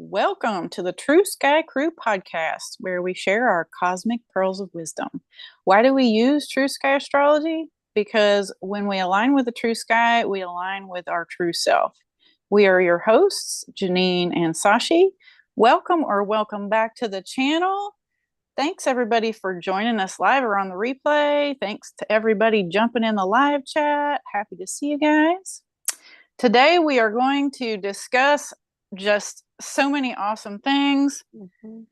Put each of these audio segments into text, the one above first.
Welcome to the True Sky Crew podcast, where we share our cosmic pearls of wisdom. Why do we use True Sky Astrology? Because when we align with the true sky, we align with our true self. We are your hosts, Janine and Sashi. Welcome back to the channel. Thanks everybody for joining us live or on the replay. Thanks to everybody jumping in the live chat. Happy to see you guys. Today we are going to discuss just so many awesome things.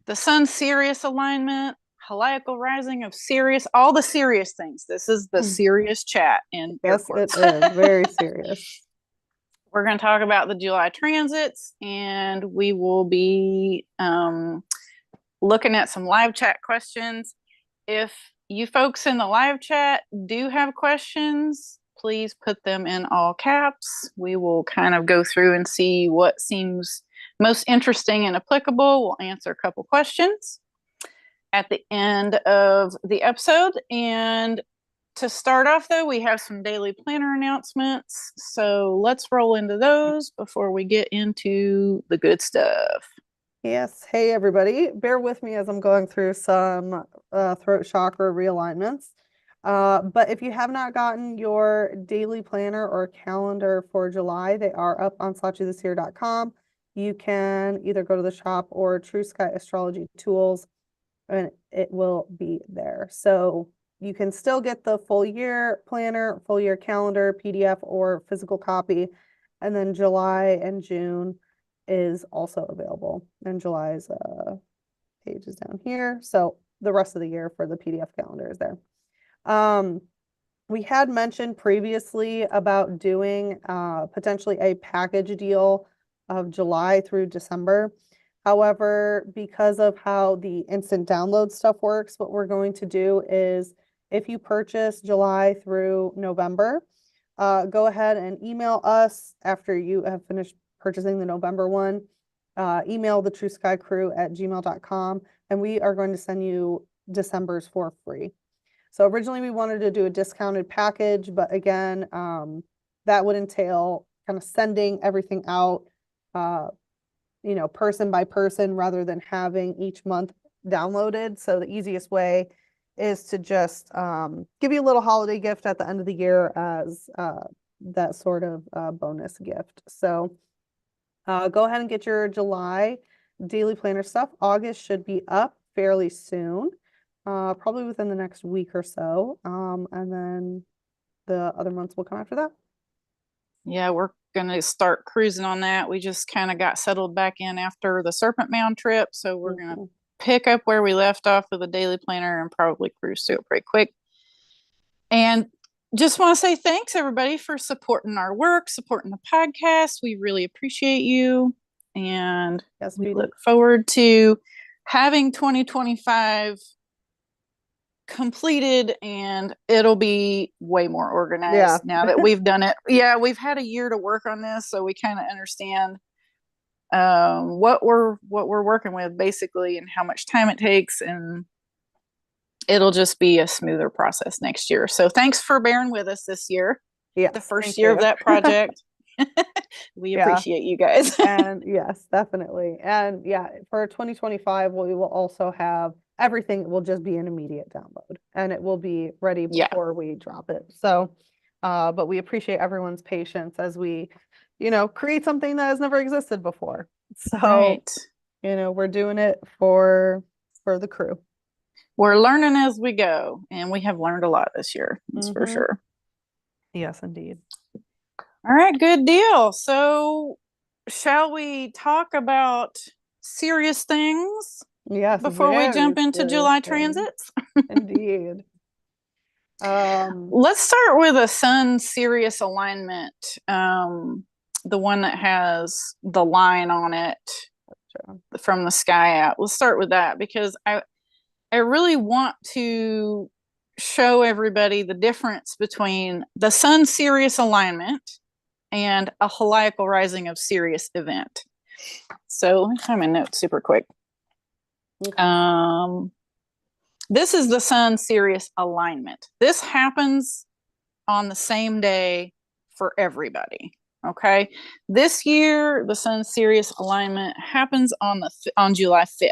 The Sun Sirius alignment, heliacal rising of Sirius, all the serious things. This is the Sirius Chat in yes, it is very serious. We're going to talk about the July transits, and we will be looking at some live chat questions. If you folks in the live chat do have questions, please put them in all caps. We will kind of go through and see what seems most interesting and applicable. We'll answer a couple questions at the end of the episode. And to start off, though, we have some daily planner announcements. So let's roll into those before we get into the good stuff. Yes. Hey, everybody. Bear with me as I'm going through some throat chakra realignments. But if you have not gotten your daily planner or calendar for July, they are up on SachiTheSeer.com. You can either go to the shop or True Sky Astrology Tools, and it will be there. So you can still get the full year planner, full year calendar, PDF, or physical copy. And then July and June is also available. And July's page is down here. So the rest of the year for the PDF calendar is there. We had mentioned previously about doing potentially a package deal of July through December. However, because of how the instant download stuff works, what we're going to do is if you purchase July through November, go ahead and email us after you have finished purchasing the November one. Email the True Sky Crew at gmail.com, and we are going to send you December's for free. So originally we wanted to do a discounted package, but again, that would entail kind of sending everything out, person by person rather than having each month downloaded. So the easiest way is to just give you a little holiday gift at the end of the year as that sort of bonus gift. So go ahead and get your July daily planner stuff. August should be up fairly soon. Probably within the next week or so. And then the other months will come after that. Yeah, we're going to start cruising on that. We just kind of got settled back in after the Serpent Mound trip. So we're going to pick up where we left off with the daily planner and probably cruise through it pretty quick. And just want to say thanks, everybody, for supporting our work, supporting the podcast. We really appreciate you. And yes, we look forward to having 2025 completed, and it'll be way more organized now that we've done it. Yeah, we've had a year to work on this, so we kind of understand what we're working with basically and how much time it takes, and it'll just be a smoother process next year. So thanks for bearing with us this year. Yeah, the first year of that project. We appreciate you guys. And yes, definitely. And yeah, for 2025 we will also have everything. Will just be an immediate download, and it will be ready before we drop it. So but we appreciate everyone's patience as we create something that has never existed before. So we're doing it for the crew. We're learning as we go, and we have learned a lot this year. That's for sure. Yes, indeed. All right, good deal. So shall we talk about serious things? Yes, before we jump into July transits? Indeed. Let's start with a Sun Sirius alignment, the one that has the line on it from the sky out. Let's start with that because I really want to show everybody the difference between the Sun Sirius alignment and a heliacal rising of Sirius event. So let me find my notes super quick. This is the Sun Sirius alignment. This happens on the same day for everybody. Okay. This year, the Sun Sirius alignment happens on July 5th.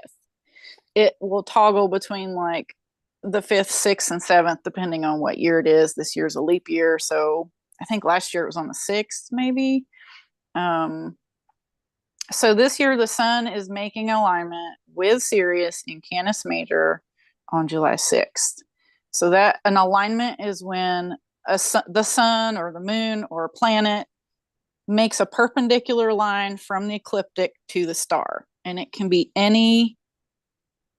It will toggle between like the 5th, 6th, and 7th, depending on what year it is. This year's a leap year. So I think last year it was on the 6th, maybe. So this year the Sun is making alignment with Sirius in Canis Major on July 6th. So that an alignment is when the Sun or the Moon or a planet makes a perpendicular line from the ecliptic to the star. And it can be any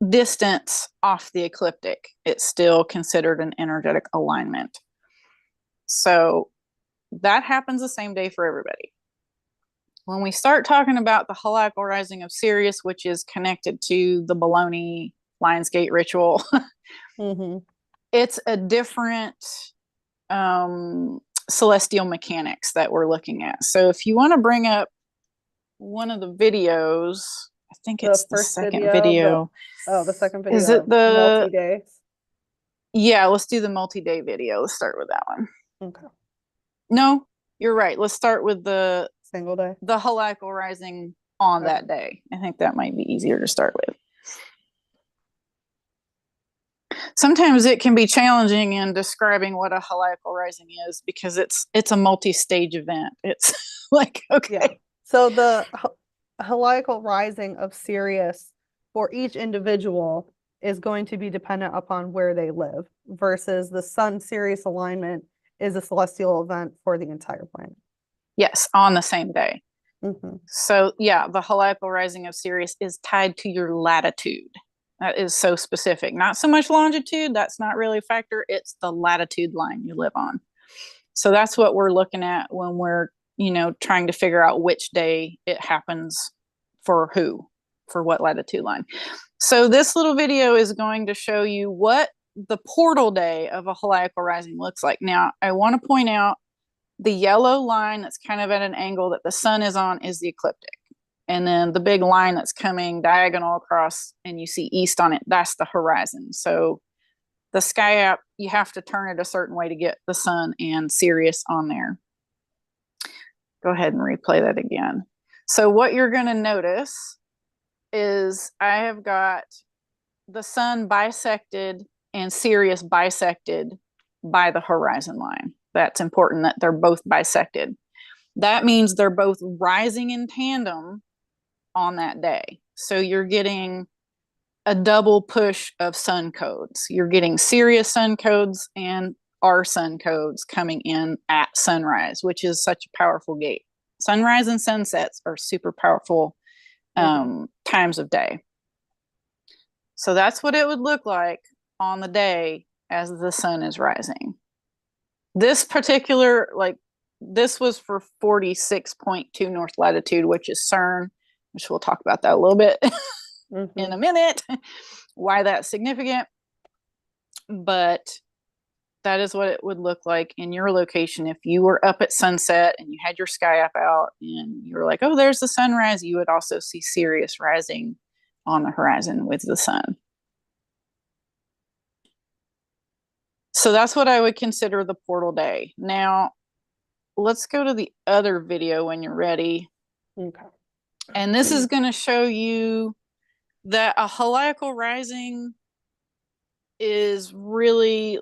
distance off the ecliptic. It's still considered an energetic alignment. So that happens the same day for everybody. When we start talking about the heliacal rising of Sirius, which is connected to the baloney Lionsgate ritual, it's a different celestial mechanics that we're looking at. So if you want to bring up one of the videos, I think it's the second video. The second video. Is it the multi-days? Yeah, let's do the multi-day video. Let's start with that one. Okay. No, you're right. Let's start with the single day, the heliacal rising on that day. I think that might be easier to start with. Sometimes it can be challenging in describing what a heliacal rising is because it's a multi-stage event. It's like, okay. Yeah. So the heliacal rising of Sirius for each individual is going to be dependent upon where they live versus the Sun Sirius alignment is a celestial event for the entire planet. Yes, on the same day. So yeah, the heliacal rising of Sirius is tied to your latitude. That is so specific. Not so much longitude, that's not really a factor. It's the latitude line you live on. So that's what we're looking at when we're, trying to figure out which day it happens for who, for what latitude line. So this little video is going to show you what the portal day of a heliacal rising looks like. Now, I want to point out the yellow line that's kind of at an angle that the Sun is on is the ecliptic. And then the big line that's coming diagonal across and you see east on it, that's the horizon. So the sky app, you have to turn it a certain way to get the Sun and Sirius on there. Go ahead and replay that again. So what you're going to notice is I have got the Sun bisected and Sirius bisected by the horizon line. That's important that they're both bisected. That means they're both rising in tandem on that day. So you're getting a double push of sun codes. You're getting Sirius sun codes and our sun codes coming in at sunrise, which is such a powerful gate. Sunrise and sunsets are super powerful times of day. So that's what it would look like on the day as the Sun is rising. This particular, this was for 46.2 north latitude, which is CERN, which we'll talk about that a little bit in a minute, why that's significant. But that is what it would look like in your location. If you were up at sunset and you had your sky app out and you were like, oh, there's the sunrise, you would also see Sirius rising on the horizon with the Sun. So that's what I would consider the portal day. Now, let's go to the other video when you're ready. Okay. And this is going to show you that a heliacal rising is really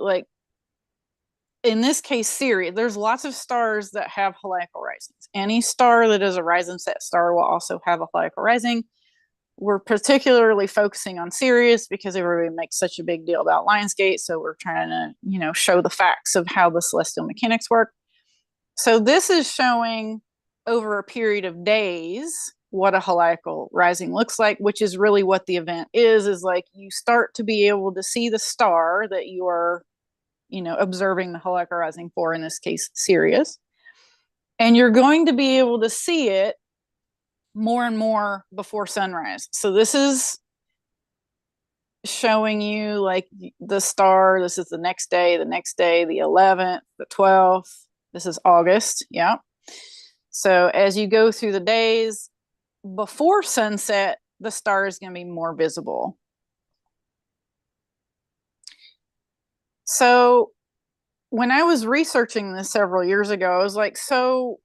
in this case, Sirius. There's lots of stars that have heliacal risings. Any star that is a rising set star will also have a heliacal rising. We're particularly focusing on Sirius because everybody makes such a big deal about Lionsgate. So we're trying to, show the facts of how the celestial mechanics work. So this is showing over a period of days what a heliacal rising looks like, which is really what the event is like you start to be able to see the star that you are, observing the heliacal rising for, in this case, Sirius. And you're going to be able to see it more and more before sunrise. So this is showing you the star. This is the next day, the 11th, the 12th. This is August. Yeah. So as you go through the days before sunset, the star is going to be more visible. So when I was researching this several years ago, I was like, so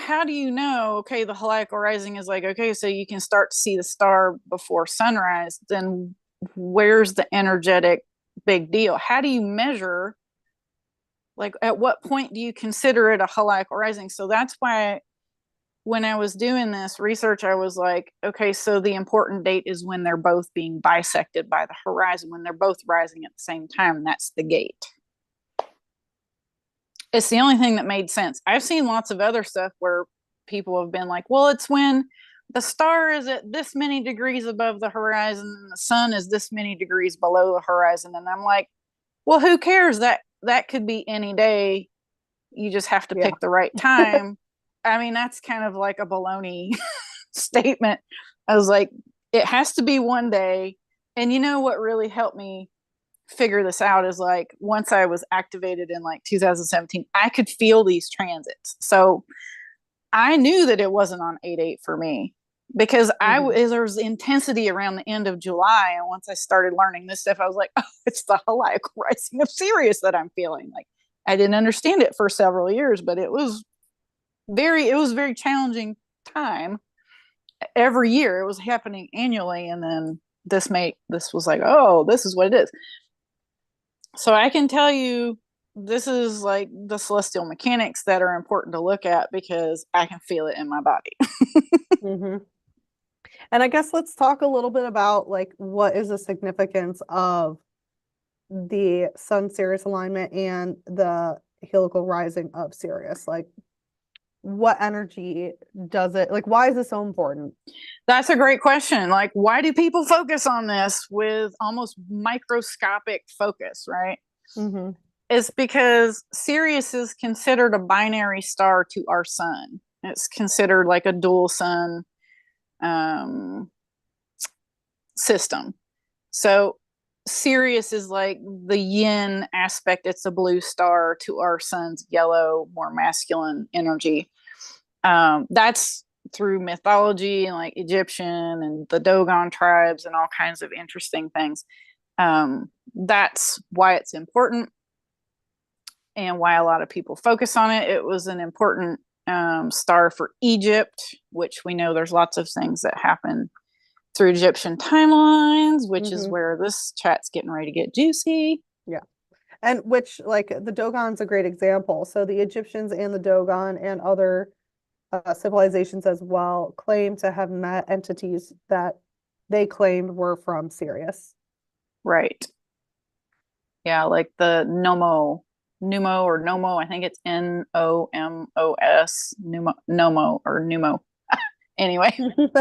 how do you know, okay, the heliacal rising is like, okay, so you can start to see the star before sunrise, then where's the energetic big deal? How do you measure, like, at what point do you consider it a heliacal rising? So that's why when I was doing this research, I was like, okay, so the important date is when they're both being bisected by the horizon, when they're both rising at the same time, and that's the gate. It's the only thing that made sense. I've seen lots of other stuff where people have been like, well, it's when the star is at this many degrees above the horizon and the sun is this many degrees below the horizon. And I'm like, well, who cares? That could be any day. You just have to pick the right time. I mean, that's kind of like a baloney statement. I was like, it has to be one day. And you know what really helped me figure this out is like once I was activated in like 2017, I could feel these transits. So I knew that it wasn't on 8-8 for me because there was intensity around the end of July. And once I started learning this stuff, I was like, oh, it's the heliacal rising of Sirius that I'm feeling. Like I didn't understand it for several years, but it was very challenging time. Every year it was happening annually, and then this was like, oh, this is what it is. So I can tell you this is like the celestial mechanics that are important to look at because I can feel it in my body. And I guess let's talk a little bit about like what is the significance of the Sun Sirius alignment and the heliacal rising of Sirius. Like what energy does it, like why is this so important? That's a great question. Like, why do people focus on this with almost microscopic focus, right? It's because Sirius is considered a binary star to our sun. It's considered like a dual sun system. So Sirius is like the yin aspect. It's a blue star to our sun's yellow, more masculine energy. That's through mythology and like Egyptian and the Dogon tribes and all kinds of interesting things. That's why it's important and why a lot of people focus on it. It was an important star for Egypt, which we know there's lots of things that happen through Egyptian timelines, which is where this chat's getting ready to get juicy. Yeah. And which, like, the Dogon's a great example. So the Egyptians and the Dogon and other civilizations as well claim to have met entities that they claimed were from Sirius. Right. Yeah, like the Nomo, I think it's Nomos, Nomo or Numo. Anyway, you can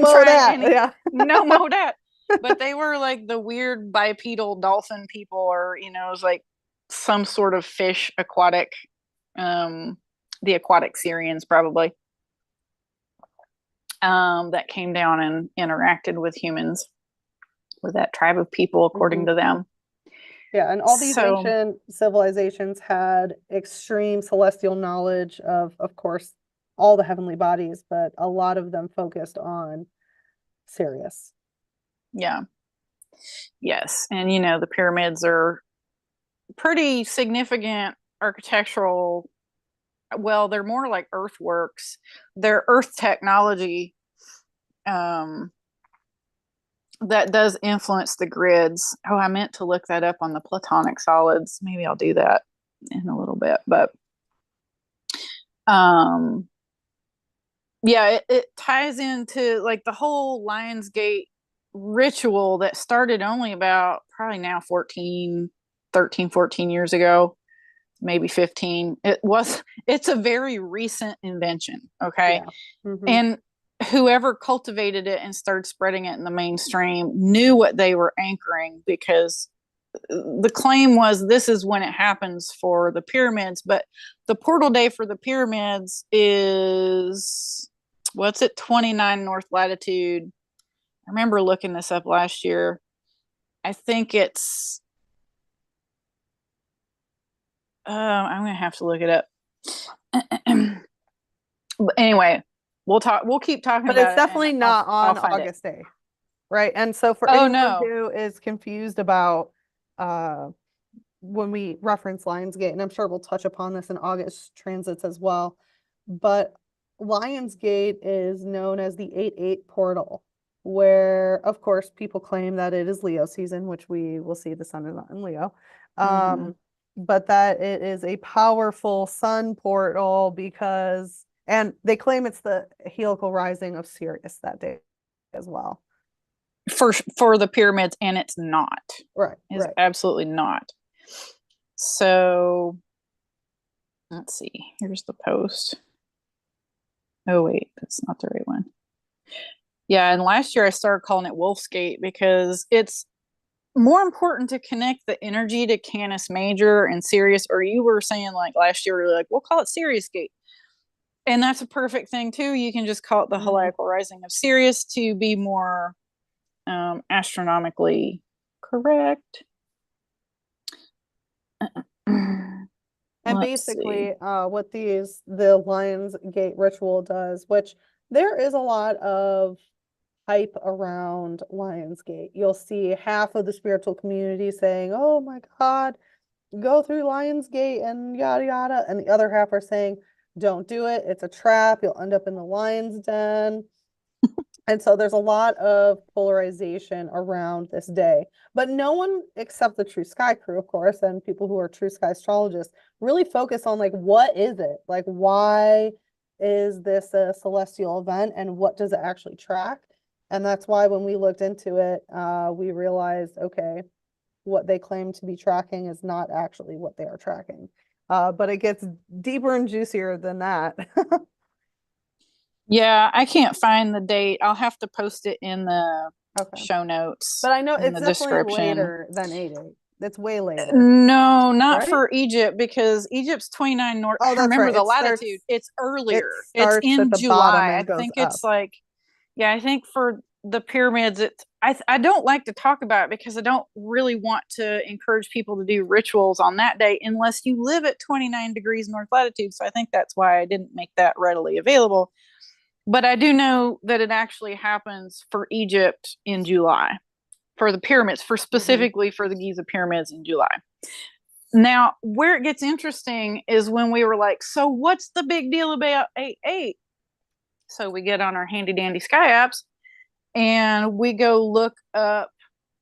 try that. Yeah. Nomo that. But they were like the weird bipedal dolphin people, or it was like some sort of fish aquatic, the aquatic Syrians probably, that came down and interacted with humans, with that tribe of people, according to them. Yeah, and all these ancient civilizations had extreme celestial knowledge of course, all the heavenly bodies, but a lot of them focused on Sirius. Yeah. Yes. And the pyramids are pretty significant architectural. Well, they're more like earthworks. They're earth technology that does influence the grids. Oh, I meant to look that up on the platonic solids. Maybe I'll do that in a little bit. But yeah, it ties into like the whole Lionsgate ritual that started only about probably now 14 years ago, maybe 15. It's a very recent invention. Okay. Yeah. And whoever cultivated it and started spreading it in the mainstream knew what they were anchoring, because the claim was this is when it happens for the pyramids, but the portal day for the pyramids is, what's it, 29 north latitude. I remember looking this up last year. I think it's I'm gonna have to look it up. But anyway, we'll keep talking but about it. But it's definitely not on August Day, right? And so for anyone who is confused about when we reference Lionsgate, and I'm sure we'll touch upon this in August transits as well, But Lionsgate is known as the 8-8 portal, where, of course, people claim that it is Leo season, which we will see the sun is not in Leo. But that it is a powerful sun portal because, and they claim it's the heliacal rising of Sirius that day as well. For the pyramids, and it's not. Right. It's absolutely not. So let's see. Here's the post. Oh wait, that's not the right one. Yeah, and last year I started calling it Wolf's Gate because it's more important to connect the energy to Canis Major and Sirius, or you were saying like last year, we were like, we'll call it Sirius Gate. And that's a perfect thing too. You can just call it the heliacal rising of Sirius to be more astronomically correct. And basically, what the Lion's Gate ritual does, which there is a lot of hype around Lion's Gate. You'll see half of the spiritual community saying, "Oh my God, go through Lion's Gate and yada yada," and the other half are saying, "Don't do it. It's a trap. You'll end up in the lion's den." And so there's a lot of polarization around this day. But no one except the True Sky crew, of course, and people who are True Sky astrologists really focus on like, what is it? Like, why is this a celestial event and what does it actually track? And that's why when we looked into it, we realized, okay, what they claim to be tracking is not actually what they are tracking. But it gets deeper and juicier than that. Yeah, I can't find the date. I'll have to post it in the show notes. But I know it's the definitely later than 8-8. It's way later. No, not for Egypt, because Egypt's 29 north. Oh, that's remember right. the latitude. It's earlier. It's in July. I think it's like, yeah, I think for the pyramids, I don't like to talk about it because I don't really want to encourage people to do rituals on that day unless you live at 29 degrees north latitude. So I think that's why I didn't make that readily available. But I do know that it actually happens for Egypt in July, for the pyramids, for specifically for the Giza pyramids in July. Now, where it gets interesting is when we were like, so what's the big deal about 8-8? So we get on our handy dandy sky apps and we go look up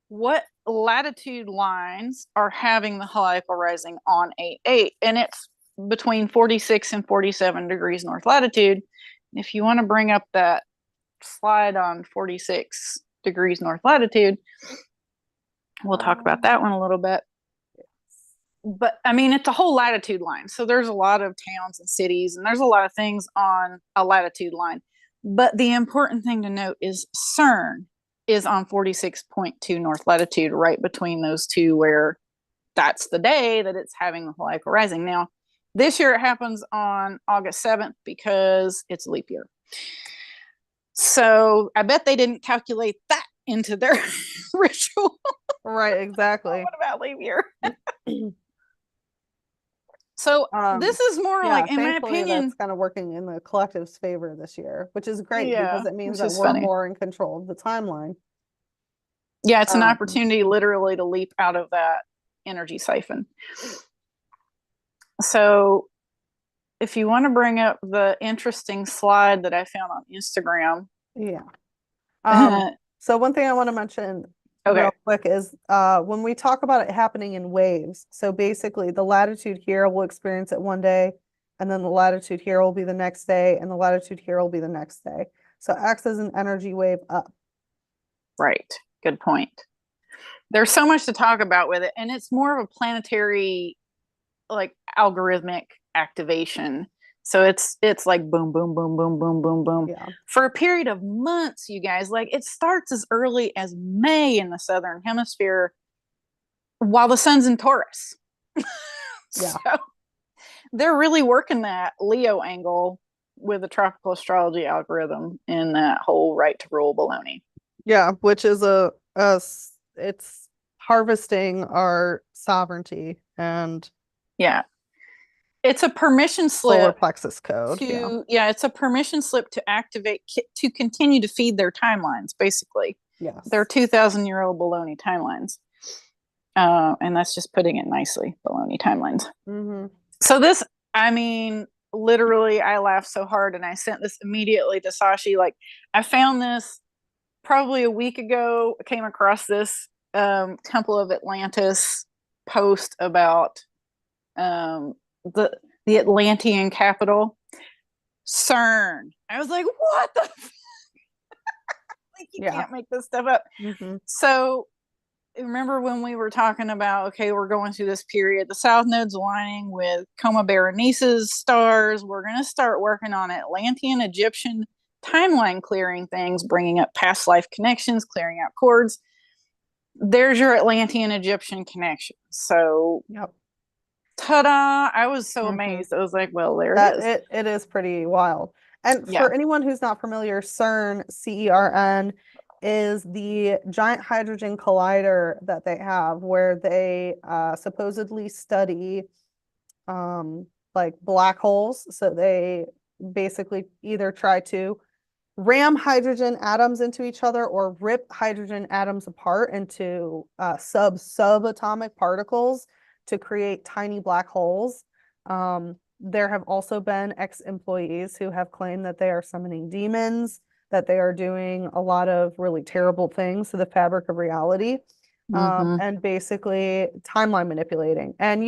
what latitude lines are having the heliacal rising on 8-8. And it's between 46 and 47 degrees north latitude. If you want to bring up that slide on 46 degrees north latitude, we'll talk about that one a little bit. But I mean, it's a whole latitude line. So there's a lot of towns and cities, and there's a lot of things on a latitude line. But the important thing to note is CERN is on 46.2 north latitude, right between those two, where that's the day that it's having the heliacal rising. Now, this year it happens on August 7th because it's a leap year. So I bet they didn't calculate that into their ritual. Right, exactly. What about leap year? So this is more like, in my opinion, that's kind of working in the collective's favor this year, which is great because it means that we're more in control of the timeline. Yeah, it's an opportunity literally to leap out of that energy siphon. So if you want to bring up the interesting slide that I found on Instagram. Yeah. So one thing I want to mention real quick is when we talk about it happening in waves. So basically the latitude here will experience it one day, and then the latitude here will be the next day, and the latitude here will be the next day. So X is an energy wave up. Right. Good point. There's so much to talk about with it, and it's more of a planetary, like, algorithmic activation. So it's like boom, boom, boom, boom, boom, boom, boom. Yeah. For a period of months, you guys. Like, it starts as early as May in the southern hemisphere while the sun's in Taurus. So they're really working that Leo angle with the tropical astrology algorithm in that whole right to rule baloney. Yeah, which is it's harvesting our sovereignty and it's a permission slip. Solar plexus code. It's a permission slip to activate, to continue to feed their timelines, basically. Yes. Their 2,000-year-old baloney timelines. And that's just putting it nicely, baloney timelines. Mm-hmm. So this, I mean, literally, I laughed so hard, and I sent this immediately to Sashi. Like, I found this probably a week ago. I came across this Temple of Atlantis post about um, the Atlantean capital, CERN. I was like, what the? Like, you can't make this stuff up. So remember when we were talking about, okay, we're going through this period, the South Node's aligning with Coma Berenice's stars. We're going to start working on Atlantean Egyptian timeline clearing things, bringing up past life connections, clearing out cords. There's your Atlantean Egyptian connection. So, ta-da! I was so amazed. I was like, well, there it is. It is pretty wild. And for anyone who's not familiar, CERN, CERN, is the giant hydrogen collider that they have, where they supposedly study like black holes. So they basically either try to ram hydrogen atoms into each other or rip hydrogen atoms apart into subatomic particles to create tiny black holes. There have also been ex-employees who have claimed that they are summoning demons, that they are doing a lot of really terrible things to the fabric of reality, and basically timeline manipulating. And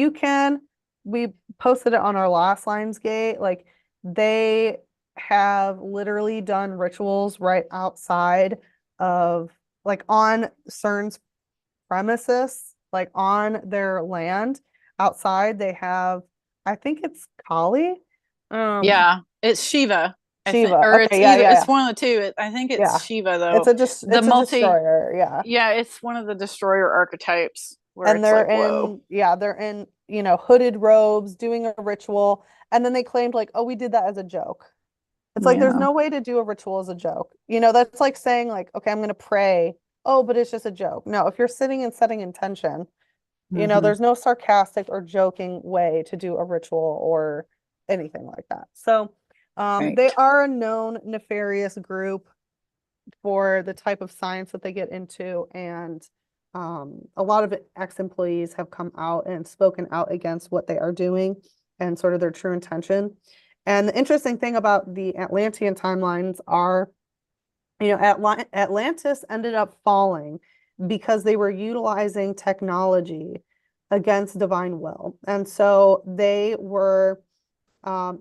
we posted it on our last Lionsgate, like they have literally done rituals right outside of, like, on CERN's premises, like on their land outside. They have, I think it's Kali. Yeah, it's Shiva. Shiva. Or okay, it's one of the two. I think it's Shiva though. It's a destroyer. Yeah. Yeah, it's one of the destroyer archetypes. And they're in, hooded robes doing a ritual. And then they claimed like, oh, we did that as a joke. It's like, there's no way to do a ritual as a joke. That's like saying like, okay, I'm going to pray. Oh, but it's just a joke. No, if you're sitting and setting intention, there's no sarcastic or joking way to do a ritual or anything like that. So they are a known nefarious group for the type of science that they get into. And a lot of ex-employees have come out and spoken out against what they are doing and sort of their true intention. And the interesting thing about the Atlantean timelines are, Atlantis ended up falling because they were utilizing technology against divine will. And so they were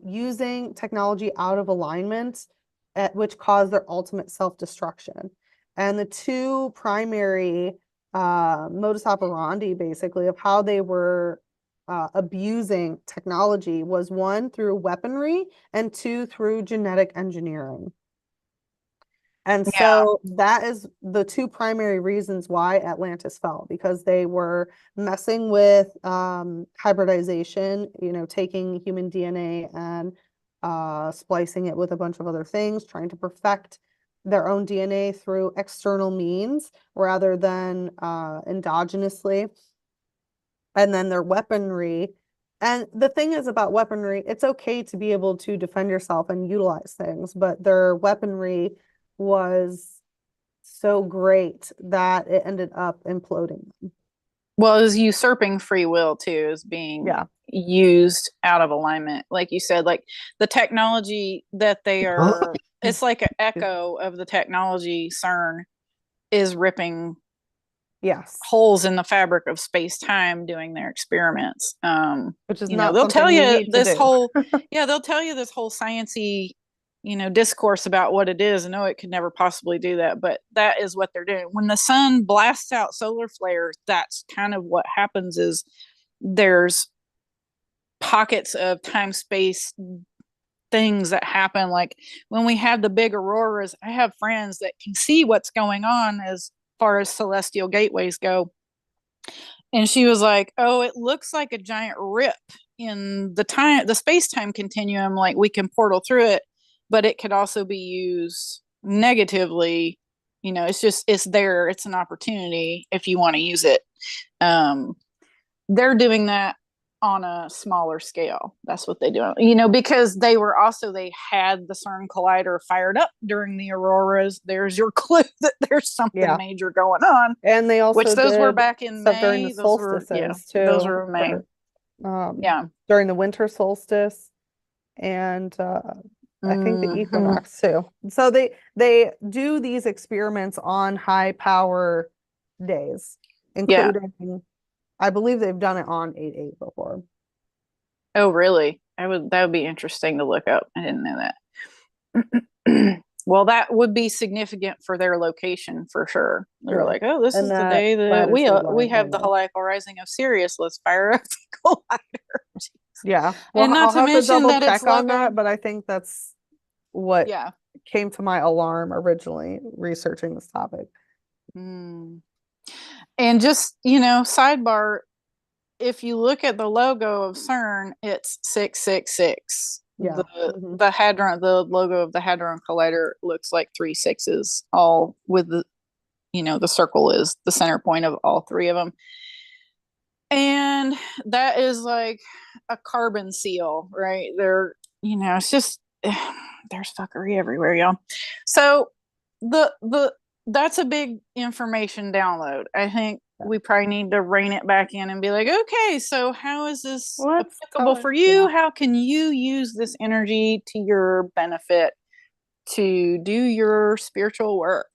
using technology out of alignment, which caused their ultimate self-destruction. And the two primary modus operandi, basically, of how they were abusing technology was, one, through weaponry, and two, through genetic engineering. And so that is the two primary reasons why Atlantis fell, because they were messing with hybridization, taking human DNA and splicing it with a bunch of other things, trying to perfect their own DNA through external means rather than endogenously. And then their weaponry. And the thing is about weaponry, it's okay to be able to defend yourself and utilize things, but their weaponry was so great that it ended up imploding. Well, it was usurping free will too, is being used out of alignment. Like you said, like the technology that they are, it's like an echo of the technology CERN is ripping holes in the fabric of space-time doing their experiments. Which is not they'll tell you this whole they'll tell you this whole sciencey discourse about what it is, and no, it could never possibly do that, but that is what they're doing. When the sun blasts out solar flares, that's kind of what happens. Is there's pockets of time space things that happen, like when we have the big auroras. I have friends that can see what's going on as far as celestial gateways go, and she was like, oh, it looks like a giant rip in the space-time continuum, like we can portal through it, but it could also be used negatively. It's there. It's an opportunity if you want to use it. They're doing that on a smaller scale. That's what they do. Because they had the CERN collider fired up during the auroras. There's your clue that there's something major going on. And they also those were back in May. During the solstices too. Those were May. During the winter solstice. and I think the Mm-hmm. equinox too. So they do these experiments on high power days, Yeah. including I believe they've done it on 8/8 before. Oh, really? That would be interesting to look up. I didn't know that. Well, that would be significant for their location for sure. They're Yeah. like, oh, this And is the that day that planet is we lying have on the there. heliacal rising of Sirius. Let's fire up the collider. Yeah. Well, And not I'll to have to mention double that its check on logo. that, but I think that's what Yeah. came to my alarm originally researching this topic. Mm. And just, sidebar, if you look at the logo of CERN, it's 666. Yeah. The hadron, the logo of the hadron collider looks like three sixes, all with the circle is the center point of all three of them. And that is like a carbon seal, right? It's just there's fuckery everywhere, y'all. So the that's a big information download. I think we probably need to rein it back in and be like, okay, so how is this applicable for you? Yeah. How can you use this energy to your benefit to do your spiritual work?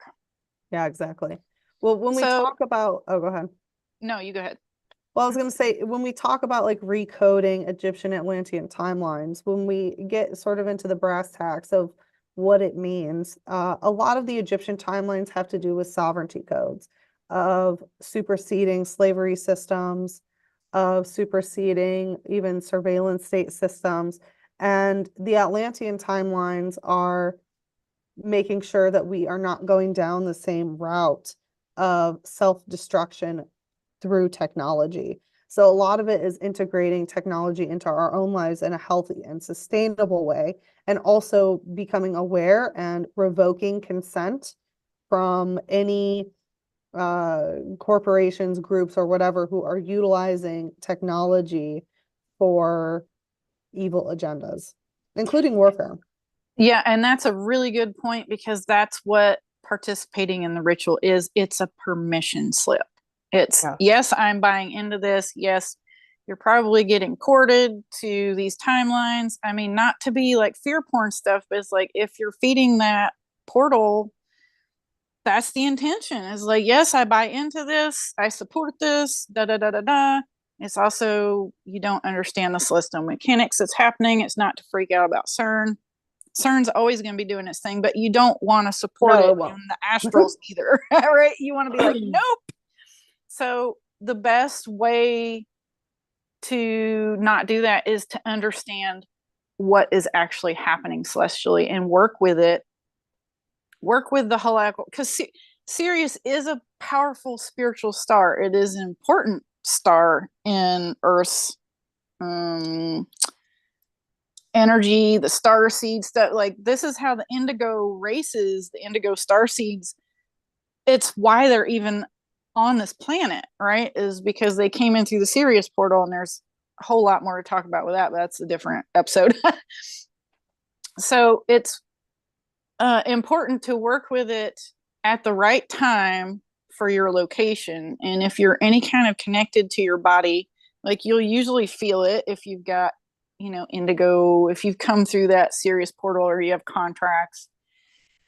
Yeah, exactly. Well, when we So, talk about, oh, go ahead. no, you go ahead. Well, I was going to say, when we talk about like recoding Egyptian Atlantean timelines, when we get sort of into the brass tacks of what it means, a lot of the Egyptian timelines have to do with sovereignty codes, of superseding slavery systems, of superseding even surveillance state systems. And the Atlantean timelines are making sure that we are not going down the same route of self-destruction through technology. So a lot of it is integrating technology into our own lives in a healthy and sustainable way, and also becoming aware and revoking consent from any corporations, groups, or whatever who are utilizing technology for evil agendas, including warfare. Yeah, and that's a really good point because that's what participating in the ritual is. It's a permission slip. It's, Yeah. yes, I'm buying into this. Yes, you're probably getting courted to these timelines. I mean, not to be like fear porn stuff, but it's like if you're feeding that portal, that's the intention. It's like, yes, I buy into this. I support this. Da da da da da. It's also, you don't understand the celestial mechanics that's happening. It's not to freak out about CERN. CERN's always going to be doing its thing, but you don't want to support No, it it won't. in the astrals either, right? You want to be like, nope. So the best way to not do that is to understand what is actually happening celestially and work with it. Work with the heliacal, because Sirius is a powerful spiritual star. It is an important star in Earth's energy, the star seed stuff. Like, this is how the indigo races, the indigo star seeds, it's why they're even on this planet, right? Is because they came in through the Sirius portal, and there's a whole lot more to talk about with that, but that's a different episode. So it's important to work with it at the right time for your location. And if you're any kind of connected to your body, like, you'll usually feel it if you've got, indigo, if you've come through that Sirius portal, or you have contracts,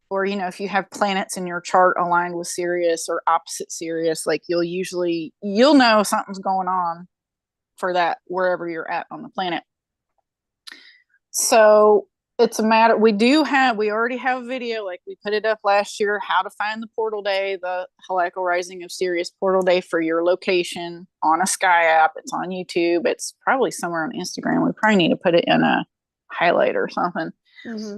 or, if you have planets in your chart aligned with Sirius or opposite Sirius, like, you'll know something's going on for that wherever you're at on the planet. So it's a matter, we already have a video, like we put it up last year, how to find the portal day, the heliacal rising of Sirius portal day for your location on a Sky app. It's on YouTube. It's probably somewhere on Instagram. We probably need to put it in a highlight or something. Mm-hmm.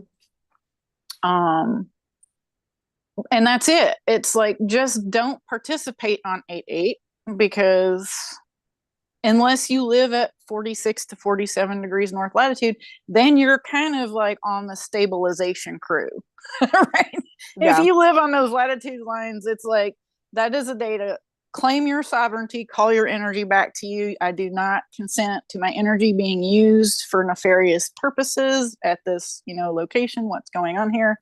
And that's it. It's like, just don't participate on 8/8, because unless you live at 46 to 47 degrees north latitude, then you're kind of like on the stabilization crew, right? Yeah. If you live on those latitude lines, it's like, that is a day to claim your sovereignty, call your energy back to you. I do not consent to my energy being used for nefarious purposes at this, location. What's going on here?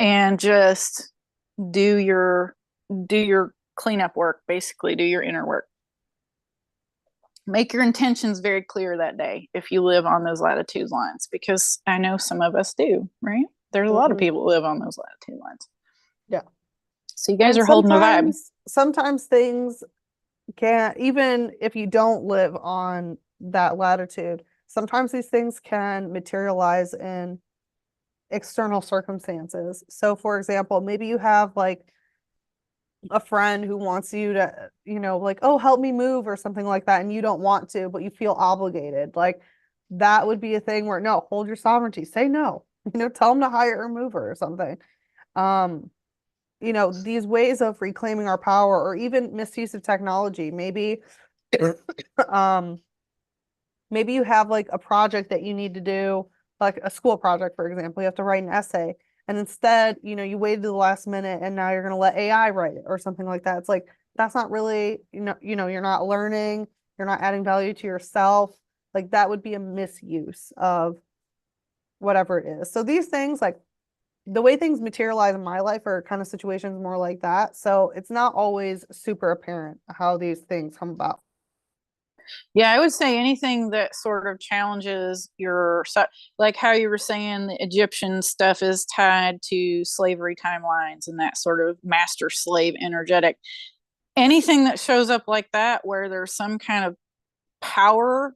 And just do your cleanup work, basically do your inner work. make your intentions very clear that day if you live on those latitude lines, because I know some of us do, right? There's a lot of people who live on those latitude lines. Yeah. So you guys And are holding the vibe. sometimes things can, even if you don't live on that latitude, sometimes these things can materialize in external circumstances. So for example, maybe you have like a friend who wants you to, like, oh, help me move or something like that, and you don't want to, but you feel obligated. Like that would be a thing where no, hold your sovereignty, say no, tell them to hire a mover or something. Um, these ways of reclaiming our power or even misuse of technology. Maybe, um, maybe you have like a project that you need to do, like a school project, for example, you have to write an essay. And instead, you waited to the last minute and now you're going to let AI write it or something like that. It's like, that's not really, you're not learning, you're not adding value to yourself. Like that would be a misuse of whatever it is. So these things, like the way things materialize in my life are kind of situations more like that. So it's not always super apparent how these things come about. Yeah, I would say anything that sort of challenges your, like how you were saying the Egyptian stuff is tied to slavery timelines and that sort of master slave energetic. Anything that shows up like that, where there's some kind of power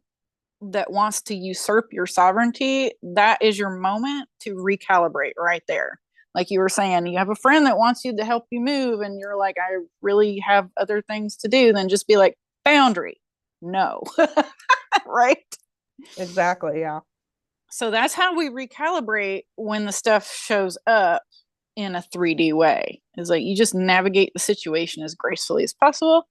that wants to usurp your sovereignty, that is your moment to recalibrate right there. Like you were saying, you have a friend that wants you to help you move, and you're like, I really have other things to do. Then just be like, boundary, no. Right? Exactly. Yeah. So that's how we recalibrate when the stuff shows up in a 3D way. Is like you just navigate the situation as gracefully as possible.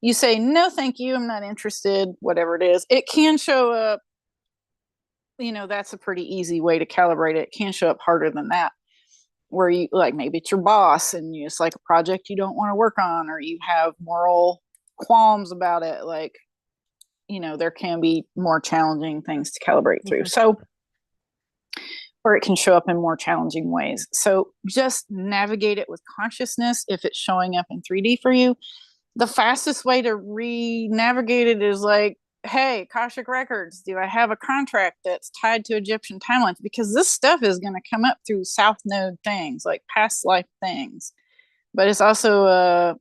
You say, no, thank you, I'm not interested, whatever it is. It can show up, that's a pretty easy way to calibrate it. It can show up harder than that, where you like maybe it's your boss and it's like a project you don't want to work on, or you have moral qualms about it. Like, there can be more challenging things to calibrate through. So, or it can show up in more challenging ways. So just navigate it with consciousness if it's showing up in 3D for you. The fastest way to re-navigate it is like, hey, Akashic Records, do I have a contract that's tied to Egyptian timelines? Because this stuff is going to come up through South Node things, like past life things. But it's also,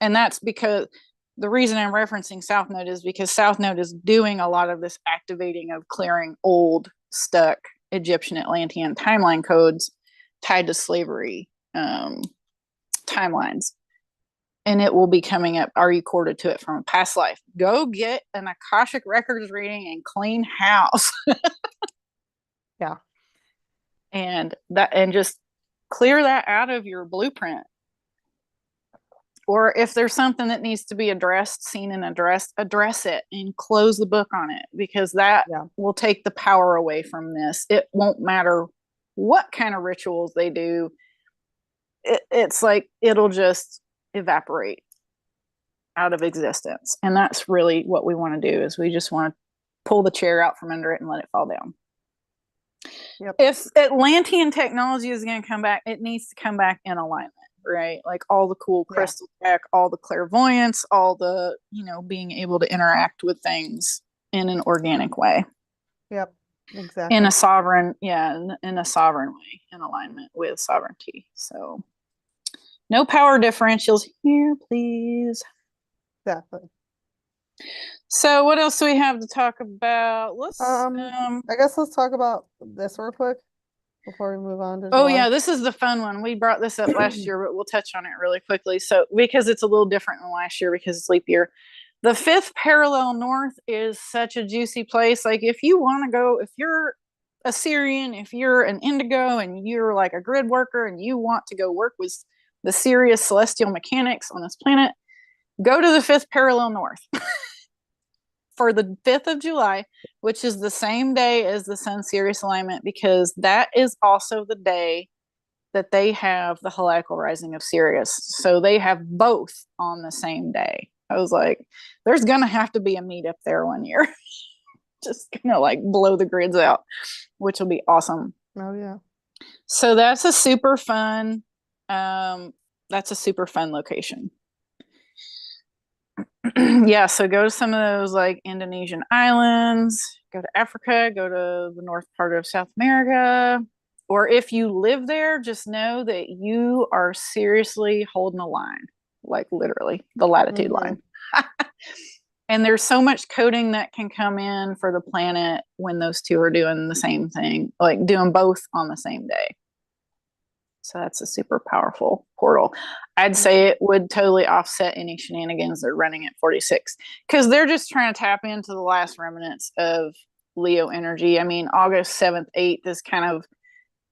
and that's because the reason I'm referencing South Node is because South Node is doing a lot of this activating of clearing old, stuck Egyptian Atlantean timeline codes tied to slavery timelines. And it will be coming up. Are you corded to it from a past life? Go get an Akashic Records reading and clean house. Yeah. And just clear that out of your blueprint. Or if there's something that needs to be addressed, seen and addressed, address it and close the book on it, because that will take the power away from this. It won't matter what kind of rituals they do. It's like it'll just evaporate out of existence. And that's really what we want to do, is we just want to pull the chair out from under it and let it fall down. Yep. If Atlantean technology is going to come back, it needs to come back in alignment, right? Like all the cool crystal tech, all the clairvoyance, all the, being able to interact with things in an organic way. Yep. Exactly. In a sovereign, in a sovereign way, in alignment with sovereignty. So no power differentials here, please. Exactly. So what else do we have to talk about? Let's I guess let's talk about this real quick before we move on to Oh July. yeah, this is the fun one. We brought this up last year, but we'll touch on it really quickly. So because it's a little different than last year because it's leap year. The fifth parallel north is such a juicy place. Like if you want to go, if you're a Syrian, if you're an indigo and you're like a grid worker and you want to go work with the Sirius celestial mechanics on this planet, go to the fifth parallel north. For the 5th of July, which is the same day as the Sun Sirius alignment, because that is also the day that they have the heliacal rising of Sirius. So they have both on the same day. I was like, there's going to have to be a meetup there one year. Just going to like blow the grids out, which will be awesome. Oh, yeah. So that's a super fun location. Yeah, so go to some of those like Indonesian islands, go to Africa, go to the north part of South America. Or if you live there, just know that you are seriously holding the line, like literally the latitude Hmm. line. And there's so much coding that can come in for the planet when those two are doing the same thing, like doing both on the same day. So that's a super powerful portal. I'd say it would totally offset any shenanigans they're running at 46 because they're just trying to tap into the last remnants of Leo energy. I mean, August 7th, 8th is kind of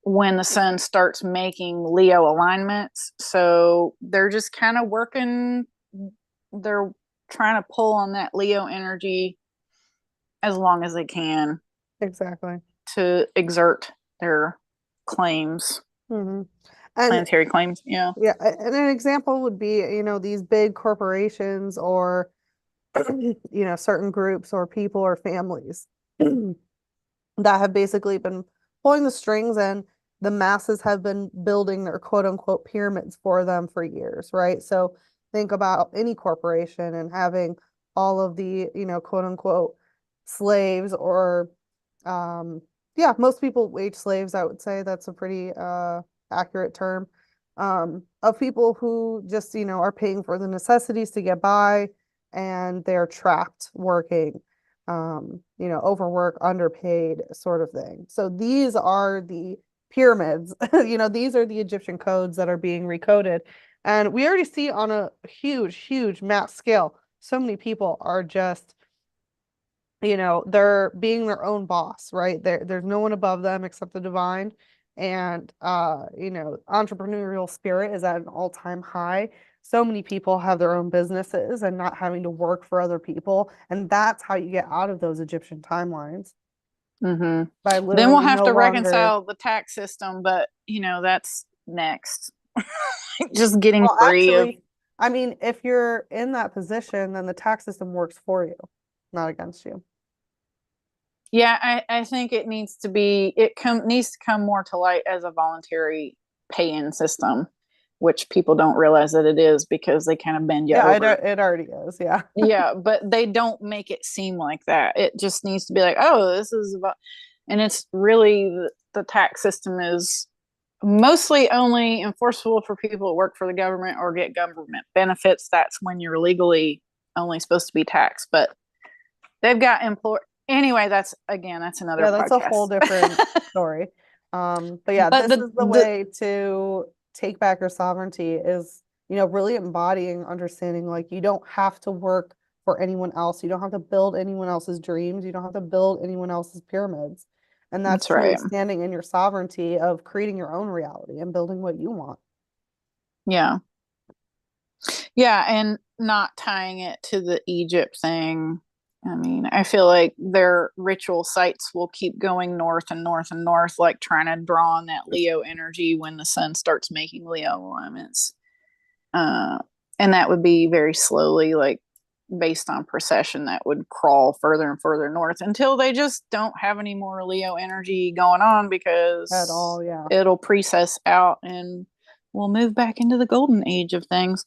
when the sun starts making Leo alignments. So they're just kind of working, they're trying to pull on that Leo energy as long as they can Exactly. to exert their claims, Hmm. And planetary claims. Yeah. yeah, and an example would be, these big corporations or, certain groups or people or families that have basically been pulling the strings, and the masses have been building their quote unquote pyramids for them for years, right? So think about any corporation and having all of the, quote unquote slaves or, um, yeah, most people wage slaves, I would say that's a pretty accurate term, of people who just, are paying for the necessities to get by, and they're trapped working, overwork, underpaid sort of thing. So these are the pyramids, these are the Egyptian codes that are being recoded. And we already see on a huge, huge mass scale, so many people are just, they're being their own boss, right? There's no one above them except the divine. And entrepreneurial spirit is at an all-time high. So many people have their own businesses and not having to work for other people. And that's how you get out of those Egyptian timelines, Mm-hmm. by Then we'll literally have no to longer. reconcile the tax system, but that's next. Just getting Well, free of. actually, I mean, if you're in that position, then the tax system works for you, not against you. Yeah, I think it needs to be. Needs to come more to light as a voluntary pay-in system, which people don't realize that it is because they kind of bend you Yeah, over. it already is. Yeah. Yeah, but they don't make it seem like that. It just needs to be like, oh, this is about, and it's really the tax system is mostly only enforceable for people that work for the government or get government benefits. That's when you're legally only supposed to be taxed. But they've got employ. Anyway, that's another Yeah, that's a whole podcast. different story. But yeah, But this the is the way to take back your sovereignty is, really embodying understanding like you don't have to work for anyone else. You don't have to build anyone else's dreams. You don't have to build anyone else's pyramids. And that's that's truly right. standing in your sovereignty of creating your own reality and building what you want. Yeah, yeah, and not tying it to the Egypt thing. I mean, I feel like their ritual sites will keep going north and north and north, like trying to draw on that Leo energy when the sun starts making Leo alignments. Uh, and that would be very slowly, like based on precession, that would crawl further and further north until they just don't have any more Leo energy going on At because all, yeah. it'll precess out and we'll move back into the golden age of things.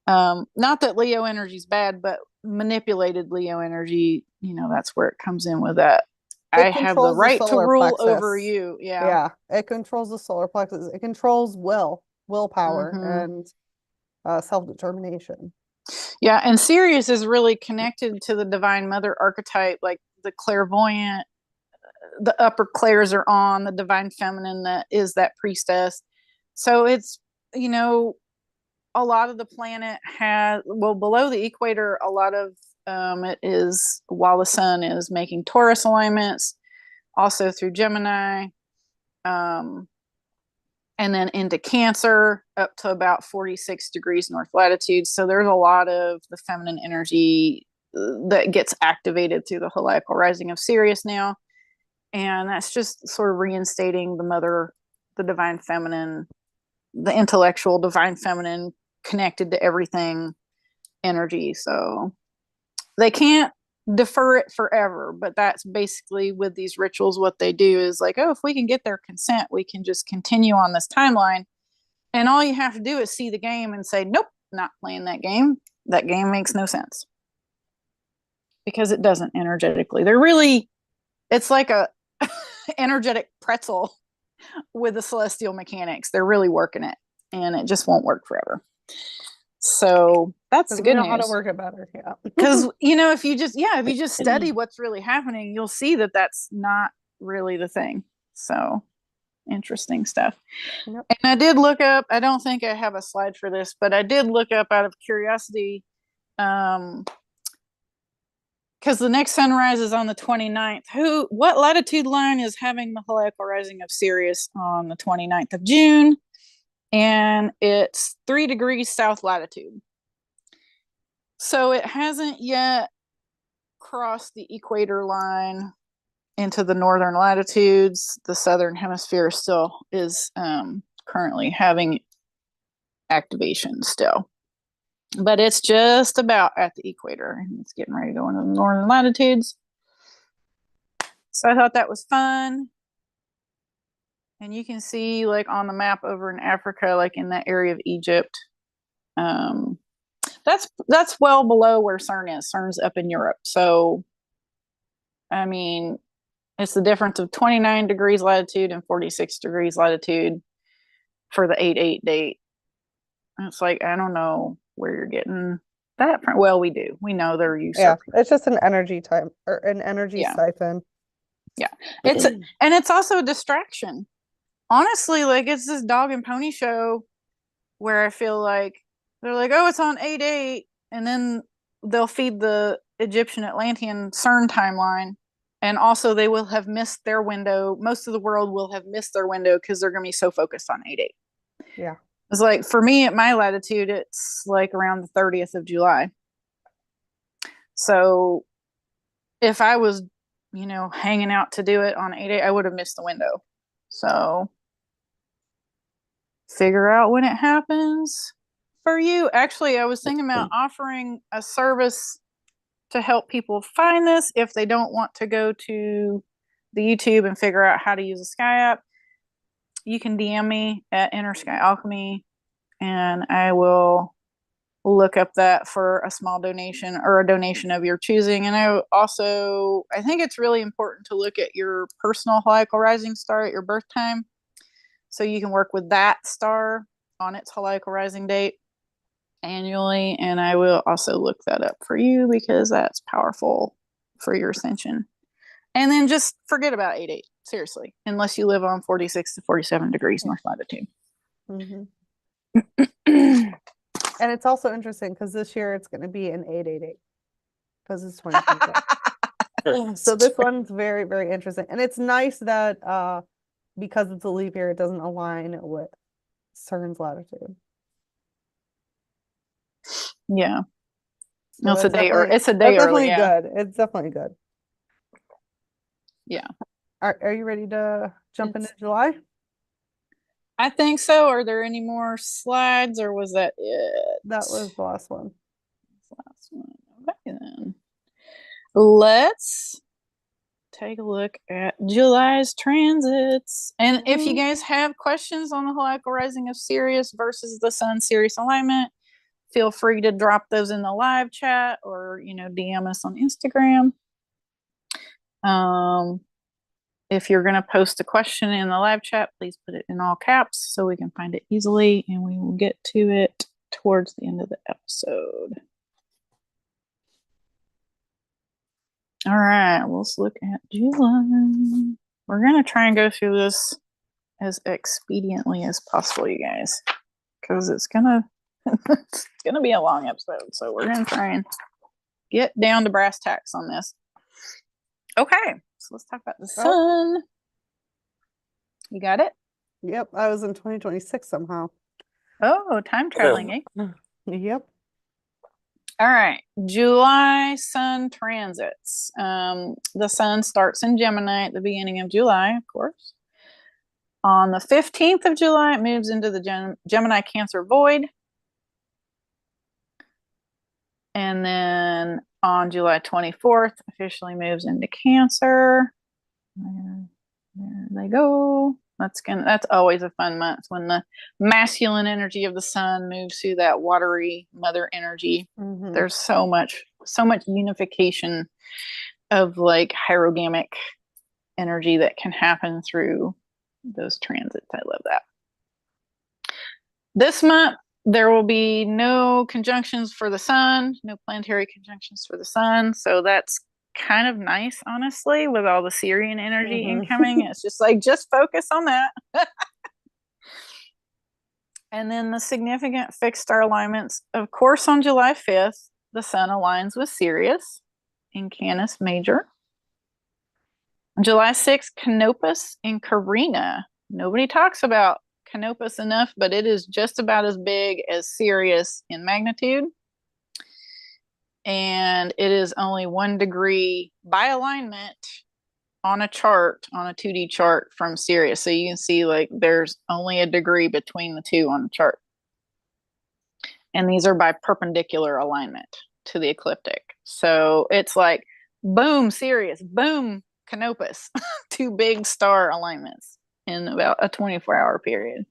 Not that Leo energy is bad, but manipulated Leo energy, that's where it comes in with that. I It have the controls the right to solar rule over plexus. you. Yeah. Yeah, it controls the solar plexus. It controls willpower, Mm-hmm. and self-determination. Yeah. And Sirius is really connected to the Divine Mother archetype, like the clairvoyant, the upper clairs are on, the Divine Feminine that is that priestess. So it's, you know, a lot of the planet has, well, below the equator, a lot of it is while the sun is making Taurus alignments, also through Gemini, um, and then into Cancer up to about 46 degrees north latitude. So there's a lot of the feminine energy that gets activated through the heliacal rising of Sirius now. And that's just sort of reinstating the mother, the divine feminine, the intellectual divine feminine connected to everything energy. So they can't defer it forever, but that's basically with these rituals what they do is like, oh, if we can get their consent, we can just continue on this timeline. And all you have to do is see the game and say, nope, not playing that game. That game makes no sense. because it doesn't energetically. They're really, it's like a energetic pretzel with the celestial mechanics. They're really working it, and it just won't work forever. So that's the good news. How to work it better, yeah. Because if you just study what's really happening, you'll see that that's not really the thing. So interesting stuff. Yep. And I did look up, I don't think I have a slide for this, but I did look up out of curiosity, because the next sunrise is on the 29th. What latitude line is having the heliacal rising of Sirius on the 29th of June? And it's 3 degrees south latitude. So it hasn't yet crossed the equator line into the northern latitudes. The southern hemisphere still is currently having activation still. But it's just about at the equator. It's getting ready to go into the northern latitudes. So I thought that was fun. And you can see, like, on the map over in Africa, like in that area of Egypt, that's well below where CERN is. CERN's up in Europe. So, I mean, it's the difference of 29 degrees latitude and 46 degrees latitude for the 8/8 date. And it's like, I don't know where you're getting that from. Well, we do. We know they're usurping. Yeah, it's just an energy type or an energy siphon. Yeah, it's also a distraction. Honestly, like, it's this dog and pony show where I feel like they're like, oh, it's on 8/8, and then they'll feed the Egyptian Atlantean CERN timeline, and also they will have missed their window. Most of the world will have missed their window because they're going to be so focused on 8/8. Yeah. It's like, for me at my latitude, it's like around the 30th of July. So if I was, hanging out to do it on 8/8, I would have missed the window. So figure out when it happens for you. Actually, I was thinking about offering a service to help people find this if they don't want to go to the YouTube and figure out how to use a sky app. You can DM me at Inner Sky Alchemy, and I will look up that for a small donation or a donation of your choosing. And I think it's really important to look at your personal heliacal rising star at your birth time, so you can work with that star on its heliacal rising date annually. And I will also look that up for you because that's powerful for your ascension. And then just forget about 8/8, seriously, unless you live on 46 to 47 degrees north latitude. Mm-hmm. And it's also interesting because this year it's going to be an 8/8 because it's 2020. So this one's very, very interesting. And it's nice that because it's a leap year, it doesn't align with CERN's latitude. Yeah. So it's a day early. It's definitely good. It's definitely good. Yeah. Are you ready to jump into July? I think so. Are there any more slides, or was that it? That was the last one. Okay, then. Let's take a look at July's transits. And if you guys have questions on the heliacal rising of Sirius versus the Sun Sirius alignment, feel free to drop those in the live chat or, DM us on Instagram. If you're going to post a question in the live chat, please put it in all caps so we can find it easily, and we will get to it towards the end of the episode. All right, let's look at July. We're going to try and go through this as expediently as possible, you guys, because it's gonna be a long episode. So we're going to try and get down to brass tacks on this. Okay, so let's talk about the sun. You got it? Yep, I was in 2026 somehow. Oh, time traveling, eh? Yep. All right, July sun transits. The sun starts in Gemini at the beginning of July, of course. On the 15th of July, it moves into the Gemini Cancer void. And then on July 24th, officially moves into Cancer. There they go. That's always a fun month when the masculine energy of the sun moves through that watery mother energy. There's so much so much unification of like hierogamic energy that can happen through those transits. I love that. This month, there will be no conjunctions for the sun, no planetary conjunctions for the sun. So that's kind of nice, honestly, with all the Sirian energy incoming. It's just like, just focus on that. And then the significant fixed star alignments. Of course, on July 5th, the sun aligns with Sirius in Canis Major. On July 6th, Canopus in Carina. Nobody talks about Canopus enough, but it is just about as big as Sirius in magnitude. And it is only 1 degree by alignment on a chart, on a 2D chart from Sirius. So you can see like there's only a degree between the two on the chart. And these are by perpendicular alignment to the ecliptic. So it's like, boom, Sirius, boom, Canopus, 2 big star alignments in about a 24-hour period.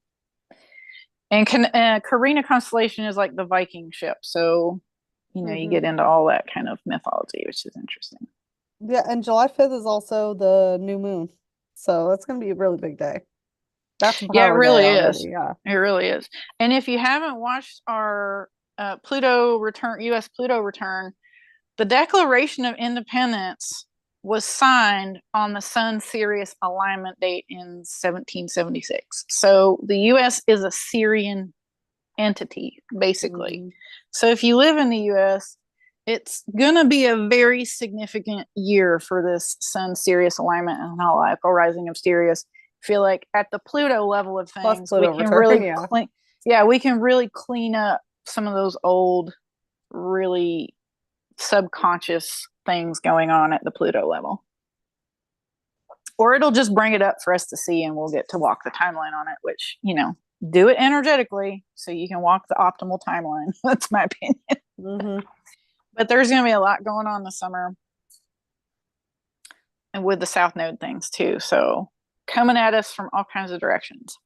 And Carina constellation is like the Viking ship. So, you know, you get into all that kind of mythology, which is interesting. Yeah, and July 5th is also the new moon. So that's going to be a really big day. That's a Yeah, it power really day is. already, yeah. It really is. And if you haven't watched our Pluto return, U.S. Pluto return, the Declaration of Independence was signed on the Sun-Sirius alignment date in 1776. So the U.S. is a Sirian entity, basically. So if you live in the U.S., it's going to be a very significant year for this Sun-Sirius alignment and heliacal rising of Sirius. I feel like at the Pluto level of things, we can really we can really clean up some of those old, really subconscious things going on at the Pluto level. Or it'll just bring it up for us to see and we'll get to walk the timeline on it, which, you know, do it energetically so you can walk the optimal timeline. That's my opinion. But there's going to be a lot going on this summer. And with the South Node things too. So coming at us from all kinds of directions.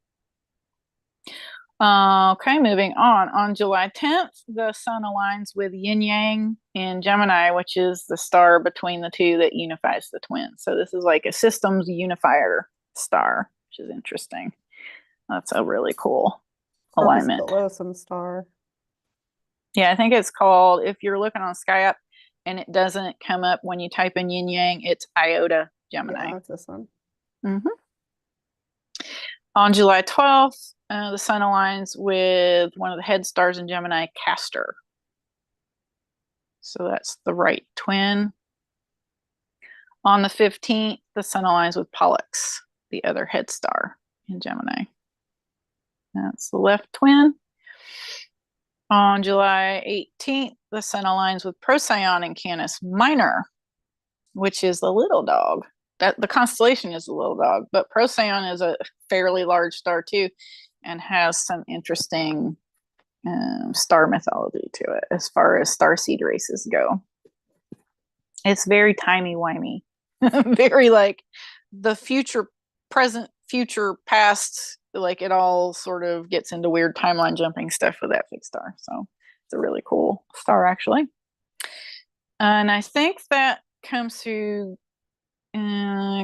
Okay, moving on. On July 10th, the sun aligns with Yin Yang in Gemini, which is the star between the two that unifies the twins. So this is like a systems unifier star, which is interesting. That's a really cool alignment. Purpose star. Yeah, I think it's called, if you're looking on Sky App and it doesn't come up when you type in Yin Yang, it's Iota Gemini. Yeah, that's this one. On July 12th, the sun aligns with one of the head stars in Gemini, Castor. So that's the right twin. On the 15th, the sun aligns with Pollux, the other head star in Gemini. That's the left twin. On July 18th, the sun aligns with Procyon in Canis Minor, which is the little dog. That the constellation is the little dog, but Procyon is a fairly large star too, and has some interesting star mythology to it as far as starseed races go. It's very timey-wimey, very like the future, present, future, past. Like it all sort of gets into weird timeline jumping stuff with that fixed star. So it's a really cool star, actually. And I think that comes through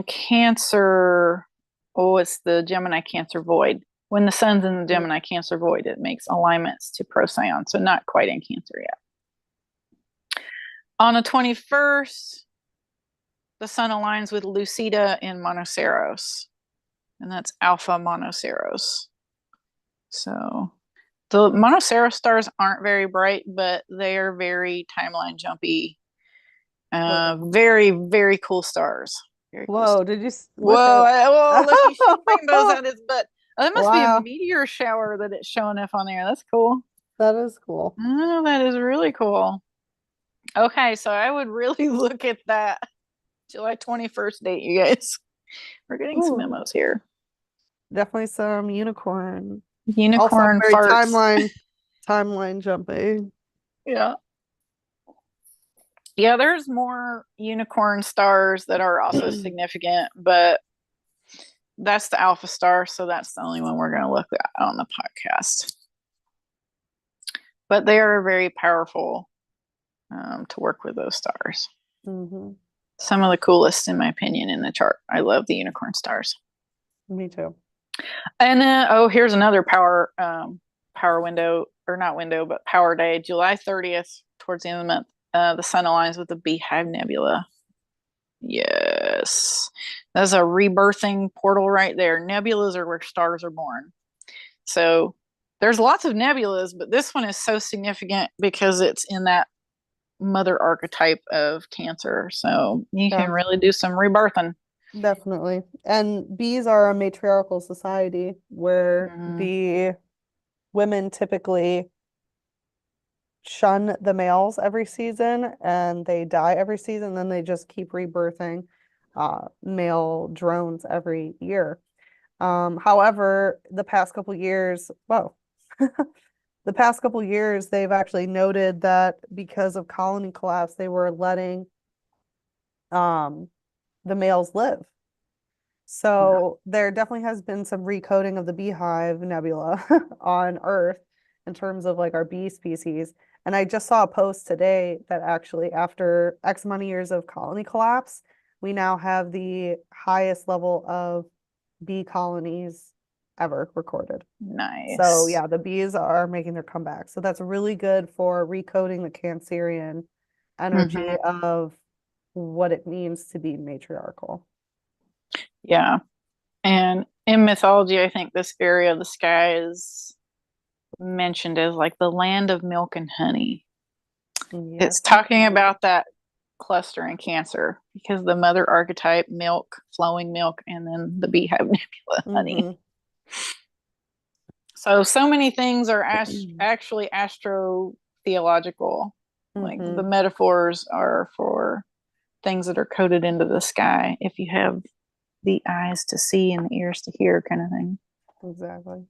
Cancer. Oh, it's the Gemini Cancer void. When the sun's in the Gemini Cancer void, it makes alignments to Procyon. So not quite in Cancer yet. On the 21st, the sun aligns with Lucida in Monoceros. And that's Alpha Monoceros. So the Monoceros stars aren't very bright, but they are very timeline jumpy. Very, very cool stars. Very cool stars. Did you? Whoa, look, he's shooting rainbows at his butt. Oh, that must be a meteor shower that it's showing up on there. That's cool. That is cool. Oh, that is really cool. Okay, so I would really look at that July 21st date, you guys. We're getting some memos here. Definitely some unicorn. Unicorn also very farts. timeline jumping. Yeah. Yeah, there's more unicorn stars that are also significant, but that's the alpha star, so that's the only one we're going to look at on the podcast. But they are very powerful to work with those stars. Mm-hmm. Some of the coolest, in my opinion, in the chart. I love the unicorn stars. Me too. And then, here's another power window, or not window, but power day, July 30th, towards the end of the month. The sun aligns with the Beehive Nebula. Yes, that's a rebirthing portal right there. Nebulas are where stars are born. So there's lots of nebulas, but this one is so significant because it's in that mother archetype of Cancer. So you can really do some rebirthing. Definitely. And bees are a matriarchal society where the women typically shun the males every season and they die every season. Then they just keep rebirthing male drones every year. However, the past couple years, the past couple years, they've actually noted that because of colony collapse, they were letting the males live. So there definitely has been some recoding of the Beehive Nebula on Earth in terms of like our bee species. And I just saw a post today that actually after X amount of years of colony collapse, we now have the highest level of bee colonies ever recorded. Nice. So yeah, the bees are making their comeback. So that's really good for recoding the Cancerian energy of what it means to be matriarchal. Yeah. And in mythology, I think this area of the sky is mentioned as like the land of milk and honey. Yes. It's talking about that cluster in Cancer because the mother archetype, milk, flowing milk, and then the Beehive Nebula, honey. So many things are actually astro-theological. Like the metaphors are for things that are coded into the sky if you have the eyes to see and the ears to hear, kind of thing. Exactly.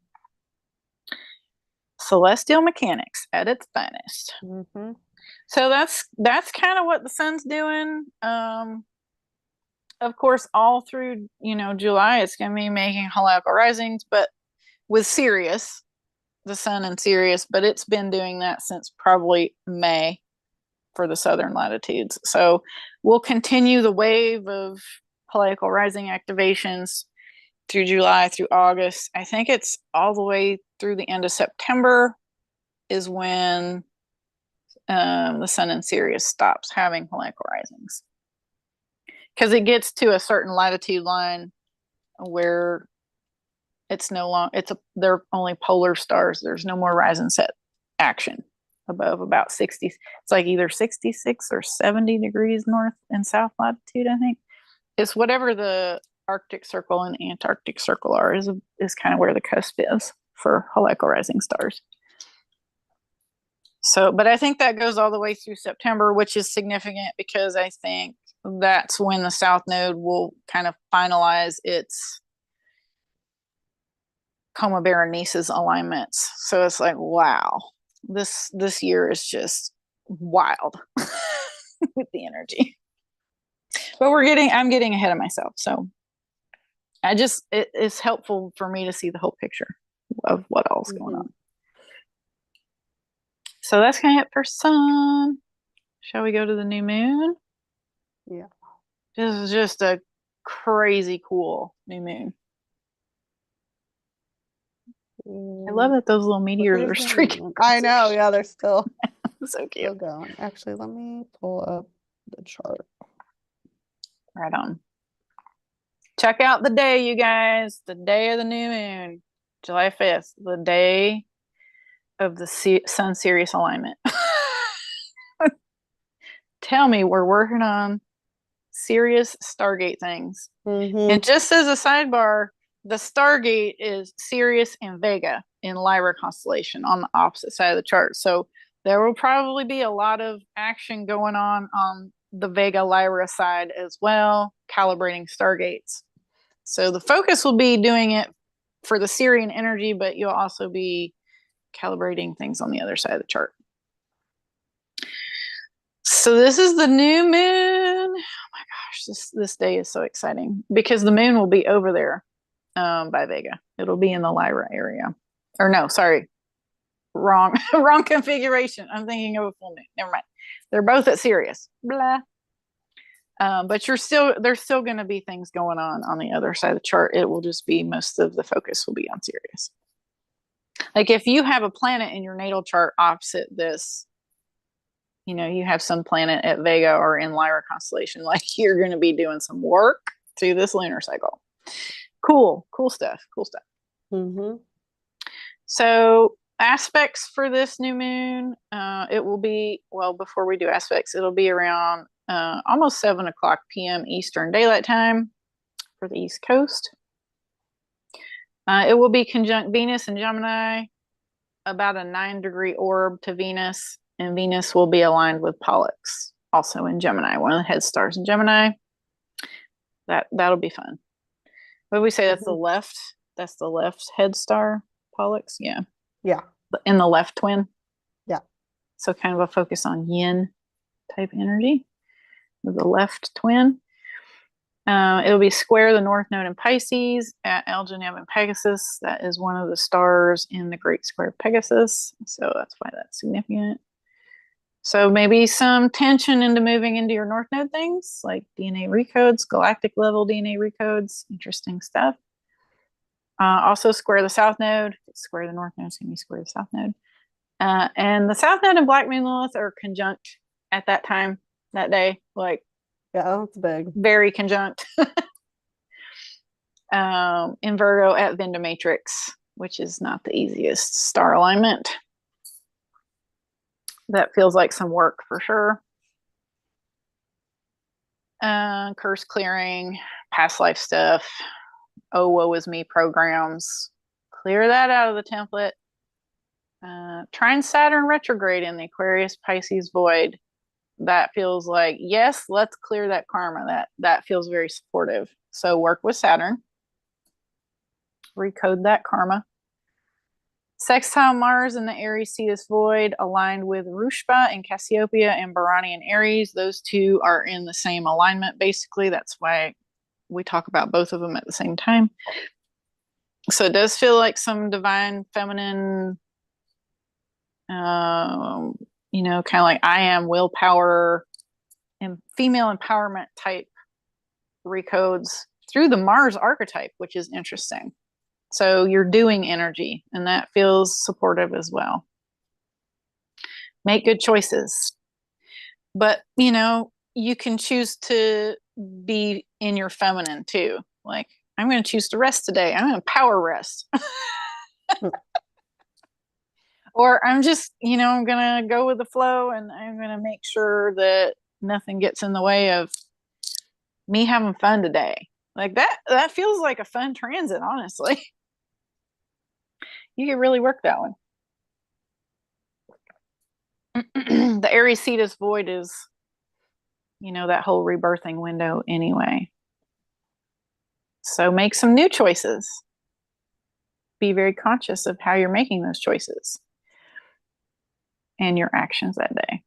Celestial mechanics at its finest. So that's kind of what the sun's doing. Of course, all through July, it's going to be making heliacal risings, but with Sirius, the sun in Sirius, but it's been doing that since probably May for the southern latitudes. So we'll continue the wave of heliacal rising activations through July, through August. I think it's all the way through the end of September is when the sun in Sirius stops having heliacal risings. Because it gets to a certain latitude line where it's no longer, they're only polar stars. There's no more rise and set action above about 60. It's like either 66 or 70 degrees north and south latitude, I think. It's whatever the Arctic Circle and Antarctic Circle are, is kind of where the cusp is for heliacal rising stars. So, but I think that goes all the way through September, which is significant because I think that's when the South Node will kind of finalize its Coma Berenice's alignments. So it's like, wow, this year is just wild with the energy. But I'm getting ahead of myself. So it's helpful for me to see the whole picture of what all's going on. So that's kind of it for sun. Shall we go to the new moon? Yeah. This is just a crazy cool new moon. I love that those little meteors are streaking. I know, yeah, they're still so cute. Still going. Actually, let me pull up the chart. Right on. Check out the day, you guys. The day of the new moon, July 5th, the day of the Sun Sirius alignment. Tell me, we're working on serious Stargate things. And just as a sidebar, the Stargate is Sirius and Vega in Lyra constellation on the opposite side of the chart. So there will probably be a lot of action going on the Vega Lyra side as well, calibrating Stargates. So the focus will be doing it for the Sirian energy, but you'll also be calibrating things on the other side of the chart. So this is the new moon. Oh my gosh, this day is so exciting because the moon will be over there by Vega. It'll be in the Lyra area. Or no, sorry, wrong configuration. I'm thinking of a full moon. Never mind. They're both at Sirius. Blah. But there's still going to be things going on the other side of the chart. It will just be most of the focus will be on Sirius. Like if you have a planet in your natal chart opposite this, you have some planet at Vega or in Lyra constellation, like you're going to be doing some work through this lunar cycle. Cool stuff. Mm-hmm. So aspects for this new moon, it will be, well, before we do aspects, it'll be around almost 7:00 p.m. Eastern Daylight Time for the East Coast. It will be conjunct Venus and Gemini, about a 9-degree orb to Venus, and Venus will be aligned with Pollux, also in Gemini, one of the head stars in Gemini. That'll be fun. What do we say? That's the left. That's the left head star, Pollux. Yeah. In the left twin. Yeah. So kind of a focus on yin type energy with the left twin. It'll be square the North Node in Pisces at Algenib and Pegasus. That is one of the stars in the Great Square of Pegasus. So that's why that's significant. So maybe some tension into moving into your North Node things like DNA recodes, galactic level DNA recodes, interesting stuff. Also square the South Node. Square the North Node, it's going to be square the South Node. And the South Node and Black Moon Lilith are conjunct at that time, that day. Like, yeah, that's big. Very conjunct. In Virgo at Vendomatrix, which is not the easiest star alignment. That feels like some work for sure. Curse clearing, past life stuff, oh woe is me programs. Clear that out of the template. Trine Saturn retrograde in the Aquarius Pisces void. That feels like, yes, let's clear that karma. That feels very supportive. So work with Saturn. Recode that karma. Sextile Mars in the Aries Cetus void aligned with Rushba and Cassiopeia and Barani and Aries. Those two are in the same alignment, basically. That's why we talk about both of them at the same time. So it does feel like some divine feminine, kind of like I am willpower and female empowerment type recodes through the Mars archetype, which is interesting. So you're doing energy, and that feels supportive as well. Make good choices. But, you can choose to be in your feminine too. Like, I'm going to choose to rest today. I'm going to power rest. Or I'm just, I'm going to go with the flow, and I'm going to make sure that nothing gets in the way of me having fun today. Like that feels like a fun transit, honestly. You could really work that one. The Aries Cetus void is, that whole rebirthing window anyway. So make some new choices. Be very conscious of how you're making those choices and your actions that day.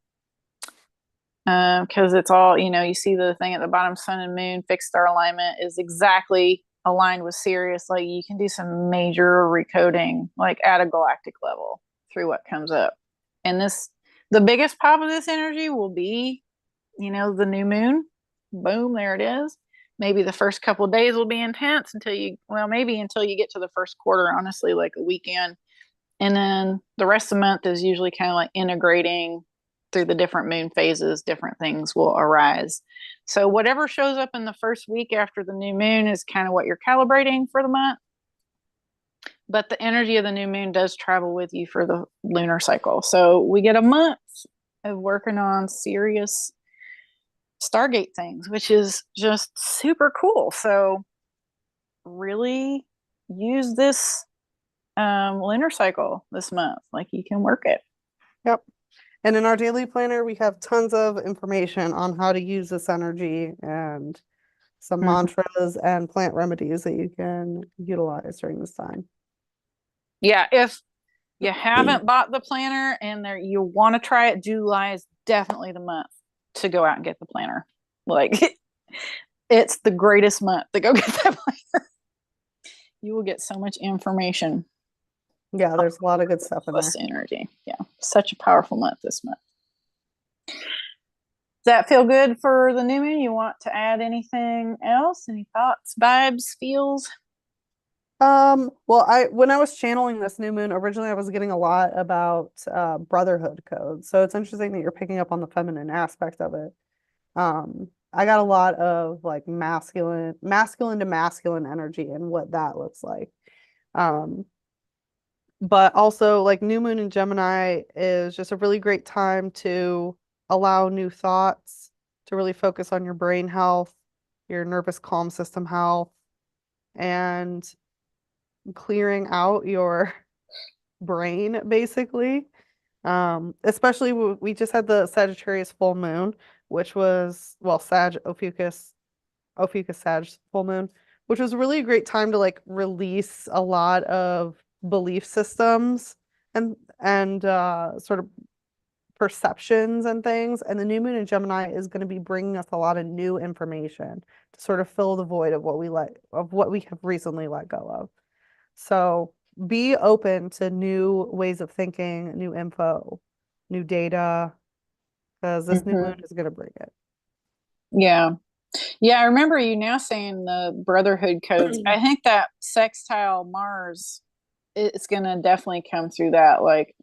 Because it's all, you see the thing at the bottom, sun and moon, fixed star alignment is exactly aligned with Sirius. Like you can do some major recoding, like at a galactic level through what comes up. And the biggest pop of this energy will be, the new moon. Boom, there it is. Maybe the first couple of days will be intense until you get to the first quarter, honestly, like a weekend. And then the rest of the month is usually kind of like integrating through the different moon phases. Different things will arise. So whatever shows up in the first week after the new moon is kind of what you're calibrating for the month. But the energy of the new moon does travel with you for the lunar cycle. So we get a month of working on serious Stargate things, which is just super cool. So really use this lunar cycle this month. Like you can work it. Yep. And in our daily planner, we have tons of information on how to use this energy and some mantras and plant remedies that you can utilize during this time. Yeah, if you haven't bought the planner and you want to try it, July is definitely the month to go out and get the planner. Like it's the greatest month to go get that planner. You will get so much information. Yeah, there's a lot of good stuff in there. Energy. Yeah, such a powerful month this month. that feel good for the new moon? You want to add anything else? Any thoughts, vibes, feels? Well, when I was channeling this new moon, originally I was getting a lot about brotherhood codes. So it's interesting that you're picking up on the feminine aspect of it. I got a lot of like masculine to masculine energy and what that looks like. Um, but also like new moon in Gemini is just a really great time to allow new thoughts, to really focus on your brain health, your nervous calm system health, and clearing out your brain basically. Especially we just had the Sagittarius full moon, which was, well, Ophiuchus Sag full moon, which was really a great time to like release a lot of belief systems and sort of perceptions and things. And the new moon in Gemini is going to be bringing us a lot of new information to sort of fill the void of what we have recently let go of. So be open to new ways of thinking, new info, new data, because this new moon Mm-hmm. is going to bring Yeah. Yeah, I remember you now saying the brotherhood codes. it. I think that sextile Mars is going to definitely come through that. Like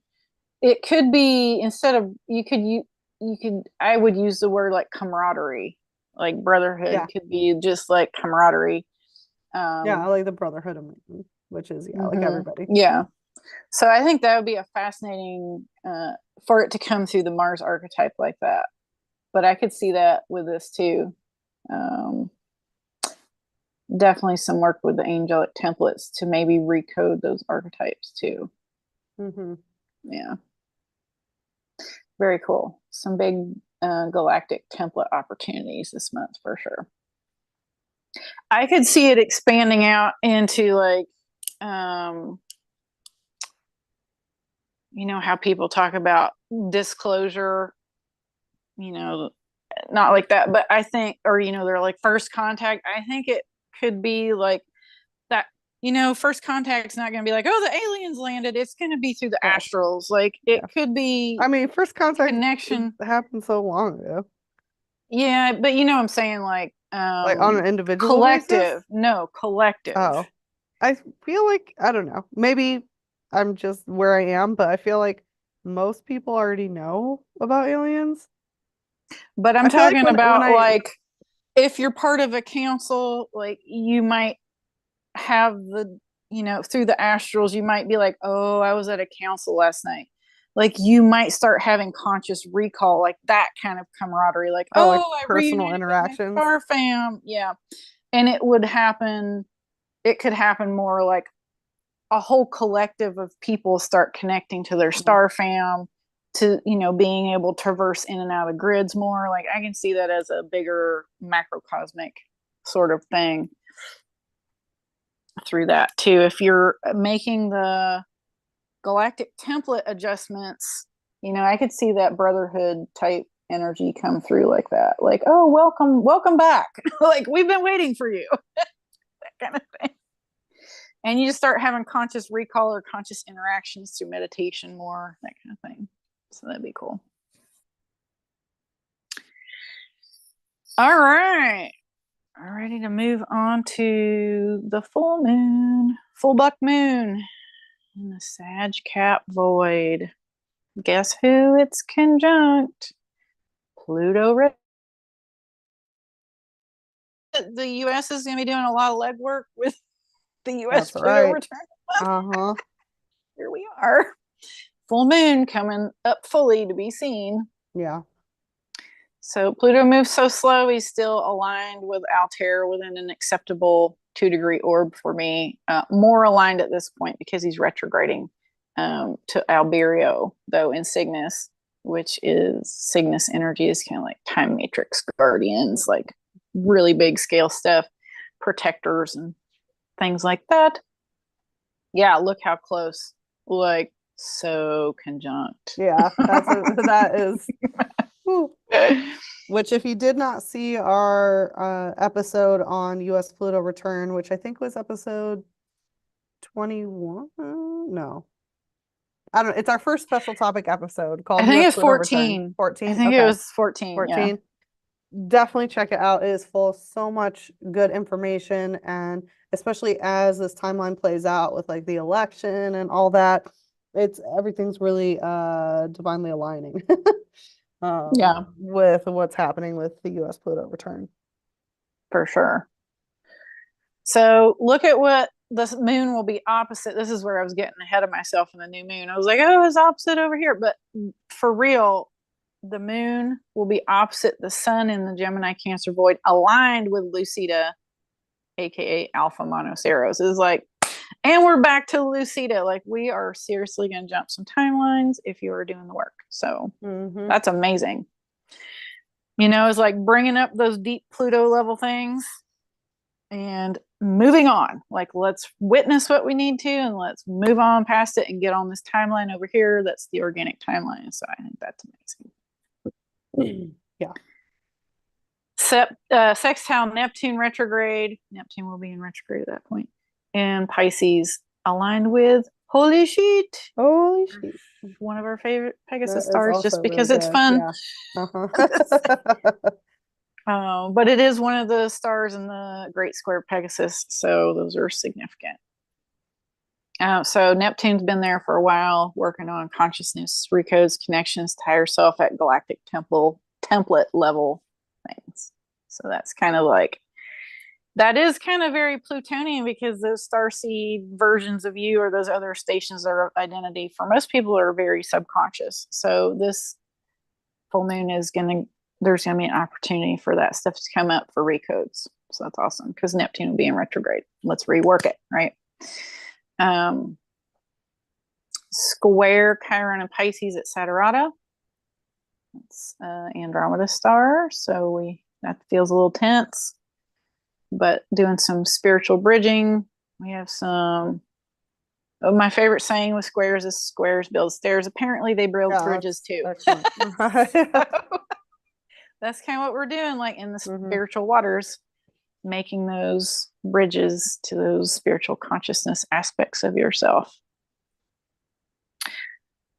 it could be instead of you could I would use the word like camaraderie. Like brotherhood Yeah. could be just like camaraderie. Yeah, I Um like the brotherhood of man, which is, yeah, like mhm. everybody. Yeah. So I think that would be a fascinating for it to come through the Mars archetype like that. But I could see that with this too. Um, Definitely some work with the angelic templates to maybe recode those archetypes too. Hmm. Yeah, very cool. Some big galactic template opportunities this month for sure. I could see it expanding out into like, um, how people talk about disclosure, you know, not like that, but I think, or, they're like first contact. I think it could be like that, first contact's not going to be like, oh, the aliens landed. It's going to be through the Oh, astrals. Like it yeah. could be I mean, first contact connection. happened so long ago. Yeah, but what I'm saying, like, Like on an individual basis? collective. No, collective. Oh, I feel like, I don't know. Maybe I'm just where I am, but I feel like most people already know about aliens. But I'm I feel like talking when about I, like if you're part of a council, like you might have through the astrals, you might be like, oh, I was at a council last night. Like you might start having conscious recall, like that kind of camaraderie, like, oh, like oh, I personal reunited with my interactions. star fam. Yeah. And it could happen more like a whole collective of people start connecting to their Mhm. star fam to being able to traverse in and out of grids more. Like I can see that as a bigger macrocosmic sort of thing through that too. If you're making the galactic template adjustments, I could see that brotherhood type energy come through like that. Like, oh, welcome back. Like we've been waiting for you. That kind of thing. And you just start having conscious recall or conscious interactions through meditation more, that kind of thing. So that'd be cool. All right. Ready to move on to the full moon, full buck moon in the Sag Cap void. Guess who it's conjunct? Pluto. The U.S. is going to be doing a lot of legwork with the U.S. That's Pluto right. return. Uh-huh. Here we are. Full moon coming up fully to be seen. Yeah. So Pluto moves so slow, he's still aligned with Altair within an acceptable 2-degree orb for me. More aligned at this point because he's retrograding to Alberio, though in Cygnus, which is Cygnus energy is kind of like time matrix guardians, like really big scale stuff, protectors and things like that. Yeah, look how close. Like so conjunct. Yeah, that is whew. Which if you did not see our episode on US Pluto return, which I think was episode 21, no. I don't know. It's our first special topic episode called I think US it's Pluto Return. 14. 14? I think it Okay. was 14. 14. Definitely check it out. It is full of so much good information, and especially as this timeline plays out with like the election and all that, everything's really divinely aligning Yeah, with what's happening with the US Pluto return. for sure. So look at what the moon will be opposite. This is where I was getting ahead of myself in the new moon. I was like, oh, it's opposite over here. But for real, the moon will be opposite the sun in the Gemini Cancer void, aligned with Lucida, aka Alpha Monoceros. It's like, and we're back to Lucida. Like, we are seriously going to jump some timelines if you are doing the work. So that's amazing. You know, it's like bringing up those deep Pluto level things and moving on. Like, let's witness what we need to and let's move on past it and get on this timeline over here. That's the organic timeline. So I think that's amazing. Yeah. Sextile Neptune retrograde. Neptune will be in retrograde at that point. And Pisces aligned with holy shit. Holy shit. One of our favorite Pegasus That stars, just because really it's fun. Yeah. But it is one of the stars in the Great Square Pegasus, so those are significant. So Neptune's been there for a while, working on consciousness, recodes, connections to higher self at galactic template level things. So that's kind of like, that is kind of very Plutonian, because those starseed versions of you or those other stations of identity for most people are very subconscious. So this full moon is there's going to be an opportunity for that stuff to come up for recodes. So that's awesome, because Neptune will be in retrograde. Let's rework it, right? Square Chiron and Pisces at Saturn. It's Andromeda star, so that feels a little tense, but doing some spiritual bridging. We have some. Oh, my favorite saying with squares is "squares build stairs." Apparently, they build bridges too. So that's kind of what we're doing, like in the spiritual waters, making those bridges to those spiritual consciousness aspects of yourself.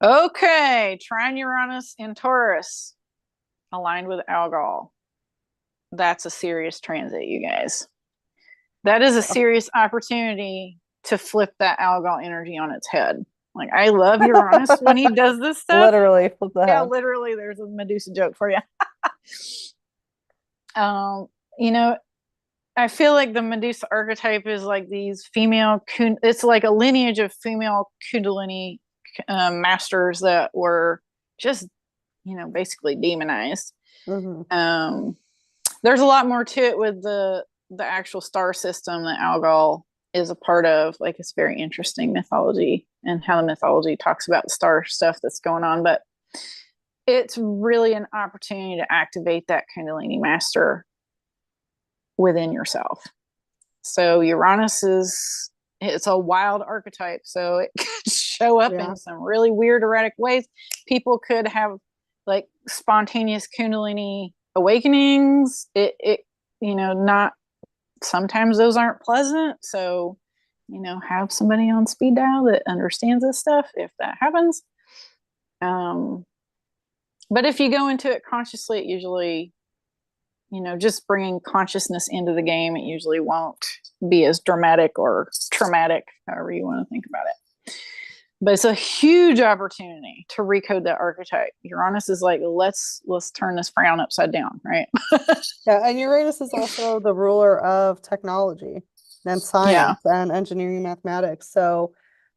Okay, Trine Uranus in Taurus, aligned with Algol. That's a serious transit, you guys. That is a serious opportunity to flip that Algol energy on its head. Like, I love Uranus when he does this stuff. Literally flip the head. Yeah, literally. There's a Medusa joke for you. You know, I feel like the Medusa archetype is like these female. It's like a lineage of female Kundalini masters that were just, basically demonized. There's a lot more to it with the actual star system that Algol is a part of. Like, it's very interesting mythology and how the mythology talks about the star stuff that's going on. But it's really an opportunity to activate that Kundalini master within yourself. So Uranus it's a wild archetype, so it could show up in some really weird, erratic ways. People could have like spontaneous Kundalini awakenings. Not sometimes those aren't pleasant. So, have somebody on speed dial that understands this stuff if that happens. But if you go into it consciously, it usually, just bringing consciousness into the game, it usually won't be as dramatic or traumatic, however you want to think about it. But it's a huge opportunity to recode that archetype. Uranus is like, let's turn this frown upside down, right? Yeah, and Uranus is also the ruler of technology and science and engineering, mathematics. So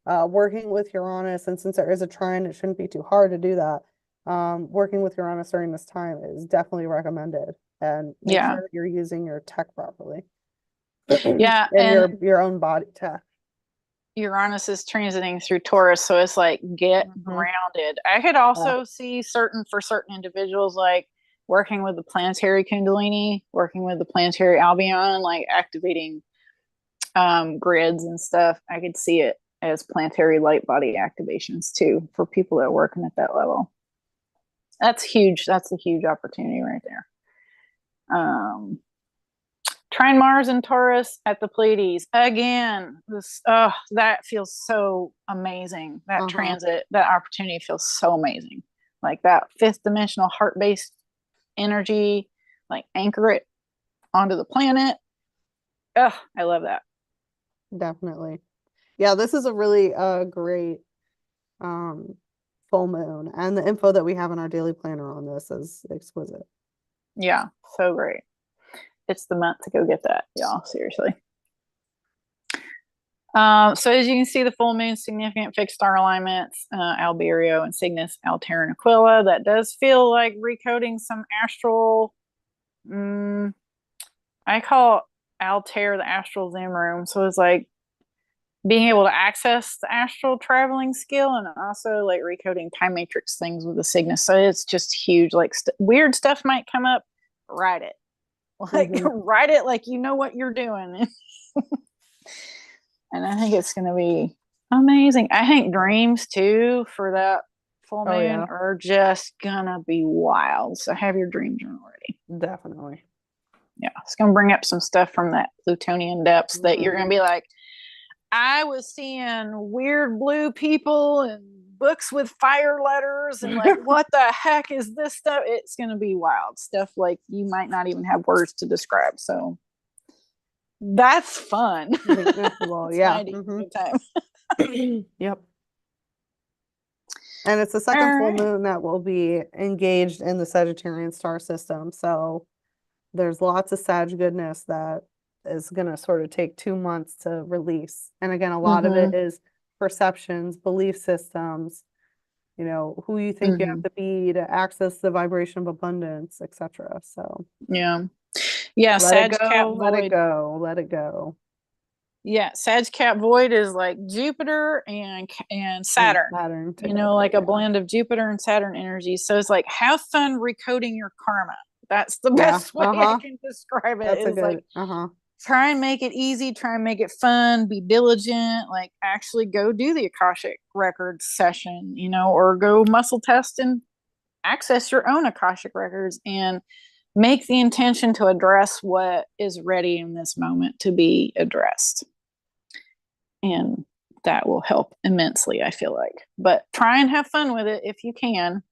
working with Uranus, and since there is a trine, it shouldn't be too hard to do that. Working with Uranus during this time is definitely recommended. And make sure that you're using your tech properly. Yeah, and your own body tech. Uranus is transiting through Taurus, so it's like, get grounded. I could also see for certain individuals, like working with the planetary Kundalini, working with the planetary Albion, like activating grids and stuff. I could see it as planetary light body activations too for people that are working at that level. That's huge. That's a huge opportunity right there. Trine Mars and Taurus at the Pleiades again. This that feels so amazing. That transit, that opportunity feels so amazing. Like that fifth dimensional heart based energy, like anchor it onto the planet. Oh, I love that. Definitely. Yeah, this is a really great full moon, and the info that we have in our daily planner on this is exquisite. Yeah, so great. It's the month to go get that, y'all. Seriously. So as you can see, the full moon, significant fixed star alignments, Alberio and Cygnus, Altair and Aquila. That does feel like recoding some astral. I call Altair the astral zoom room. So it's like being able to access the astral traveling skill, and also like recoding time matrix things with the Cygnus. So it's just huge. Like weird stuff might come up. Write it. Like write it like you know what you're doing. And I think it's going to be amazing. I think dreams too for that full moon are just going to be wild. So have your dream journal ready. Definitely. Yeah. It's going to bring up some stuff from that Plutonian depths that you're going to be like, I was seeing weird blue people and books with fire letters and like, what the heck is this stuff? It's going to be wild stuff like you might not even have words to describe. So that's fun. Well, yeah. Time. Yep. And it's the second full moon that will be engaged in the Sagittarian star system. So there's lots of Sag goodness that is going to sort of take 2 months to release. And again, a lot of it is perceptions, belief systems, you know, who you think you have to be to access the vibration of abundance, etc. So yeah. Let it go, let it go, let it go. Yeah, Sag Cat Void is like Jupiter and Saturn. Saturn together, you know, like a blend of Jupiter and Saturn energy. So it's like have fun recoding your karma. That's the best way I can describe it. That's is like try and make it easy, try and make it fun, be diligent, like actually go do the Akashic Records session, you know, or go muscle test and access your own Akashic Records and make the intention to address what is ready in this moment to be addressed. And that will help immensely, I feel like. But try and have fun with it if you can.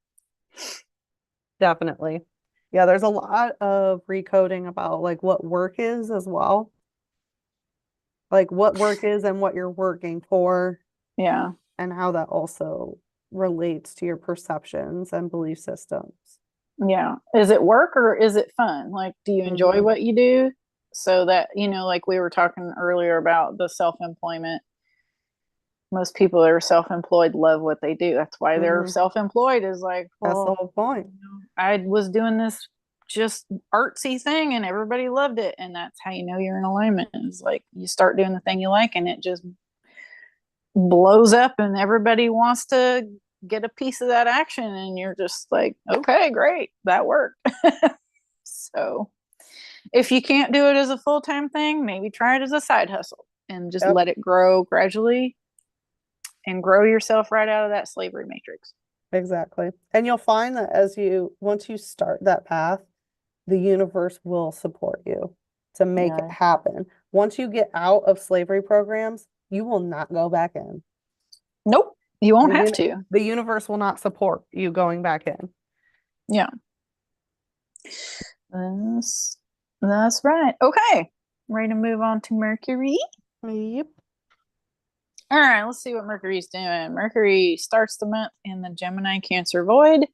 Definitely. Yeah, there's a lot of recoding about like what work is as well. Like what work is and what you're working for. Yeah. And how that also relates to your perceptions and belief systems. Yeah. Is it work or is it fun? Like, do you enjoy what you do? So that, you know, like we were talking earlier about the self-employment. Most people that are self-employed love what they do. That's why they're self-employed is like, well, that's the whole point. You know, I was doing this just artsy thing and everybody loved it. And that's how you know you're in alignment. It's like you start doing the thing you like and it just blows up and everybody wants to get a piece of that action and you're just like, okay, great, that worked. So if you can't do it as a full-time thing, maybe try it as a side hustle and just let it grow gradually and grow yourself right out of that slavery matrix. Exactly. And you'll find that once you start that path, the universe will support you to make it happen. Once you get out of slavery programs, you will not go back in. Nope. You won't have to. The universe will not support you going back in. Yeah. That's right. Okay. Ready to move on to Mercury? Yep. All right, let's see what Mercury's doing. Mercury starts the month in the Gemini Cancer void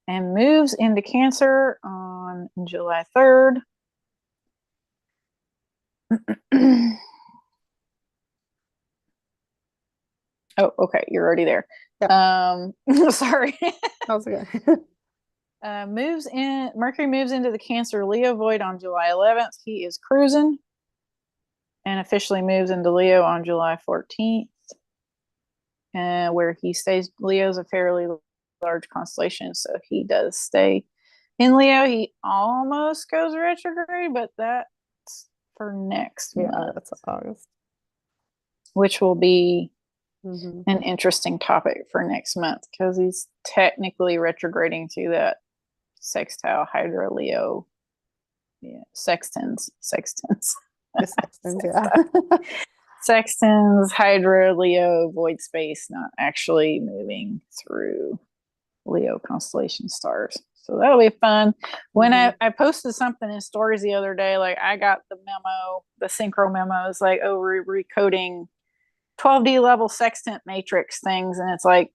and moves into Cancer on July 3rd. Oh, okay. You're already there. Yep. Sorry. How's it going? Mercury moves into the Cancer Leo void on July 11th. He is cruising and officially moves into Leo on July 14th. Where he stays. Leo's a fairly large constellation, so he does stay in Leo. He almost goes retrograde, but that's for next month. Yeah, that's August. Which will be an interesting topic for next month because he's technically retrograding through that sextile Hydra Leo Yeah, sextants. The sextants, yeah. Sextants, Hydra, Leo, void space, not actually moving through Leo constellation stars. So that'll be fun. When I posted something in stories the other day, like I got the memo, the synchro memos, like over recoding 12D level sextant matrix things. And it's like,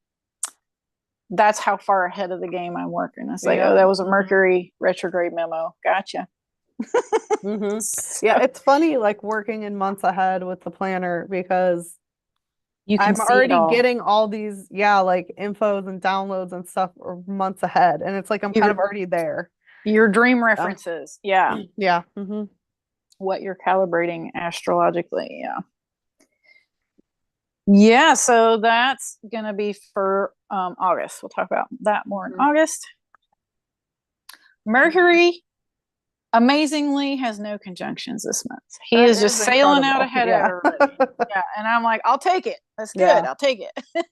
that's how far ahead of the game I'm working. It's like, oh, that was a Mercury retrograde memo. Gotcha. So, yeah, it's funny like working in months ahead with the planner because I'm already getting all these, like infos and downloads and stuff months ahead. And it's like I'm kind of already there. Your dream references. Yeah. Yeah. What you're calibrating astrologically. Yeah. Yeah. So that's going to be for August. We'll talk about that more in August. Mercury amazingly has no conjunctions this month. He is just sailing out ahead of everybody. Yeah. And I'm like, I'll take it. That's good. I'll take it.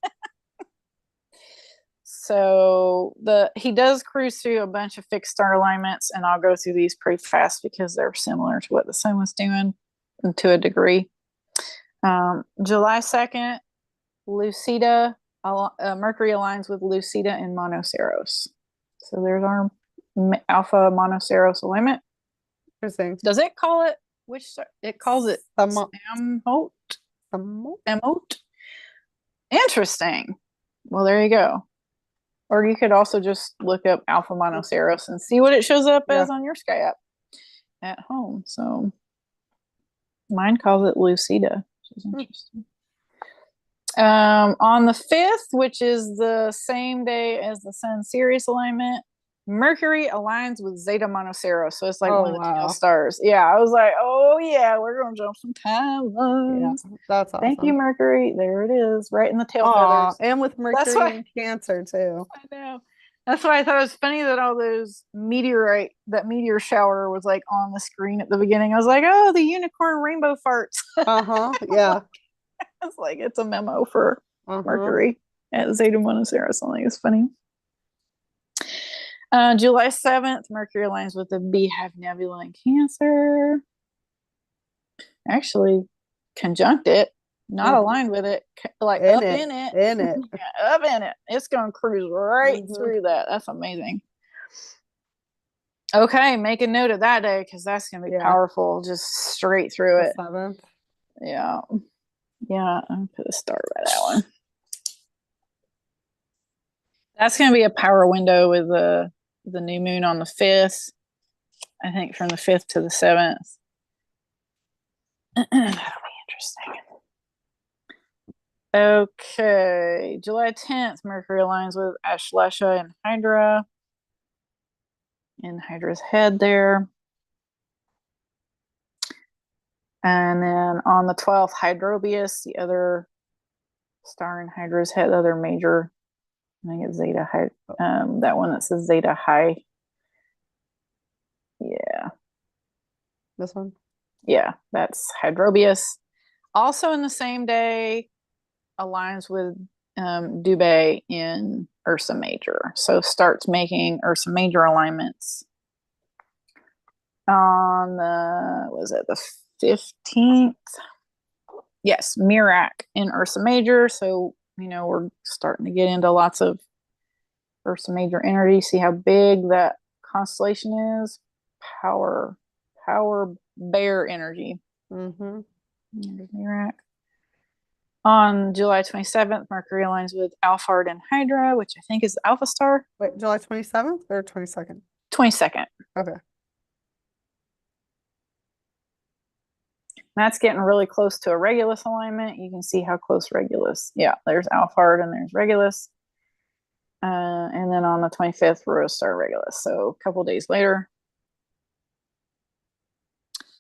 So he does cruise through a bunch of fixed star alignments, and I'll go through these pretty fast because they're similar to what the sun was doing to a degree. July 2nd, Lucida, Mercury aligns with Lucida in Monoceros. So there's our Alpha Monoceros alignment. Interesting. Does it call it, it calls it Amote? Interesting. Well, there you go. Or you could also just look up Alpha Monoceros and see what it shows up as on your sky app at home. So mine calls it Lucida, which is interesting. On the 5th, which is the same day as the Sun Sirius alignment, Mercury aligns with Zeta Monoceros. So it's like one of the tail stars. Yeah, I was like, oh yeah, we're going to jump some timelines. Yeah, that's awesome. Thank you, Mercury. There it is, right in the tail feathers. And with Mercury in Cancer too. I know. That's why I thought it was funny that all those that meteor shower was like on the screen at the beginning. I was like, oh, the unicorn rainbow farts. Yeah. It's like, it's a memo for Mercury at Zeta Monoceros. I think it's funny. July 7th, Mercury aligns with the Beehive Nebula in Cancer. Actually, conjunct it, not aligned with it, like up in it. Yeah, up in it. It's going to cruise right through that. That's amazing. Okay, make a note of that day because that's going to be powerful, just straight through it. 7th. Yeah. Yeah, I'm going to put a star by that one. That's going to be a power window with the new moon on the 5th. I think from the 5th to the 7th. That'll be interesting. Okay, July 10th, Mercury aligns with Ashleisha and Hydra. In Hydra's head there. And then on the 12th, Hydrobius, the other star in Hydra's head, the other major, I think it's Zeta High, that one that says Zeta High. Yeah. This one? Yeah, that's Hydrobius. Also in the same day, aligns with Dubé in Ursa Major. So starts making Ursa Major alignments on the 15th? Yes, Mirac in Ursa Major. So, we're starting to get into lots of Ursa Major energy. See how big that constellation is? Power bear energy. Mirac. On July 27th, Mercury aligns with Alphard and Hydra, which I think is the Alpha Star. Wait, July 27th or 22nd? 22nd. Okay. That's getting really close to a Regulus alignment. You can see how close Regulus. Yeah, there's Alphard and there's Regulus. And then on the 25th, Rose Star Regulus. So a couple days later.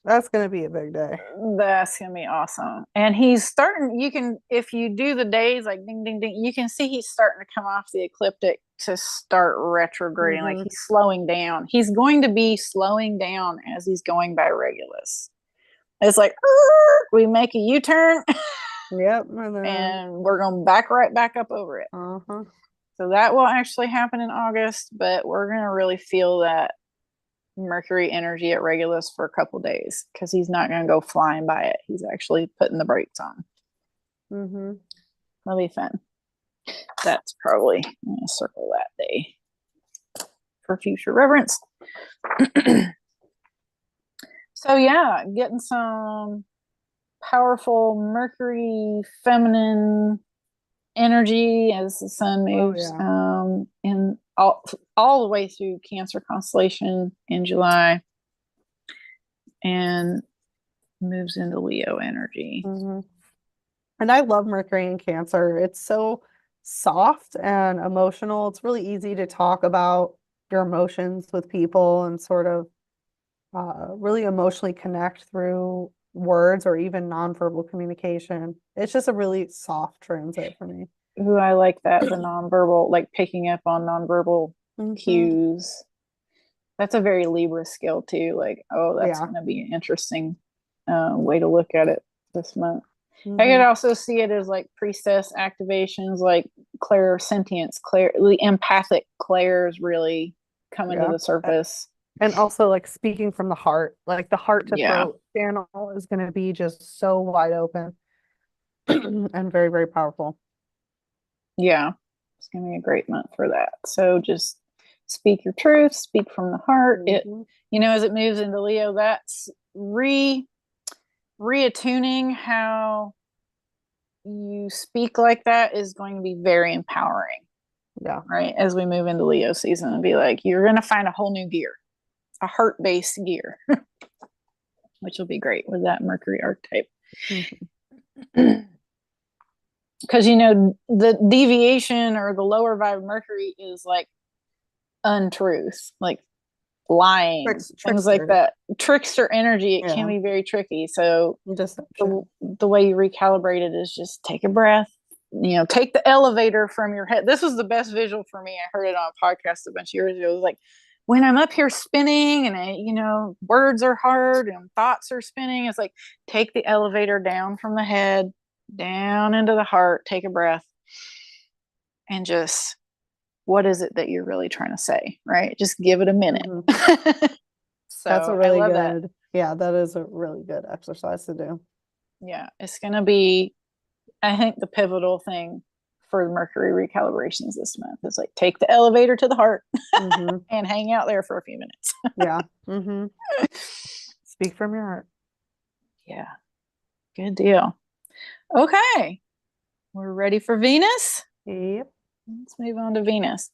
That's going to be a big day. That's going to be awesome. And he's starting, if you do the days like ding, ding, ding, you can see he's starting to come off the ecliptic to start retrograding. Like he's slowing down. He's going to be slowing down as he's going by Regulus. It's like, we make a U-turn. Yep. And we're going right back up over it. So that will actually happen in August, but we're going to really feel that Mercury energy at Regulus for a couple days because he's not going to go flying by it. He's actually putting the brakes on. That'll be fun. That's probably, I'm going to circle that day for future reference. So yeah, getting some powerful Mercury feminine energy as the sun moves in all the way through Cancer constellation in July and moves into Leo energy. And I love Mercury in Cancer. It's so soft and emotional. It's really easy to talk about your emotions with people and sort of really emotionally connect through words or even nonverbal communication. It's just a really soft transit for me. Ooh, I like that, the nonverbal, like picking up on nonverbal cues. That's a very Libra skill too. Like, oh, that's going to be an interesting way to look at it this month. I could also see it as like priestess activations, like clairsentience, the empathic clairs really coming to the surface. And also like speaking from the heart, like the heart to throat channel is going to be just so wide open and very, very powerful. Yeah, it's going to be a great month for that. So just speak your truth, speak from the heart. It, you know, as it moves into Leo, that's reattuning how you speak like that is going to be very empowering. Yeah. Right. As we move into Leo season and be like, you're going to find a whole new gear, a heart-based gear, which will be great with that Mercury archetype. Because, you know, the deviation or the lower vibe Mercury is like untruth, like lying, things like that. Trickster energy, it can be very tricky. So the way you recalibrate it is just take a breath, you know, take the elevator from your head. This was the best visual for me. I heard it on a podcast a bunch of years ago. It was like, when I'm up here spinning and you know, words are hard and thoughts are spinning, it's like, take the elevator down from the head, down into the heart, take a breath, and just, what is it that you're really trying to say, right? Just give it a minute. So that's a really good, that is a really good exercise to do. Yeah, it's going to be, I think, the pivotal thing for the Mercury recalibrations this month is like, take the elevator to the heart and hang out there for a few minutes. Speak from your heart. Yeah, good deal. Okay, we're ready for Venus. Yep. Let's move on to Venus.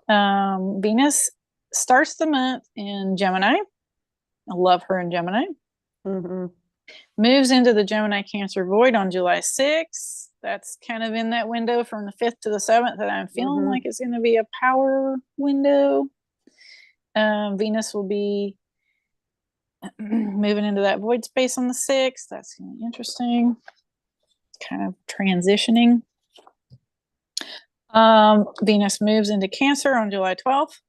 Venus starts the month in Gemini. I love her in Gemini. Moves into the Gemini Cancer void on July 6th. That's kind of in that window from the 5th to the 7th that I'm feeling like it's going to be a power window. Venus will be moving into that void space on the 6th. That's going to be interesting. Kind of transitioning. Venus moves into Cancer on July 12th.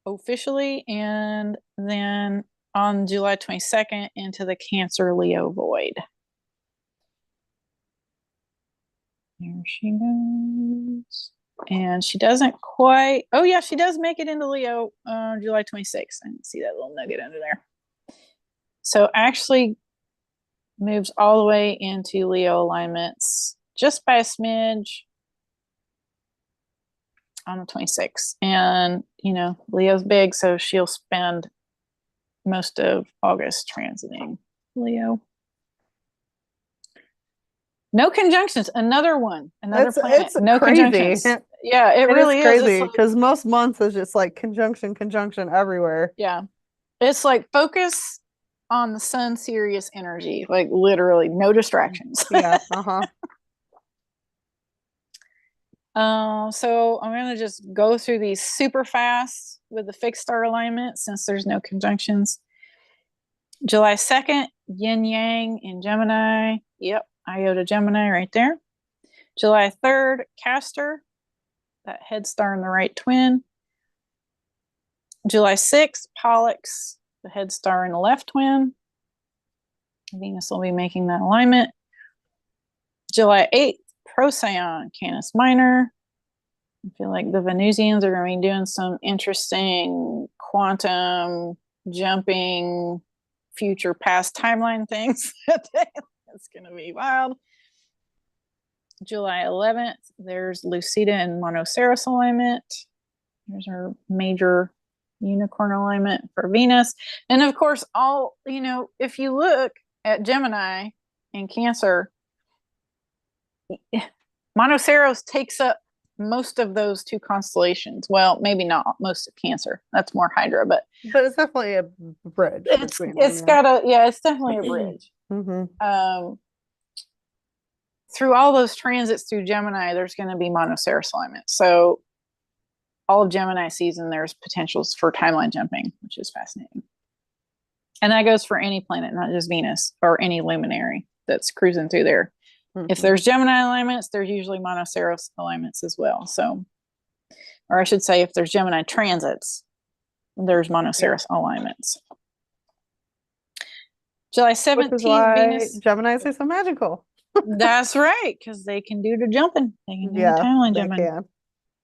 Officially, and then on July 22nd into the Cancer Leo void. There she goes. And she doesn't quite, oh yeah, she does make it into Leo on July 26th. I didn't see that little nugget under there. So actually moves all the way into Leo alignments just by a smidge on the 26th. And, you know, Leo's big, so she'll spend most of August transiting Leo. No conjunctions. Another one. Another planet. No conjunctions. Yeah, it really is crazy because most months is just like conjunction everywhere. Yeah. It's like focus on the sun Sirius energy. Like literally no distractions. Yeah. So I'm going to just go through these super fast with the fixed star alignment since there's no conjunctions. July 2nd, yin yang in Gemini. Yep, Iota Gemini right there. July 3rd, Castor, that head star in the right twin. July 6th, Pollux, the head star in the left twin. Venus will be making that alignment. July 8th, Procyon, Canis Minor. I feel like the Venusians are going to be doing some interesting quantum jumping future past timeline things. It's going to be wild. July 11th, there's Lucida and Monoceros alignment. There's our major unicorn alignment for Venus. And of course, if you look at Gemini and Cancer, Monoceros takes up most of those two constellations. Well, maybe not most of Cancer. That's more Hydra, but it's definitely a bridge. It's definitely a bridge. Mm-hmm. Through all those transits through Gemini, there's going to be Monoceros alignment. So all of Gemini season, there's potentials for timeline jumping, which is fascinating. And that goes for any planet, not just Venus, or any luminary that's cruising through there. Mm-hmm. If there's Gemini alignments, there's usually Monoceros alignments as well. So, or I should say, if there's Gemini transits, there's Monoceros alignments. July 17th, Venus. Geminis are so magical. That's right, because they can do the jumping. They can do the timeline jumping. Can.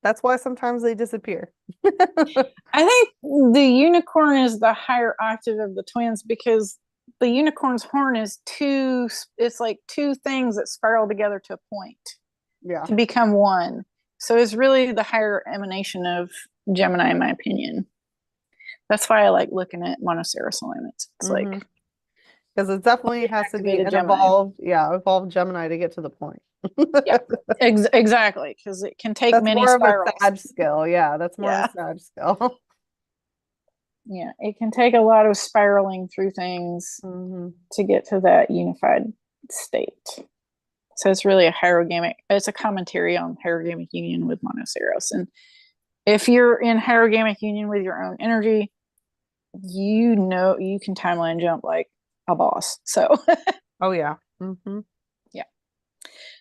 That's why sometimes they disappear. I think the unicorn is the higher octave of the twins because the unicorn's horn is it's like two things that spiral together to a point. Yeah. To become one. So it's really the higher emanation of Gemini, in my opinion. That's why I like looking at Monoceros alignments. It's like, because it definitely has to be an evolved Gemini to get to the point. Yeah, exactly. Because it can take many more spirals. Of a Sag skill. Yeah, that's more of a Sag skill. Yeah, it can take a lot of spiraling through things to get to that unified state. So it's really it's a commentary on hierogamic union with Monoceros. And if you're in hierogamic union with your own energy, you can timeline jump like a boss. So oh yeah. Yeah.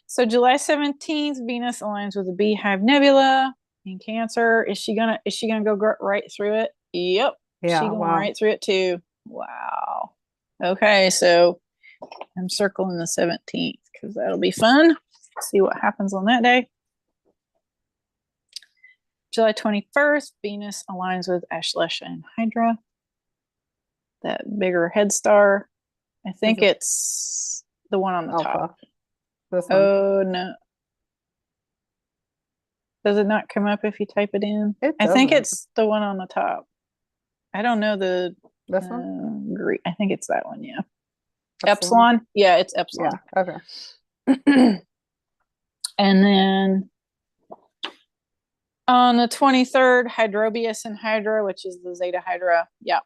So July 17th, Venus aligns with the Beehive Nebula in Cancer. Is she gonna go right through it? Yep. Yeah. She's going right through it too. Wow. Okay, so I'm circling the 17th because that'll be fun. See what happens on that day. July 21st, Venus aligns with Ashleisha and Hydra. That bigger head star. I think it's the one on the top. This one. Oh, no. Does it not come up if you type it in? I think it's the one on the top. I don't know the this one. Greek. I think it's that one. Yeah. Epsilon. Yeah, it's Epsilon. Yeah. Okay. And then on the 23rd, Hydrobius and Hydra, which is the Zeta Hydra. Yeah,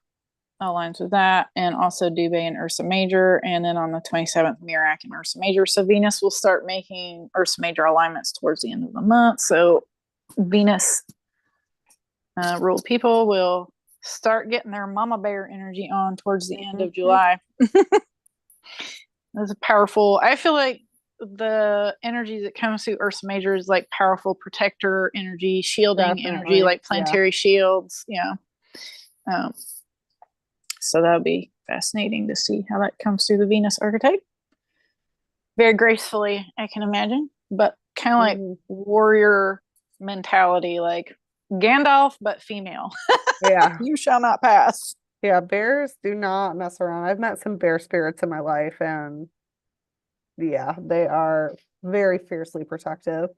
aligns with that. And also Dubhe and Ursa Major. And then on the 27th, Mirak and Ursa Major. So Venus will start making Ursa Major alignments towards the end of the month. So Venus ruled people will start getting their mama bear energy on towards the end of July. That's powerful. I feel like the energy that comes through Ursa Major is like powerful protector energy, shielding energy, like planetary shields. Yeah. So that'll be fascinating to see how that comes through the Venus archetype. Very gracefully, I can imagine, but kind of like warrior mentality, like Gandalf, but female. Yeah. You shall not pass. Yeah, bears do not mess around. I've met some bear spirits in my life, and yeah, they are very fiercely protective,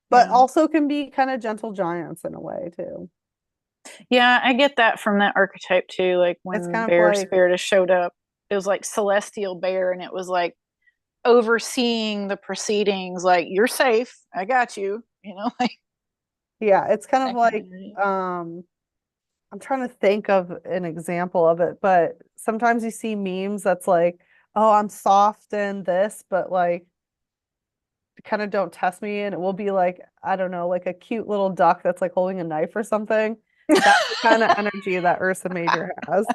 but also can be kind of gentle giants in a way too. Yeah, I get that from that archetype too. Like when bear spirit has showed up, it was like celestial bear, and it was like overseeing the proceedings. Like, you're safe. I got you. Like. Yeah, it's kind of like I'm trying to think of an example of it, but sometimes you see memes that's like, oh, I'm soft and this, but like kind of don't test me, and it will be like, I don't know, like a cute little duck that's like holding a knife or something. That's the kind of energy that Ursa Major has,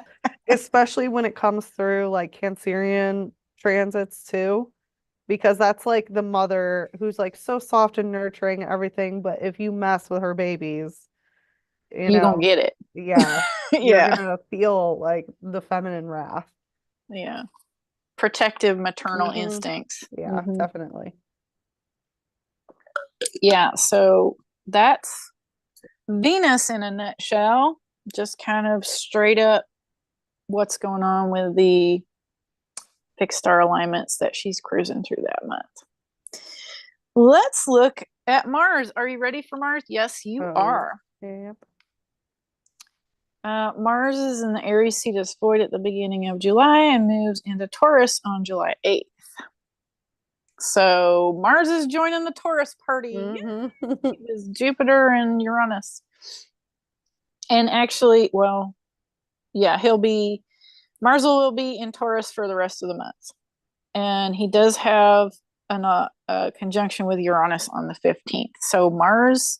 especially when it comes through like Cancerian transits too, because that's like the mother who's like so soft and nurturing and everything, but if you mess with her babies, you're gonna get it. Yeah. You're gonna feel like the feminine wrath. Yeah. Protective maternal instincts. Yeah, definitely. Yeah, so that's Venus in a nutshell. Just kind of straight up what's going on with the fixed star alignments that she's cruising through that month. Let's look at Mars. Are you ready for Mars? Yes, you are. Yep. Mars is in the Aries Cetus void at the beginning of July and moves into Taurus on July 8th. So Mars is joining the Taurus party. It is Jupiter and Uranus. And actually, well, yeah, Mars will be in Taurus for the rest of the month. And he does have a conjunction with Uranus on the 15th. So Mars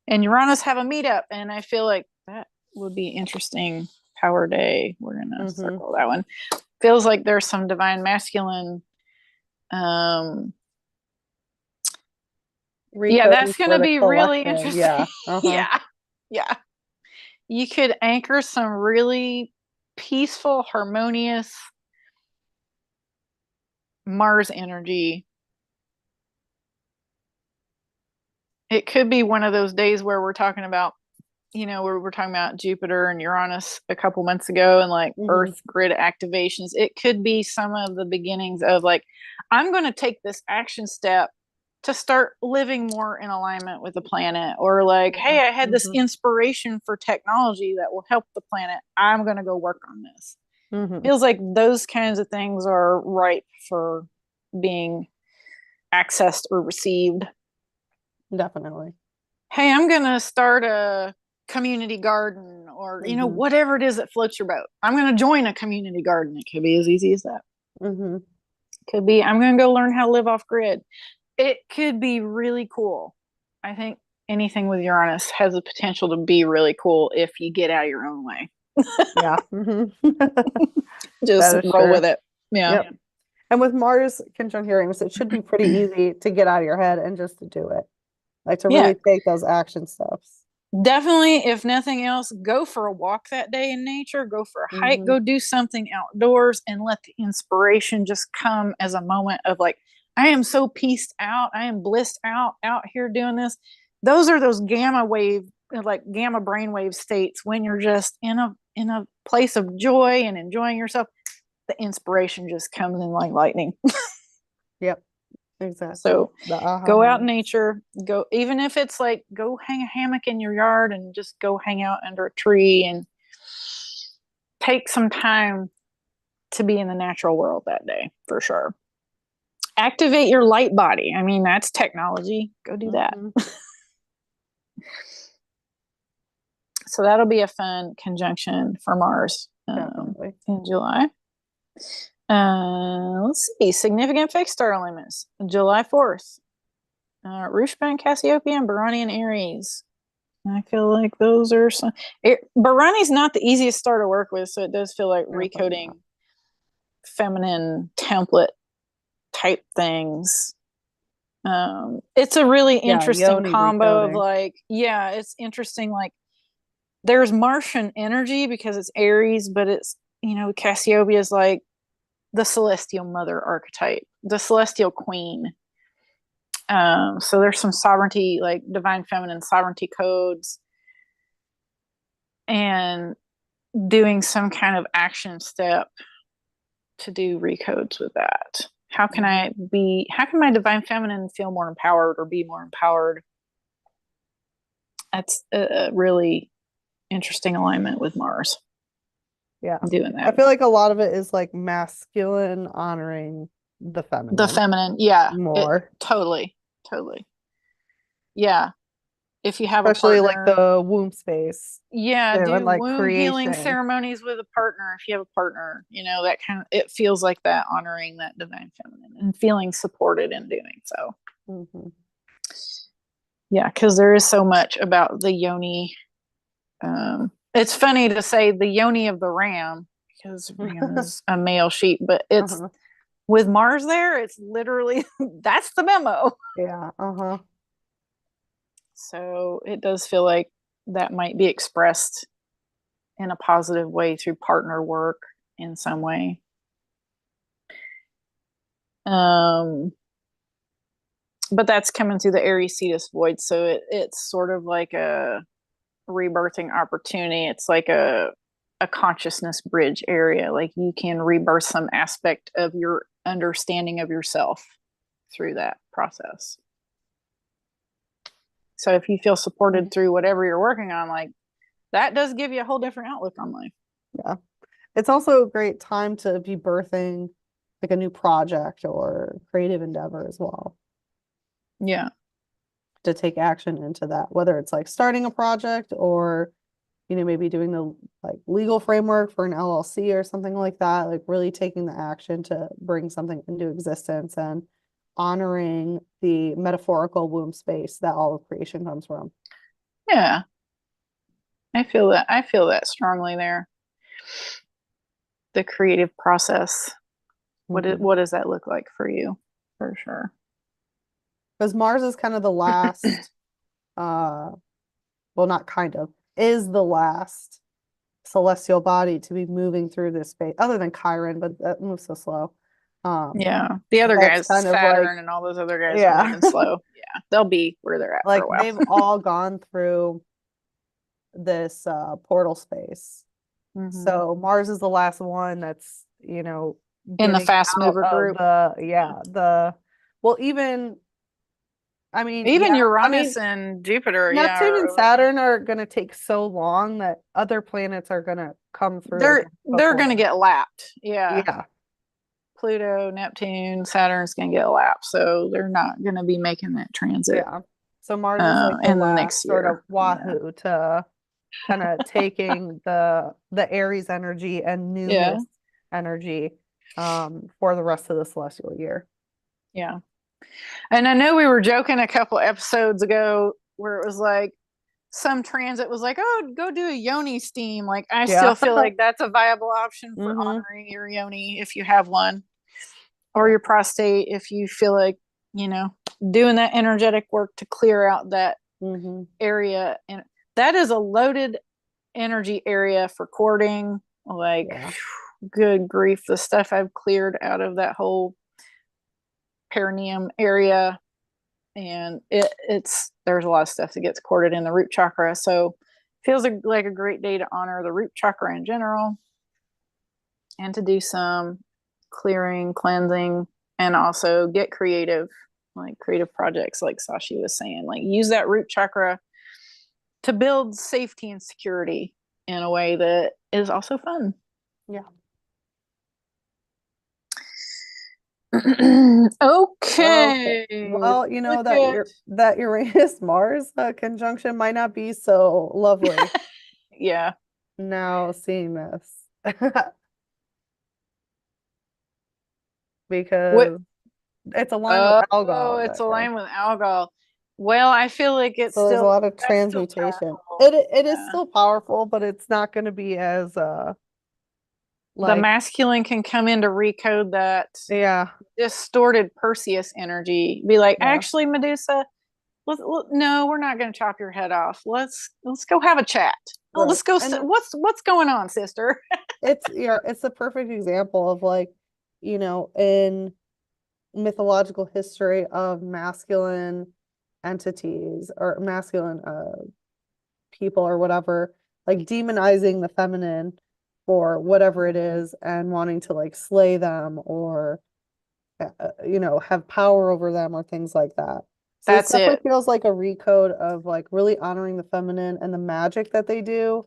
and Uranus have a meetup, and I feel like that would be interesting. Power day. We're gonna circle that one. Feels like there's some divine masculine. Yeah, that's gonna be really interesting. Yeah. Yeah. You could anchor some really peaceful, harmonious Mars energy. It could be one of those days where we're talking about, where we're talking about Jupiter and Uranus a couple months ago and like Earth grid activations. It could be some of the beginnings of like, I'm going to take this action step to start living more in alignment with the planet, or like, hey, I had this inspiration for technology that will help the planet. I'm going to go work on this. Feels like those kinds of things are ripe for being accessed or received. Definitely. Hey, I'm going to start a community garden, or, whatever it is that floats your boat. I'm going to join a community garden. It could be as easy as that. Could be, I'm going to go learn how to live off grid. It could be really cool. I think anything with Uranus has the potential to be really cool if you get out of your own way. Yeah. Just roll with it. Yeah. Yep. And with Mars conjunct Uranus, it should be pretty easy to get out of your head and just to do it. Like to really take those action steps. Definitely, if nothing else, go for a walk that day in nature, go for a hike, go do something outdoors, and let the inspiration just come as a moment of like, I am so pieced out, I am blissed out here doing this. Those are those gamma brainwave states when you're just in a place of joy and enjoying yourself. The inspiration just comes in like lightning. Yep. Exactly. So go out in nature, go, even if it's like, go hang a hammock in your yard and just go hang out under a tree and take some time to be in the natural world that day for sure. Activate your light body. I mean, that's technology. Go do that. So that'll be a fun conjunction for Mars in July. Let's see. Significant fixed star alignments. July 4th. Rushban, Cassiopeia, and Barani and Aries. I feel like those are some. Barani's not the easiest star to work with, so it does feel like recoding feminine template type things. It's a really interesting combo of like, it's interesting. Like, there's Martian energy because it's Aries, but it's, Cassiopeia is like the celestial mother archetype, the celestial queen. So there's some sovereignty, like divine feminine sovereignty codes, and doing some kind of action step to do recodes with that. How can my divine feminine feel more empowered or be more empowered? That's a really interesting alignment with Mars. Yeah. Doing that. I feel like a lot of it is like masculine honoring the feminine. The feminine, yeah. More. Totally. Yeah. If you have especially a partner, like the womb space. Yeah, do like womb healing ceremonies with a partner if you have a partner. That kind of, it feels like that, honoring that divine feminine and feeling supported in doing so. Yeah, because there is so much about the yoni. It's funny to say the yoni of the ram, because ram is a male sheep, but it's with Mars there, it's literally that's the memo. Yeah. So it does feel like that might be expressed in a positive way through partner work in some way. but that's coming through the Aries Cetus void, so it's sort of like a rebirthing opportunity. It's like a consciousness bridge area. Like you can rebirth some aspect of your understanding of yourself through that process. So if you feel supported through whatever you're working on, like that does give you a whole different outlook on life. Yeah. It's also a great time to be birthing like a new project or creative endeavor as well. Yeah. To take action into that, whether it's like starting a project or, you know, maybe doing the like legal framework for an LLC or something like that, like really taking the action to bring something into existence and honoring the metaphorical womb space that all of creation comes from. Yeah. I feel that strongly there. The creative process. What does that look like for you? For sure. Because Mars is kind of the last, well, not kind of, is the last celestial body to be moving through this space, other than Chiron, but that moves so slow. Yeah. The other guys, kind of Saturn like, and all those other guys yeah. are moving slow. Yeah. They'll be where they're at for like a while. they've all gone through this portal space. So Mars is the last one that's, you know, in the getting fast out mover of group. well, even I mean, Even yeah, Uranus and Jupiter, Neptune and Saturn are going to take so long that other planets are going to come through. They're going to get lapped. Yeah. Yeah. Pluto, Neptune, Saturn's going to get lapped, so they're not going to be making that transit. Yeah. So Mars is like the in the last next sort year. of wahoo to kind of taking the Aries energy and newness energy for the rest of the celestial year. Yeah. And I know we were joking a couple episodes ago where it was like some transit was like, oh, go do a yoni steam. Like I still feel like that's a viable option for honoring your yoni if you have one, or your prostate if you feel like, you know, doing that energetic work to clear out that area. And that is a loaded energy area for courting. Like, good grief, the stuff I've cleared out of that whole perineum area, and it's there's a lot of stuff that gets courted in the root chakra, so feels like a great day to honor the root chakra in general and to do some clearing, cleansing, and also get creative, like creative projects like Sashi was saying, like use that root chakra to build safety and security in a way that is also fun. Yeah. Okay. Well, you know that Uranus Mars conjunction might not be so lovely. Yeah. Now seeing this. Because it's aligned with Algol. Oh, it's aligned with Algol. Well, I feel like it's so there's still a lot of transmutation. It is still powerful, but it's not going to be as the masculine can come in to recode that distorted Perseus energy. Be like, actually, Medusa, no, we're not going to chop your head off. Let's go have a chat. Right. Let's go. What's going on, sister? It's a perfect example of, like, you know, in mythological history of masculine entities or masculine people or whatever, like demonizing the feminine for whatever it is and wanting to like slay them or you know, have power over them or things like that. So that's it. Feels like a recode of like really honoring the feminine and the magic that they do,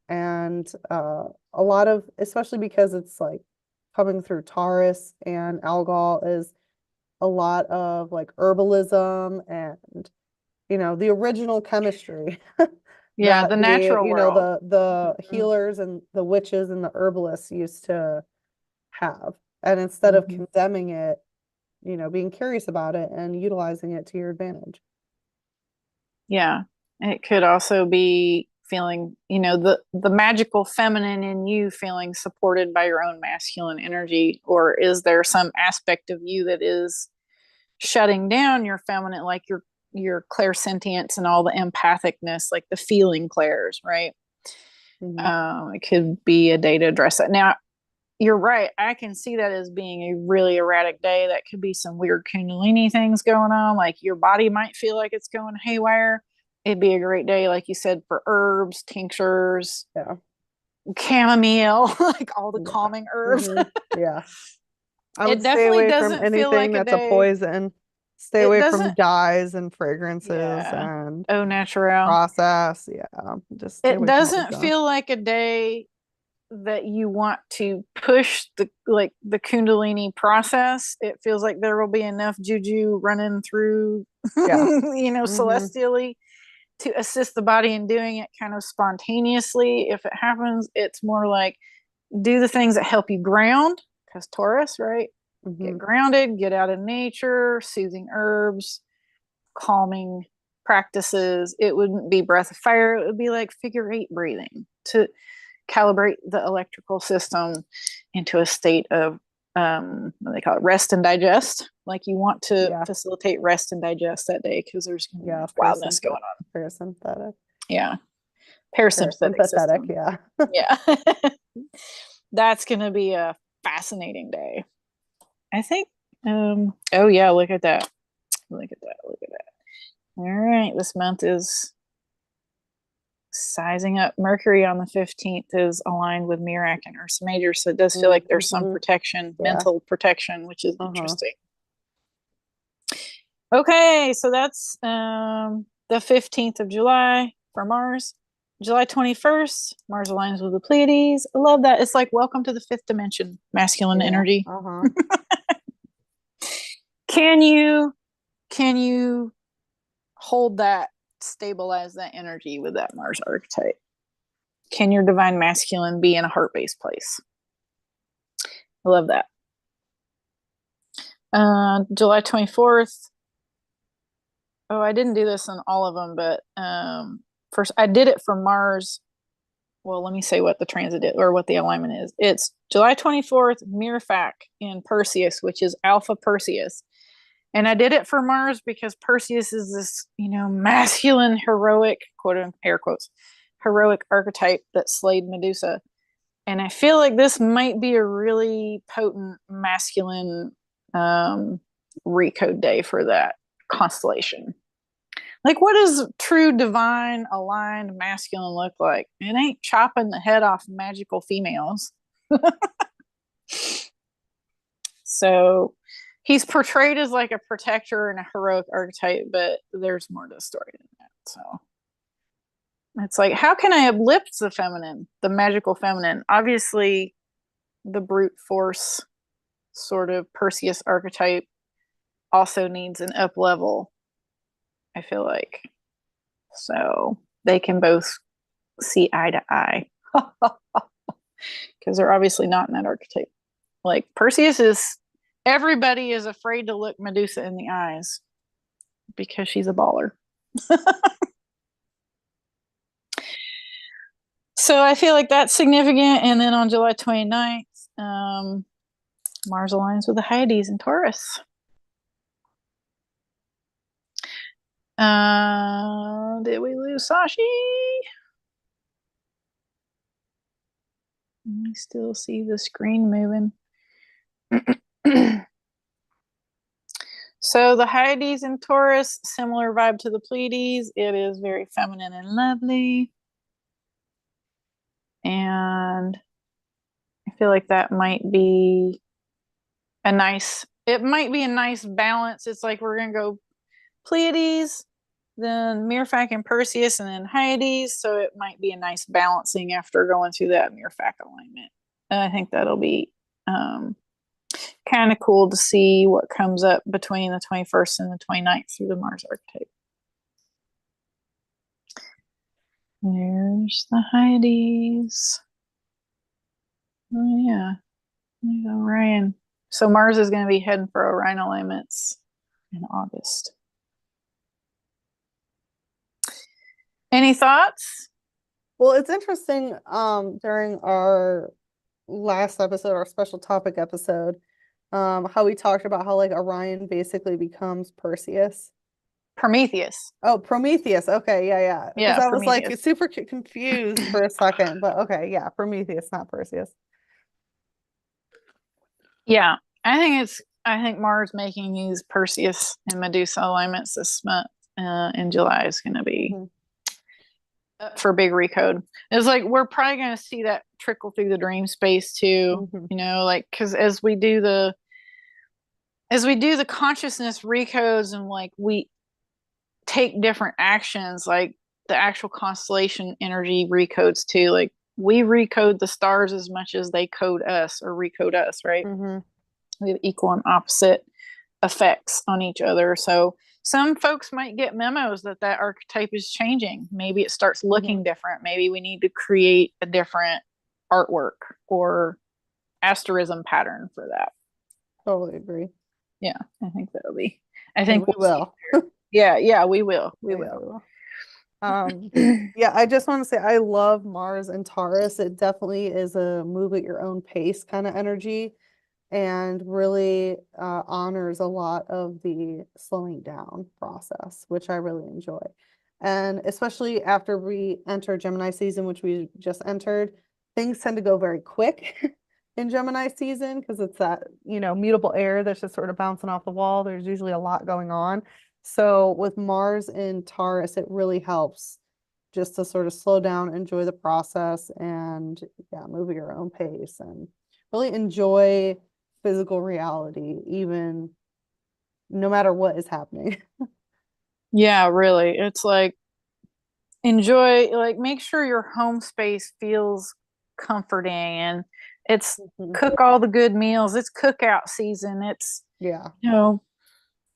and a lot of, especially because it's like coming through Taurus, and Algol is a lot of like herbalism and, you know, the original chemistry. Yeah, the natural you world. know, the healers and the witches and the herbalists used to have. And instead of condemning it, you know, being curious about it and utilizing it to your advantage. Yeah. It could also be feeling, you know, the magical feminine in you feeling supported by your own masculine energy, or is there some aspect of you that is shutting down your feminine, like your clairsentience and all the empathicness, like the feeling clairs, right? It could be a day to address that. Now, you're right. I can see that as being a really erratic day. That could be some weird Kundalini things going on. Like your body might feel like it's going haywire. It'd be a great day, like you said, for herbs, tinctures, Yeah. chamomile, like all the Yeah. calming herbs. Yeah. I would It stay definitely away from doesn't feel anything like a that's a day. poison. Stay It away from doesn't, dyes and fragrances yeah. and Au naturel. process. Yeah. Just stay It away from all the doesn't junk. feel like a day that you want to push the kundalini process. It feels like there will be enough juju running through Yeah. Mm-hmm. celestially to assist the body in doing it kind of spontaneously. If it happens, it's more like do the things that help you ground, because Taurus, right? Mm-hmm. Get grounded, get out in nature, soothing herbs, calming practices. It wouldn't be breath of fire, it would be like figure eight breathing to calibrate the electrical system into a state of what do they call it, rest and digest. Like you want to Yeah. facilitate rest and digest that day because there's going to be Yeah. enough wildness going on. Parasympathetic. Yeah, parasympathetic Parasympathetic. system. Yeah. Yeah. That's going to be a fascinating day, I think. Oh yeah, look at that, look at that, look at that. All right, this month is sizing up. Mercury on the 15th is aligned with Mirac and Ursa Major, so it does feel like there's some Mm-hmm. protection, Yeah. mental protection, which is Uh-huh. interesting. Okay, so that's the 15th of July for Mars. July 21st, Mars aligns with the Pleiades. I love that. It's like welcome to the fifth dimension, masculine Yeah. energy. Uh-huh. Can you hold that, stabilize that energy with that Mars archetype? Can your divine masculine be in a heart-based place? I love that. July 24th. Oh, I didn't do this on all of them, but first I did it for Mars. Well, let me say what the transit is, or what the alignment is. It's July 24th, Mirfac in Perseus, which is Alpha Perseus. And I did it for Mars because Perseus is this, masculine, heroic, quote unquote, air quotes, heroic archetype that slayed Medusa. And I feel like this might be a really potent masculine recode day for that constellation. Like, what does true divine aligned masculine look like? It ain't chopping the head off magical females. So he's portrayed as like a protector and a heroic archetype, but there's more to the story than that. So it's like, how can I uplift the feminine, the magical feminine? Obviously, the brute force sort of Perseus archetype also needs an up level, I feel like. So they can both see eye to eye because they're obviously not in that archetype. Like Perseus is, everybody is afraid to look Medusa in the eyes because she's a baller. So I feel like that's significant. And then on July 29th, Mars aligns with the Hyades in Taurus. Did we lose Sashi? I still see the screen moving. So the Hyades in Taurus, similar vibe to the Pleiades. It is very feminine and lovely. And I feel like that might be a nice balance. It's like we're going to go Pleiades, then Mirfac and Perseus, and then Hyades. So it might be a nice balancing after going through that Mirfac alignment. And I think that'll be kind of cool to see what comes up between the 21st and the 29th through the Mars archetype. There's the Hyades. Oh, yeah. There's Orion. So Mars is going to be heading for Orion alignments in August. Any thoughts? Well, it's interesting, during our last episode, our special topic episode, how we talked about how like Orion basically becomes Perseus. Prometheus. Oh, Prometheus. Okay, yeah. Because Yeah, I was like Prometheus. super confused for a second, but okay, yeah, Prometheus, not Perseus. Yeah, I think Mars making these Perseus and Medusa alignments this month in July is going to be Hmm. up for a big recode. It's like we're probably going to see that trickle through the dream space too. Hmm. You know, like because as we do the consciousness recodes and like we take different actions, like the actual constellation energy recodes too. Like we recode the stars as much as they code us or recode us, right? Hmm. We have equal and opposite effects on each other. So some folks might get memos that that archetype is changing. Maybe it starts Hmm. looking different. Maybe we need to create a different artwork or asterism pattern for that. Totally agree. Yeah, I think that'll be. I And think we we'll see. will. Yeah, yeah, we will. We Yeah, will. we will. Yeah, I just want to say I love Mars and Taurus. It definitely is a move at your own pace kind of energy and really honors a lot of the slowing down process, which I really enjoy. And especially after we enter Gemini season, which we just entered, things tend to go very quick in Gemini season because it's that, mutable air that's just sort of bouncing off the wall. There's usually a lot going on. So with Mars in Taurus, it really helps just to sort of slow down, enjoy the process, and yeah, move at your own pace and really enjoy physical reality, even no matter what is happening. Yeah, really. It's like enjoy, like make sure your home space feels comforting and it's Mhm. cook all the good meals. It's cookout season. It's, Yeah, you know,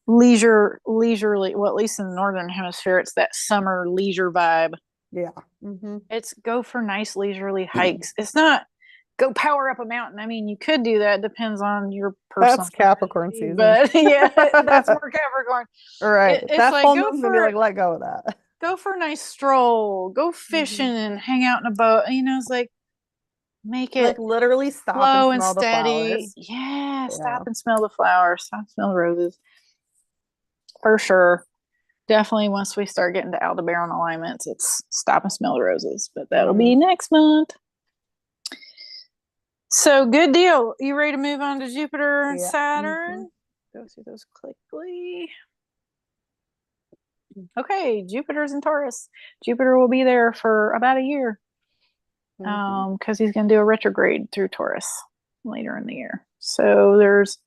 leisurely, well, at least in the northern hemisphere, it's that summer leisure vibe. yeah. Hmm. It's go for nice leisurely hikes. It's not go power up a mountain. I mean, you could do that, depends on your personal That's Capricorn serenity, season. but yeah, that's more Capricorn. All right. It's That like full moon's gonna be like, let go of that. go for a nice stroll, go fishing Hmm. and hang out in a boat. You know, it's like make Like it literally stop and slow and smell the steady. flowers. Yeah, Yeah. stop and smell the flowers, stop and smell the roses for sure. Definitely once we start getting to Aldebaran alignments, it's stop and smell the roses, but that'll Hmm. be next month. So good deal. You ready to move on to Jupiter and Yeah. Hmm. Saturn? Go through those quickly. Okay, Jupiter's in Taurus. Jupiter will be there for about a year Hmm. because he's going to do a retrograde through Taurus later in the year. So there's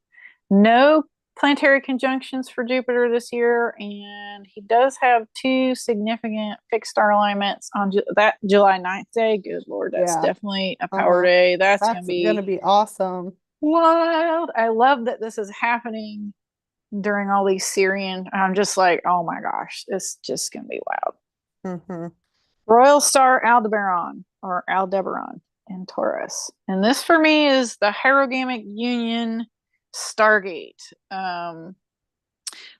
no planetary conjunctions for Jupiter this year, and he does have two significant fixed star alignments on that July 9th day. Good Lord, that's Yeah. definitely a power Uh-huh. day. That's going to That's gonna be be awesome. wild. I love that this is happening during all these Syrian. I'm just like, oh my gosh, it's just going to be wild. Hmm. Royal Star Aldebaran or Aldebaran in Taurus. And this for me is the Hierogamic Union Stargate.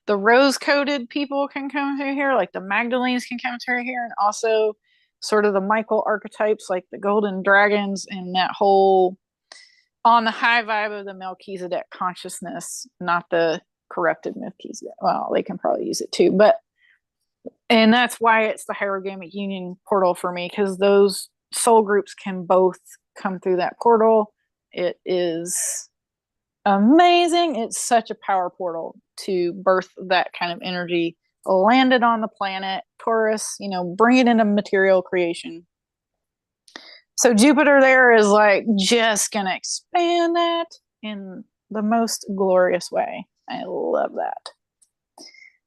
The rose coated people can come through here, like the Magdalenes can come through here, and also sort of the Michael archetypes, like the golden dragons and that whole on the high vibe of the Melchizedek consciousness, not the corrupted Melchizedek. Well, they can probably use it too, but and that's why it's the hierogamic union portal for me because those soul groups can both come through that portal. It is amazing. It's such a power portal to birth that kind of energy, land it on the planet Taurus, you know, bring it into material creation. So Jupiter there is like just gonna expand that in the most glorious way. I love that.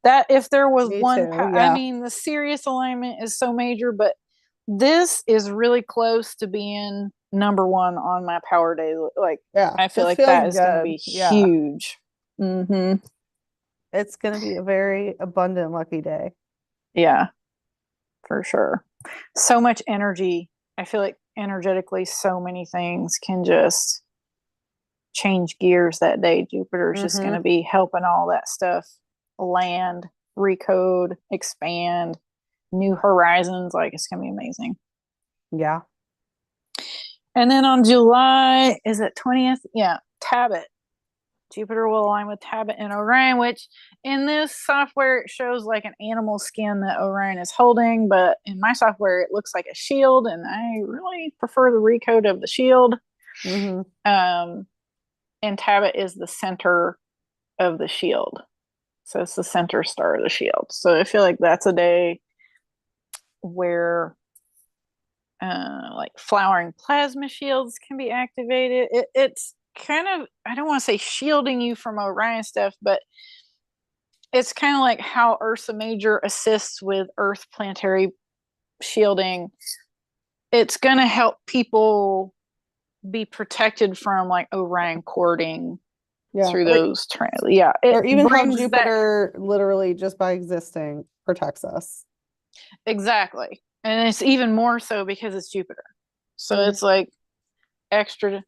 That if there was Me one, too. I Yeah. mean, the Sirius alignment is so major, but this is really close to being number one on my power day. Like, Yeah. I feel This like feels that is going to good. be Yeah. huge. Mm-hmm. It's gonna be a very abundant lucky day. Yeah, for sure. So much energy. I feel like energetically, so many things can just change gears that day. Jupiter's just going Hmm. to be helping all that stuff land, recode, expand, new horizons. Like, it's going to be amazing. Yeah. And then on July, is it 20th? Yeah, Tabit. Jupiter will align with Tabit and Orion, which in this software it shows like an animal skin that Orion is holding, but in my software it looks like a shield, and I really prefer the recode of the shield. Hmm. Um, and Tabit is the center of the shield. So it's the center star of the shield. So I feel like that's a day where like flowering plasma shields can be activated. It's kind of, I don't want to say shielding you from Orion stuff, but it's kind of like how Ursa Major assists with Earth planetary shielding. It's going to help people be protected from like Orion courting through those or even how Jupiter literally just by existing protects us. Exactly. And it's even more so because it's Jupiter. So it's like extra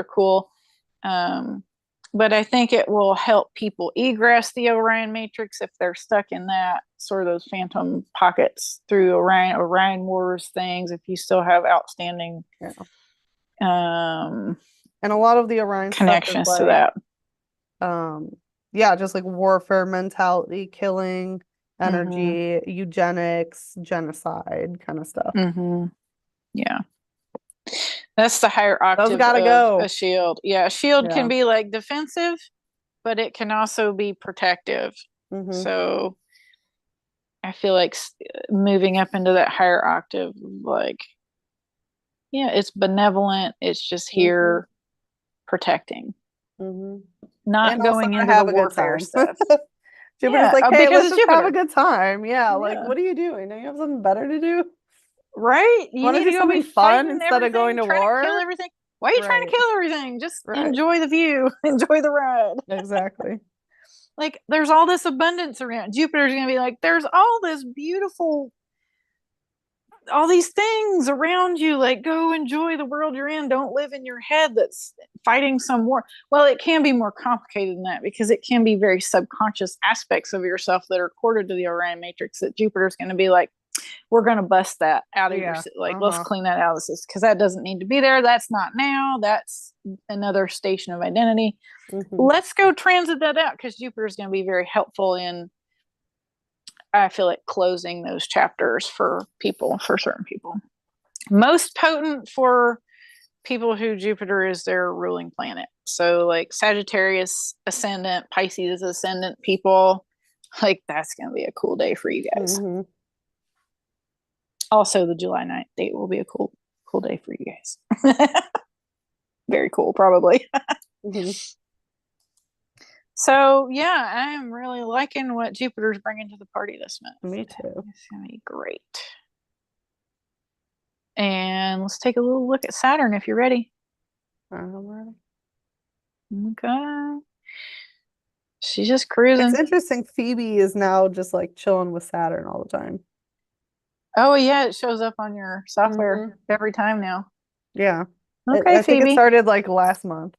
cool. But I think it will help people egress the Orion matrix if they're stuck in that sort of those phantom pockets through Orion Wars things, if you still have outstanding and a lot of the Orion connections stuff to that. Just like warfare mentality, killing energy, eugenics, genocide kind of stuff. Yeah. That's the higher octave of a shield. Yeah, a shield can be like defensive, but it can also be protective. So I feel like moving up into that higher octave, like, it's benevolent. It's just here protecting, not going into the warfare stuff. Jupiter's like, hey, let's just have a good time. Yeah, like, what are you doing? Don't you have something better to do? Right? You want to do something fun instead of going to war? Kill everything. Why are you trying to kill everything? Just enjoy the view, enjoy the ride. Exactly. Like, there's all this abundance around. Jupiter's gonna be like, there's all this beautiful, all these things around you. Like, go enjoy the world you're in. Don't live in your head that's fighting some war. Well, it can be more complicated than that because it can be very subconscious aspects of yourself that are corded to the Orion matrix that Jupiter's going to be like, we're going to bust that out of your, like, let's clean that out of the system because that doesn't need to be there. That's not now. That's another station of identity. Let's go transit that out because Jupiter is going to be very helpful in, I feel like, closing those chapters for certain people. Most potent for people who Jupiter is their ruling planet. So like Sagittarius ascendant, Pisces ascendant people, like that's going to be a cool day for you guys. Also, the July 9th date will be a cool day for you guys. Very cool, probably. So, yeah, I'm really liking what Jupiter's bringing to the party this month. Me too. It's going to be great. And let's take a little look at Saturn if you're ready. I'm ready. Okay. She's just cruising. It's interesting. Phoebe is now just like chilling with Saturn all the time. Oh, yeah. It shows up on your software every time now. Yeah. Okay, I think it started like last month.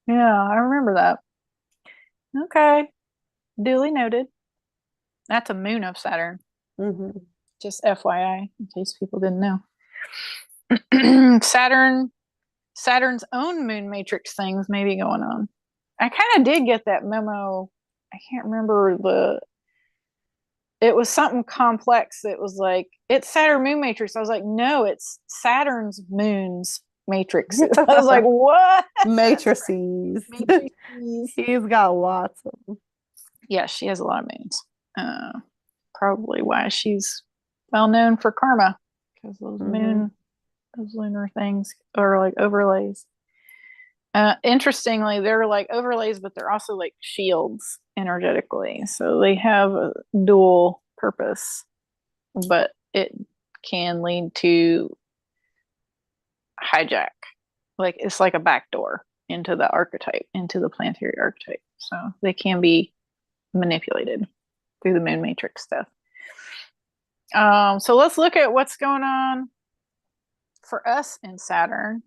Yeah, I remember that. Okay. Duly noted. That's a moon of Saturn. Just FYI, in case people didn't know. Saturn's own moon matrix things may be going on. I kind of did get that memo. I can't remember it was something complex. It was like, it's Saturn moon matrix. I was like, no, it's Saturn's moon's matrix. I was like, what? Matrices. He's got lots of them. Yeah, she has a lot of moons. Probably why she's well known for karma, because those those lunar things are like overlays. Interestingly, they're like overlays, but they're also like shields energetically. So they have a dual purpose, but it can lead to hijack. Like it's like a backdoor into the archetype, into the planetary archetype. So they can be manipulated through the moon matrix stuff. So let's look at what's going on for us in Saturn.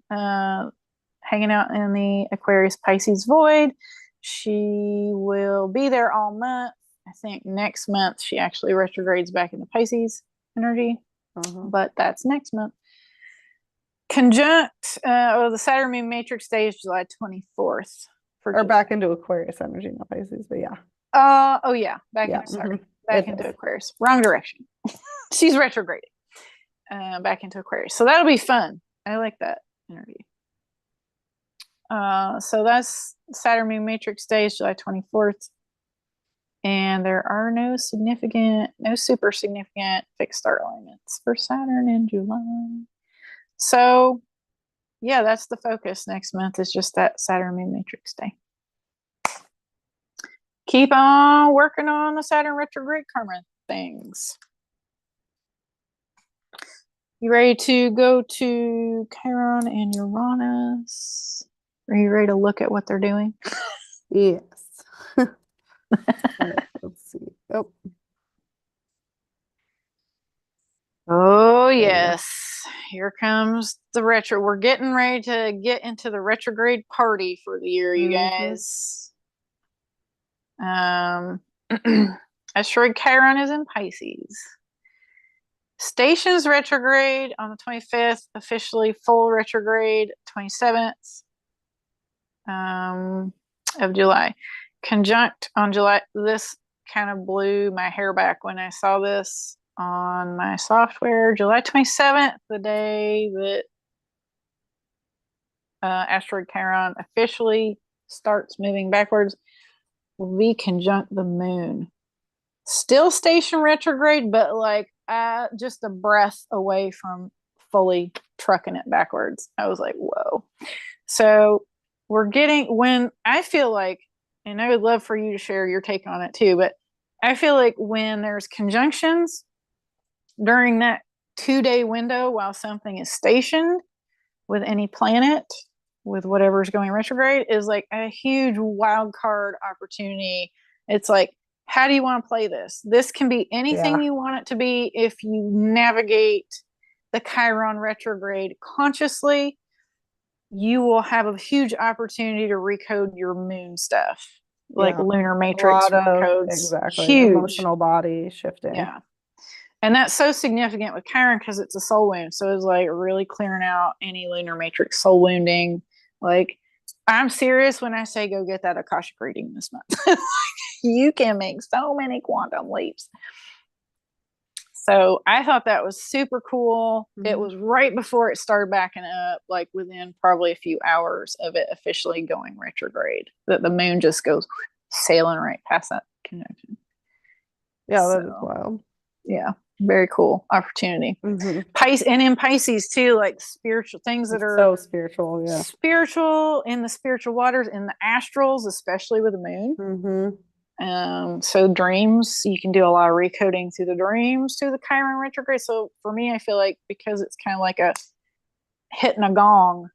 Hanging out in the Aquarius Pisces void. She will be there all month. I think next month she actually retrogrades back into Pisces energy, but that's next month. Conjunct, the Saturn moon matrix day is July 24th. Or back into Aquarius energy, not Pisces, but yeah. Back into Aquarius. Wrong direction. She's retrograding back into Aquarius. So that'll be fun. I like that energy. So that's Saturn moon matrix days, July 24th. And there are no super significant fixed star alignments for Saturn in July. So, yeah, that's the focus next month, is just that Saturn moon matrix day. Keep on working on the Saturn retrograde karma things. You ready to go to Chiron and Uranus? Are you ready to look at what they're doing? Yes. Let's see. Oh, yes. Here comes the retro. We're getting ready to get into the retrograde party for the year, you guys. Asteroid Chiron is in Pisces. Stations retrograde on the 25th, officially full retrograde 27th of July. Conjunct on July. This kind of blew my hair back when I saw this on my software. July 27th, the day that asteroid Chiron officially starts moving backwards, will be conjunct the moon. Still station retrograde, but like just a breath away from fully trucking it backwards. I was like, whoa. So we're getting, when I feel like, and I would love for you to share your take on it too, but I feel like when there's conjunctions during that 2-day window while something is stationed with any planet, with whatever's going retrograde, is like a huge wild card opportunity. It's like, how do you want to play this? This can be anything you want it to be if you navigate the Chiron retrograde consciously. You will have a huge opportunity to recode your moon stuff, like lunar matrix recodes. Exactly. Huge. Emotional body shifting. Yeah. And that's so significant with Chiron because it's a soul wound. So it's like really clearing out any lunar matrix soul wounding. Like, I'm serious when I say go get that Akashic reading this month. You can make so many quantum leaps. So I thought that was super cool. It was right before it started backing up, like within probably a few hours of it officially going retrograde, that the moon just goes sailing right past that connection. Yeah, that is wild. Yeah, very cool opportunity. And in Pisces too, like spiritual things that are so spiritual, spiritual in the spiritual waters, in the astrals, especially with the moon. So dreams, you can do a lot of recoding through the dreams through the Chiron retrograde. So for me, I feel like because it's kind of like a hitting a gong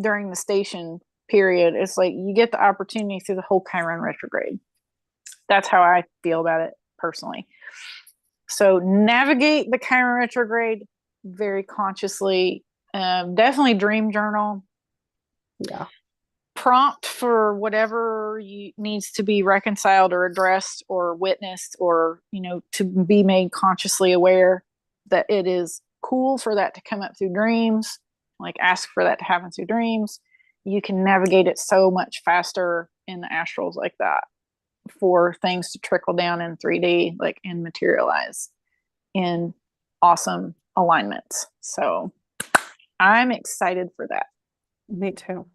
during the station period, it's like you get the opportunity through the whole Chiron retrograde. That's how I feel about it personally. So navigate the Chiron retrograde very consciously. Definitely dream journal. Yeah. Prompt for whatever needs to be reconciled or addressed or witnessed, or to be made consciously aware that it is cool for that to come up through dreams. Like, ask for that to happen through dreams. You can navigate it so much faster in the astrals like that, for things to trickle down in 3D, like, and materialize in awesome alignments. So I'm excited for that. Me too.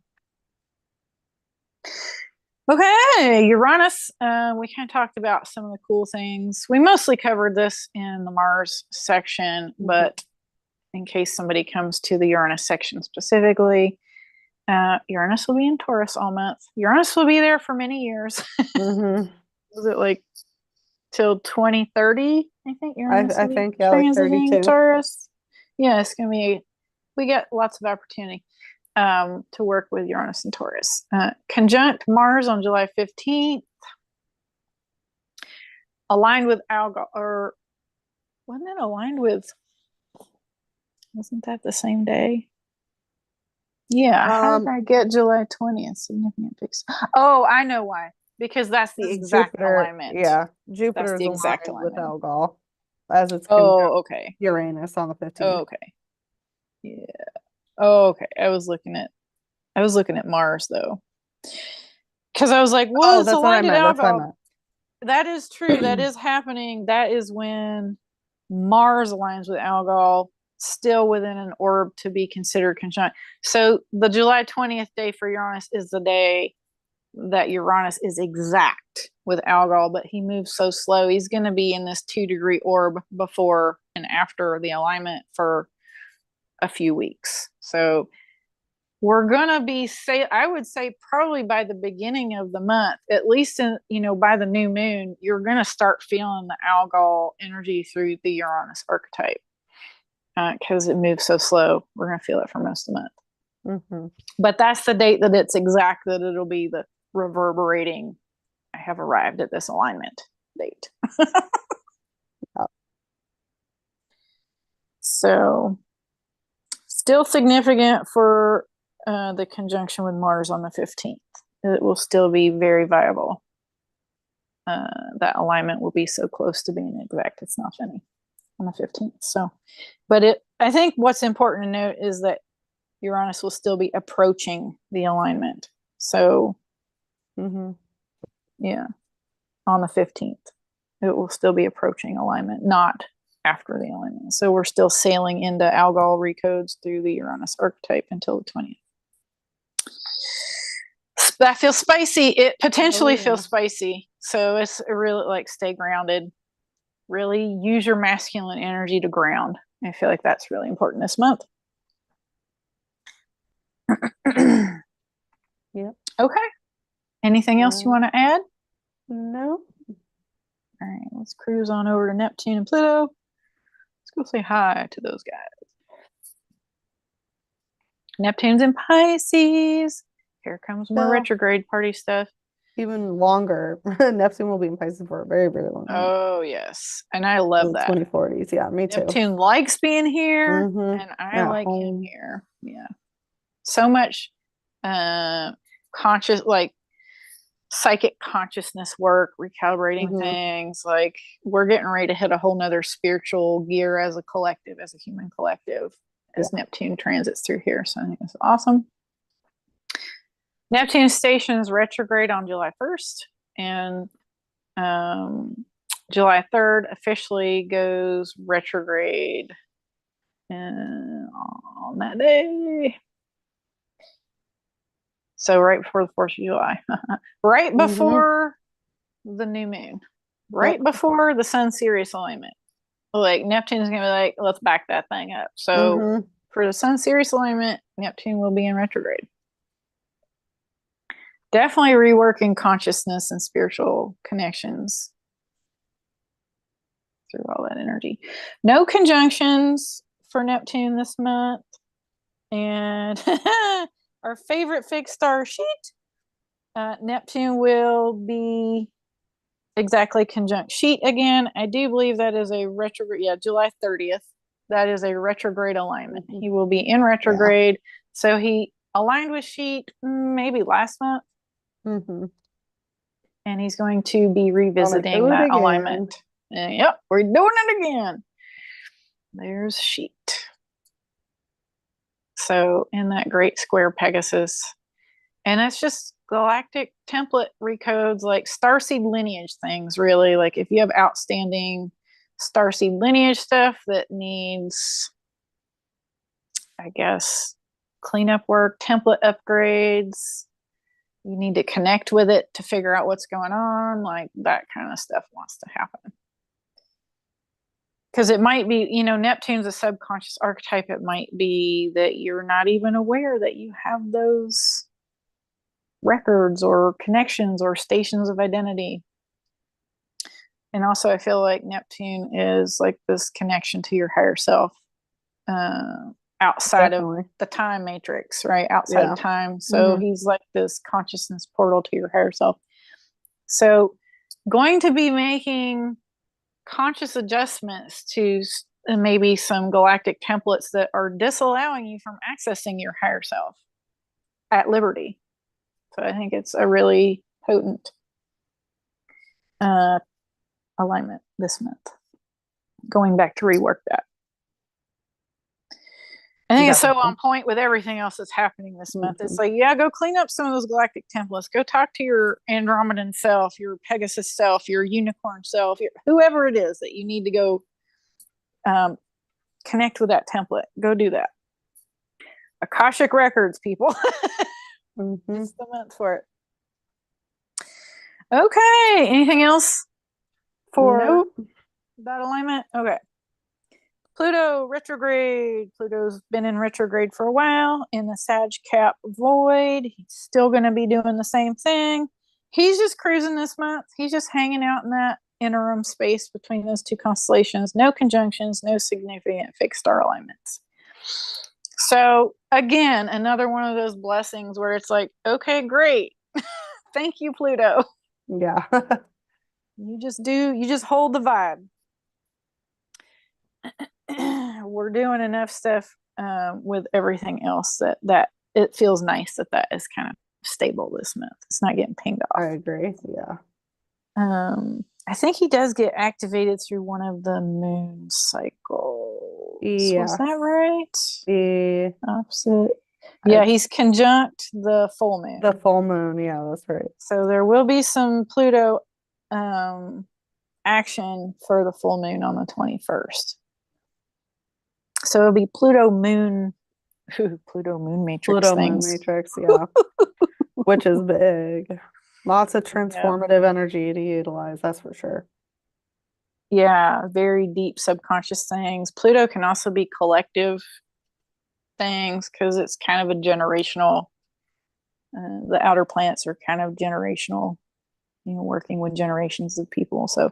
Okay, Uranus. We kind of talked about some of the cool things. We mostly covered this in the Mars section, but in case somebody comes to the Uranus section specifically, Uranus will be in Taurus all month. Uranus will be there for many years. Was it like till 2030? I think Uranus. I think like 32. Taurus. Yeah, it's gonna be. We get lots of opportunity to work with Uranus and Taurus. Conjunct Mars on July 15th. Aligned with Algol, or wasn't it aligned with? Wasn't that the same day? Yeah. How did I get July 20th? Significant fix. Oh, I know why. Because that's the exact alignment. Yeah, Jupiter is the exact alignment with Algol, as it's okay. Uranus on the 15th. Oh, okay. Yeah. Oh, okay. I was looking at Mars though, because I was like, "Well, it's aligned at Algol." That is true. That is happening. That is when Mars aligns with Algol. still within an orb to be considered conjunct. So the July 20th day for Uranus is the day that Uranus is exact with Algol, but he moves so slow. He's going to be in this 2-degree orb before and after the alignment for a few weeks. So we're going to be, I would say probably by the beginning of the month, at least by the new moon, you're going to start feeling the Algol energy through the Uranus archetype. Because it moves so slow, we're going to feel it for most of the month. Mm-hmm. But that's the date that it's exact, that it'll be the reverberating, I have arrived at this alignment date. Oh. So still significant for the conjunction with Mars on the 15th. It will still be very viable. That alignment will be so close to being exact, it's not funny, on the 15th. So, but I think what's important to note is that Uranus will still be approaching the alignment. So, yeah, on the 15th, it will still be approaching alignment, not after the alignment. So we're still sailing into Algol recodes through the Uranus archetype until the 20th. That feels spicy. It potentially feels spicy. So it's really like, stay grounded. Really use your masculine energy to ground. I feel like that's really important this month. Yep. Okay. Anything else you want to add? No. All right. Let's cruise on over to Neptune and Pluto. Let's go say hi to those guys. Neptune's in Pisces. Here comes more retrograde party stuff. Even longer. Neptune will be in Pisces for a very, very long time. Oh, yes. And I love that. 2040s. Yeah, me too. Neptune likes being here, and I like him here. Yeah. So much conscious, like psychic consciousness work, recalibrating things. Like, we're getting ready to hit a whole nother spiritual gear as a collective, as a human collective, as Neptune transits through here. So I think it's awesome. Neptune stations retrograde on July 1st, and July 3rd officially goes retrograde on that day. So right before the 4th of July, right before the new moon, right before the Sun Sirius alignment. Like, Neptune's going to be like, let's back that thing up. So for the Sun Sirius alignment, Neptune will be in retrograde. Definitely reworking consciousness and spiritual connections through all that energy. No conjunctions for Neptune this month. And our favorite fixed star sheet, Neptune will be exactly conjunct sheet again. I do believe that is a retrograde, July 30th. That is a retrograde alignment. He will be in retrograde. So he aligned with sheet maybe last month. And he's going to be revisiting that alignment. Yep, we're doing it again. There's sheet. So in that great square Pegasus. And it's just galactic template recodes, like starseed lineage things, really. Like, if you have outstanding starseed lineage stuff that needs, I guess, cleanup work, template upgrades, you need to connect with it to figure out what's going on, like that kind of stuff wants to happen. Because it might be, Neptune's a subconscious archetype. It might be that you're not even aware that you have those records or connections or stations of identity. And also, I feel like Neptune is like this connection to your higher self, outside of the time matrix, right? Outside of time. So he's like this consciousness portal to your higher self. So going to be making conscious adjustments to maybe some galactic templates that are disallowing you from accessing your higher self at liberty. So I think it's a really potent alignment this month. Going back to rework that. I think it's so on point with everything else that's happening this month. It's like, go clean up some of those galactic templates. Go talk to your Andromedan self, your Pegasus self, your unicorn self, whoever it is that you need to go connect with that template. Go do that. Akashic Records, people. It's the month for it. Okay. Anything else for that alignment? Okay. Pluto retrograde. Pluto's been in retrograde for a while in the Sag Cap void. He's still going to be doing the same thing. He's just cruising this month. He's just hanging out in that interim space between those two constellations. No conjunctions, no significant fixed star alignments. So again, another one of those blessings where it's like, okay, great. Thank you, Pluto. Yeah. You just hold the vibe. We're doing enough stuff with everything else that it feels nice that is kind of stable this month. It's not getting pinged off. I agree. Yeah. I think he does get activated through one of the moon cycles. Yeah. Was that right? Yeah. Opposite. Yeah, he's conjunct the full moon. The full moon, yeah, that's right. So there will be some Pluto action for the full moon on the 21st. So it'll be Pluto moon matrix Pluto things. moon matrix, yeah. Which is big. Lots of transformative energy to utilize, that's for sure. Yeah, very deep subconscious things. Pluto can also be collective things because it's kind of a generational. The outer planets are kind of generational, working with generations of people. So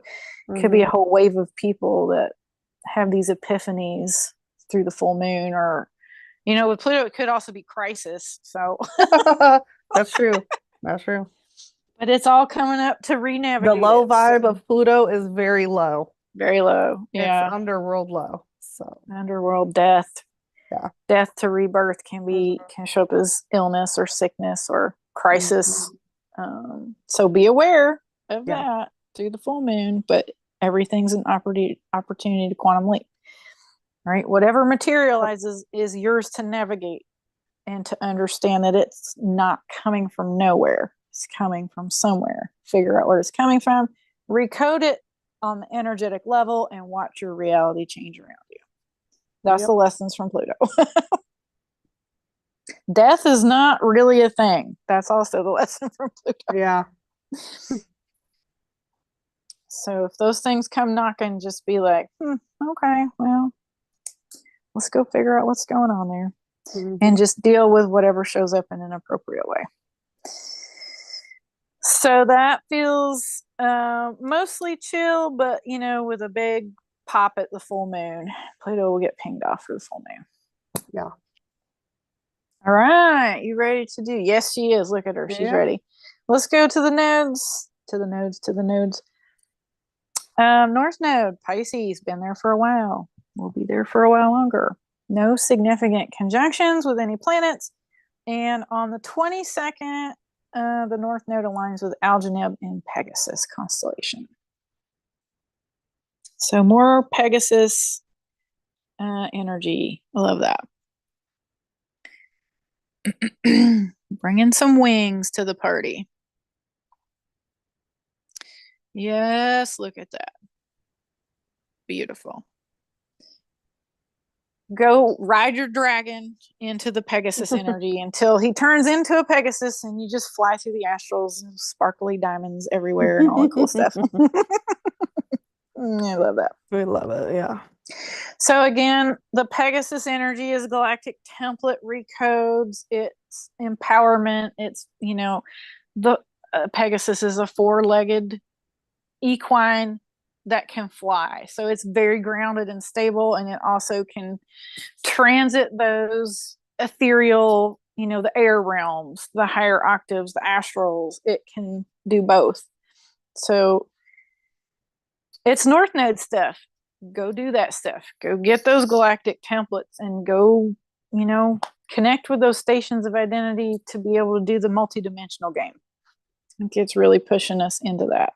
it could be a whole wave of people that have these epiphanies through the full moon, or with Pluto it could also be crisis. So that's true. But it's all coming up to re-navigate. The low vibe of Pluto is very low. Very low. Yeah. It's underworld low. So underworld death. Yeah. Death to rebirth can show up as illness or sickness or crisis. So be aware of that through the full moon, but everything's an opportunity to quantum leap. Right? Whatever materializes is yours to navigate and to understand that it's not coming from nowhere. It's coming from somewhere. Figure out where it's coming from, recode it on the energetic level, and watch your reality change around you. That's the lessons from Pluto. Death is not really a thing. That's also the lesson from Pluto. Yeah. So if those things come knocking, just be like, okay, well, let's go figure out what's going on there. And just deal with whatever shows up in an appropriate way. So that feels mostly chill, but with a big pop at the full moon. Pluto will get pinged off for the full moon. Yeah. All right, you ready to do? Yes, she is. Look at her. She's ready. Let's go to the nodes. To the nodes. North Node, Pisces, been there for a while. We'll be there for a while longer. No significant conjunctions with any planets. And on the 22nd, the North Node aligns with Algenib in Pegasus constellation. So more Pegasus energy. I love that. Bringing some wings to the party. Yes, look at that. Beautiful. Go ride your dragon into the Pegasus energy until he turns into a Pegasus and you just fly through the astrals and sparkly diamonds everywhere and all the cool stuff. I love that. We love it, yeah. So again, the Pegasus energy is galactic template recodes. It's empowerment. It's, the Pegasus is a four-legged equine that can fly. So it's very grounded and stable, and it also can transit those ethereal, the air realms, the higher octaves, the astrals. It can do both. So it's North Node stuff. Go do that stuff. Go get those galactic templates and go, connect with those stations of identity to be able to do the multidimensional game. I think it's really pushing us into that.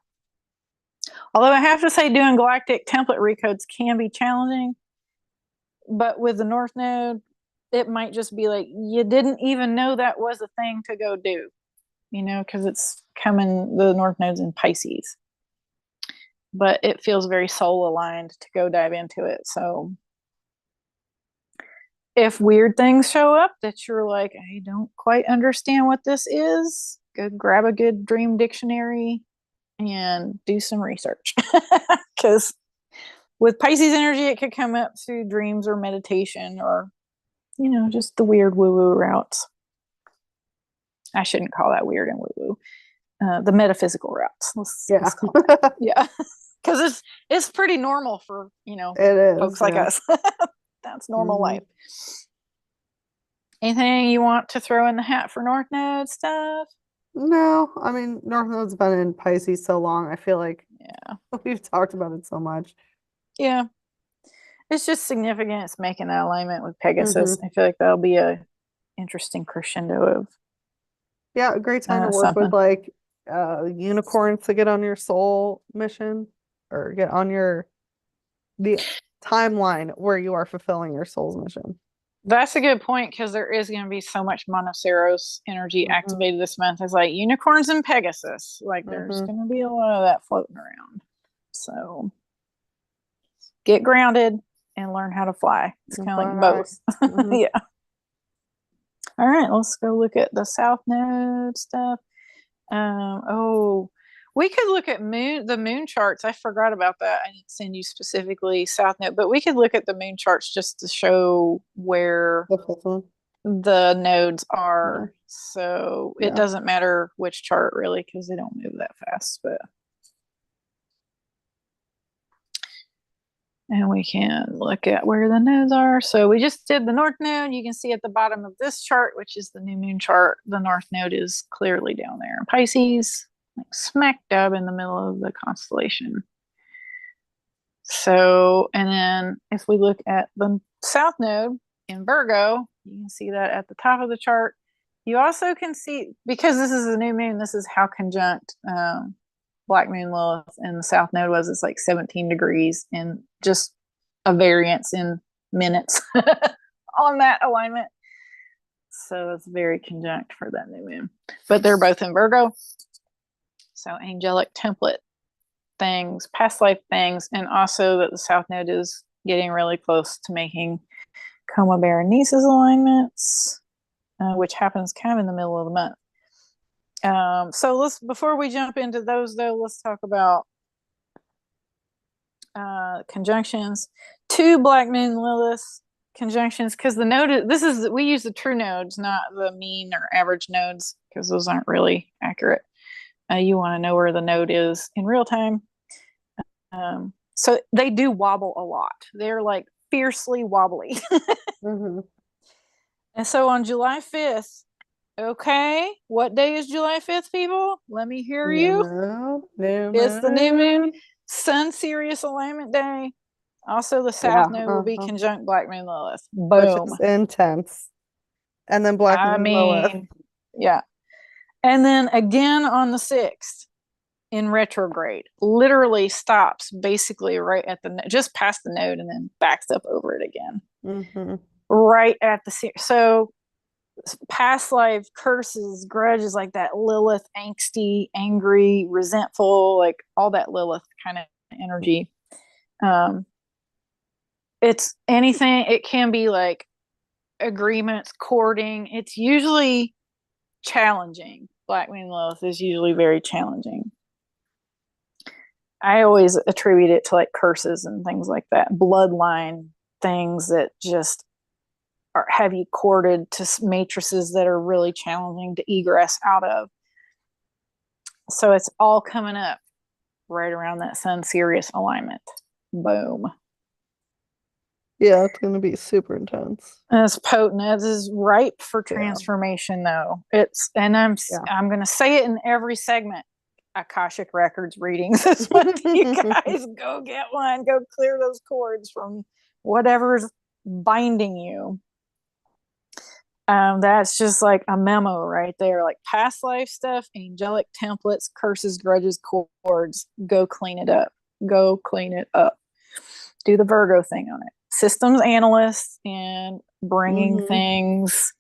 Although I have to say doing galactic template recodes can be challenging, but with the North Node, it might just be like, you didn't even know that was a thing to go do, because it's coming, the North Node's in Pisces. But it feels very soul aligned to go dive into it. So if weird things show up that you're like, I don't quite understand what this is, go grab a good dream dictionary and do some research. Because with Pisces energy, it could come up through dreams or meditation or, just the weird woo woo routes. I shouldn't call that weird and woo woo. The metaphysical routes. Let's call that. Yeah. Because it's pretty normal for, it is, folks like us. That's normal life. Anything you want to throw in the hat for North Node stuff? No, I mean, North Node's been in Pisces so long. I feel like we've talked about it so much. Yeah. It's just significant. It's making that alignment with Pegasus. I feel like that'll be a interesting crescendo of. Yeah, a great time to work with like unicorns to get on your soul mission or get on the timeline where you are fulfilling your soul's mission. That's a good point because there is going to be so much Monoceros energy activated this month. It's like unicorns and Pegasus. Like there's going to be a lot of that floating around. So get grounded and learn how to fly. It's kind of like both. Yeah. All right, let's go look at the South Node stuff. We could look at the moon charts. I forgot about that. I didn't send you specifically South Node, but we could look at the moon charts just to show where the nodes are. So it doesn't matter which chart really because they don't move that fast. And we can look at where the nodes are. So we just did the North Node. You can see at the bottom of this chart, which is the new moon chart, the North Node is clearly down there in Pisces, like smack dab in the middle of the constellation. So, and then if we look at the South Node in Virgo, you can see that at the top of the chart. You also can see, because this is a new moon, this is how conjunct Black Moon Lilith and the South Node was. It's like 17 degrees and just a variance in minutes on that alignment. So it's very conjunct for that new moon. But they're both in Virgo. So angelic template things, past life things, and also that the South Node is getting really close to making Coma Berenice's alignments, which happens kind of in the middle of the month. So before we jump into those though, let's talk about conjunctions. 2 Black Moon Lilith conjunctions, because the node we use the true nodes, not the mean or average nodes, because those aren't really accurate. You want to know where the node is in real time. So they do wobble a lot. They're like fiercely wobbly. And so on July 5th, okay, what day is July 5th, people? Let me hear you. It's the new moon, Sun Sirius alignment day. Also, the South Node will be conjunct Black Moon Lilith. Boom. Which is intense. And then Black Moon Lilith. Yeah. And then again on the 6th in retrograde, literally stops basically right at just past the node and then backs up over it again. Right at so past life curses, grudges, like that Lilith, angsty, angry, resentful, like all that Lilith kind of energy. It's anything, it can be like agreements, courting. It's usually challenging. Black Moon Lilith is usually very challenging. I always attribute it to like curses and things like that, bloodline things that just have you courted to matrices that are really challenging to egress out of. So it's all coming up right around that Sun Sirius alignment. Boom. Yeah, it's going to be super intense. And it's potent. It is ripe for transformation, though. I'm going to say it in every segment. Akashic Records readings is what you guys go get one. Go clear those cords from whatever's binding you. That's just like a memo right there. Like past life stuff, angelic templates, curses, grudges, cords. Go clean it up. Go clean it up. Do the Virgo thing on it. Systems analysts and bringing things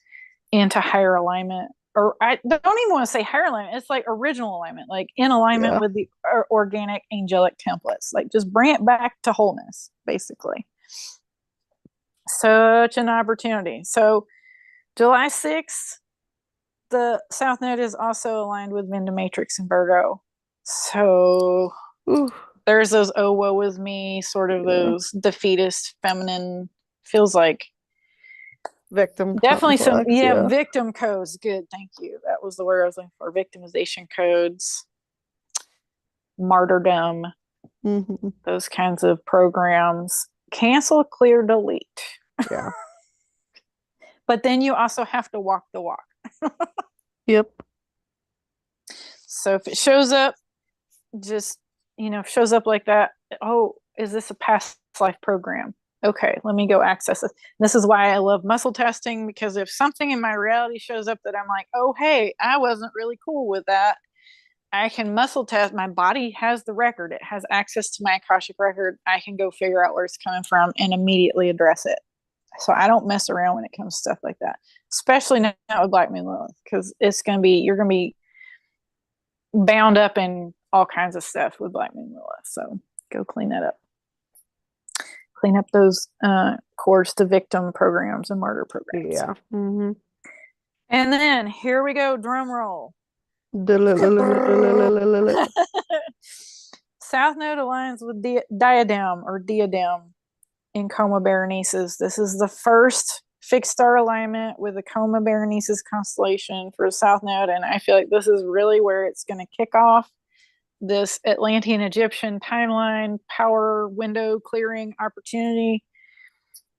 into higher alignment. Or I don't even want to say higher alignment. It's like original alignment, like in alignment with the organic angelic templates. Like just bring it back to wholeness, basically. Such an opportunity. So July 6th, the South Node is also aligned with Minda Matrix and Virgo. So Ooh, there's those oh woe is me, sort of those defeatist feminine, feels like victim definitely some, complex, yeah. victim codes. Good, thank you. That was the word I was looking for. Victimization codes, martyrdom, those kinds of programs. Cancel, clear, delete. Yeah. But then you also have to walk the walk. Yep. So if it shows up, just, shows up like that, oh, is this a past life program? Okay, let me go access this. This is why I love muscle testing, because if something in my reality shows up that I'm like, oh, hey, I wasn't really cool with that, I can muscle test. My body has the record, it has access to my Akashic record. I can go figure out where it's coming from and immediately address it. So I don't mess around when it comes to stuff like that, especially now with Black Moon Lilith, because you're going to be bound up in all kinds of stuff with Black Moon Lilith. So go clean that up. Clean up those cords to victim programs and martyr programs. Yeah. And then here we go, drum roll. South Node aligns with diadem in Coma Berenices. This is the first fixed star alignment with the Coma Berenices constellation for South Node, and I feel like this is really where it's going to kick off this Atlantean Egyptian timeline power window clearing opportunity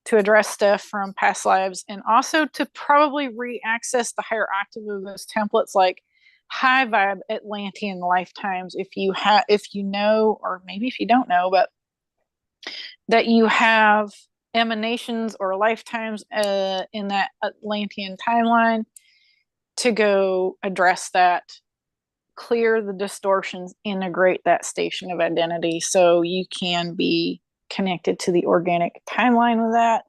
to address stuff from past lives, and also to probably re-access the higher octave of those templates, like high vibe Atlantean lifetimes, if you know, or maybe if you don't know, but that you have emanations or lifetimes in that Atlantean timeline, to go address that, clear the distortions, integrate that station of identity so you can be connected to the organic timeline with that.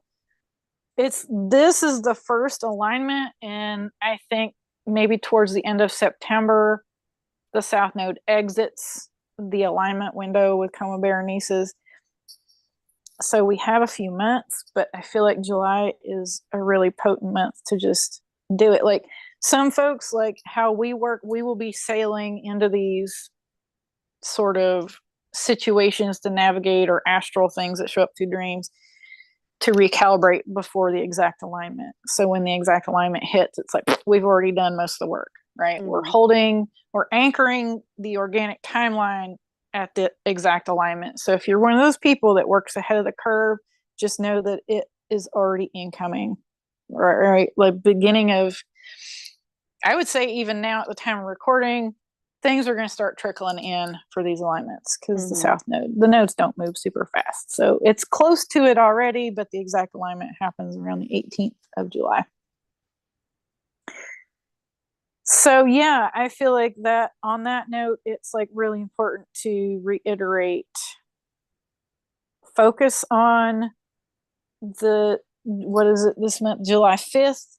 This is the first alignment, and I think maybe towards the end of September, the South Node exits the alignment window with Coma Berenices. So we have a few months, but I feel like July is a really potent month to just do it. Like some folks, like how we work, we will be sailing into these sort of situations to navigate, or astral things that show up through dreams, to recalibrate before the exact alignment. So when the exact alignment hits, it's like we've already done most of the work, right? We're anchoring the organic timeline at the exact alignment. So if you're one of those people that works ahead of the curve, just know that it is already incoming, right? Like beginning of, I would say even now at the time of recording, things are going to start trickling in for these alignments, because the South Node, the nodes don't move super fast. So it's close to it already, but the exact alignment happens around the 18th of July. So yeah, I feel like that on that note, it's like really important to reiterate, focus on what is it this month, July 5th,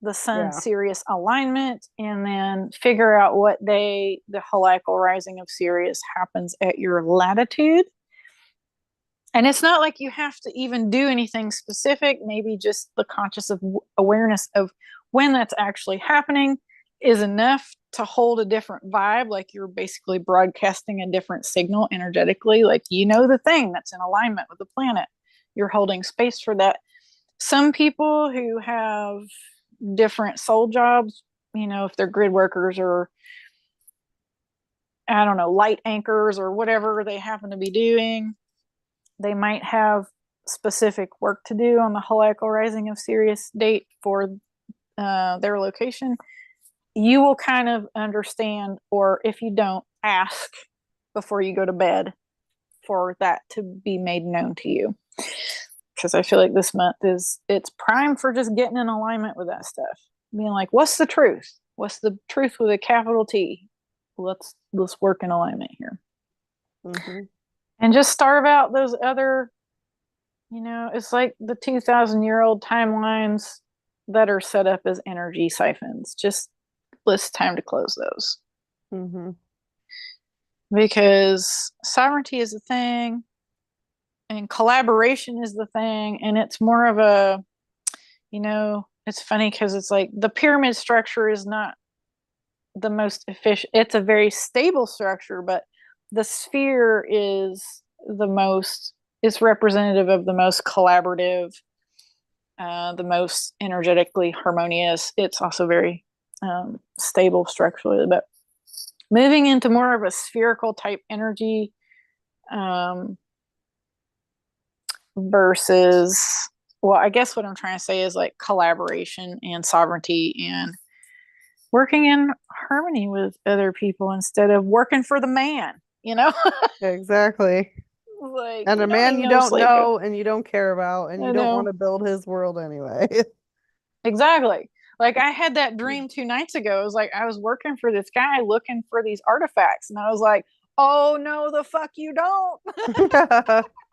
the Sun Sirius alignment, and then figure out what day the heliacal rising of Sirius happens at your latitude. And it's not like you have to even do anything specific. Maybe just the conscious awareness of when that's actually happening is enough to hold a different vibe. Like you're basically broadcasting a different signal energetically. Like, the thing that's in alignment with the planet. You're holding space for that. Some people who have different soul jobs, if they're grid workers, or I don't know, light anchors, or whatever they happen to be doing, they might have specific work to do on the heliacal rising of Sirius date for their location. You will kind of understand, or if you don't, ask before you go to bed for that to be made known to you. Because I feel like this month it's prime for just getting in alignment with that stuff. Being like, what's the truth? What's the truth with a capital T? Let's work in alignment here. And just starve out those other, it's like the 2,000-year-old timelines that are set up as energy siphons. Just it's time to close those. Because sovereignty is a thing, and collaboration is the thing. And it's more of a, it's funny because it's like the pyramid structure is not the most efficient. It's a very stable structure, but the sphere is it's representative of the most collaborative, the most energetically harmonious. It's also very stable structurally, but moving into more of a spherical type energy, versus, well, I guess what I'm trying to say is like collaboration and sovereignty and working in harmony with other people instead of working for the man, Exactly. Like, And a man you don't know and you don't care about and you don't want to build his world anyway. Exactly. Like I had that dream 2 nights ago. It was like I was working for this guy looking for these artifacts, and I was like, "Oh no, the fuck you don't!"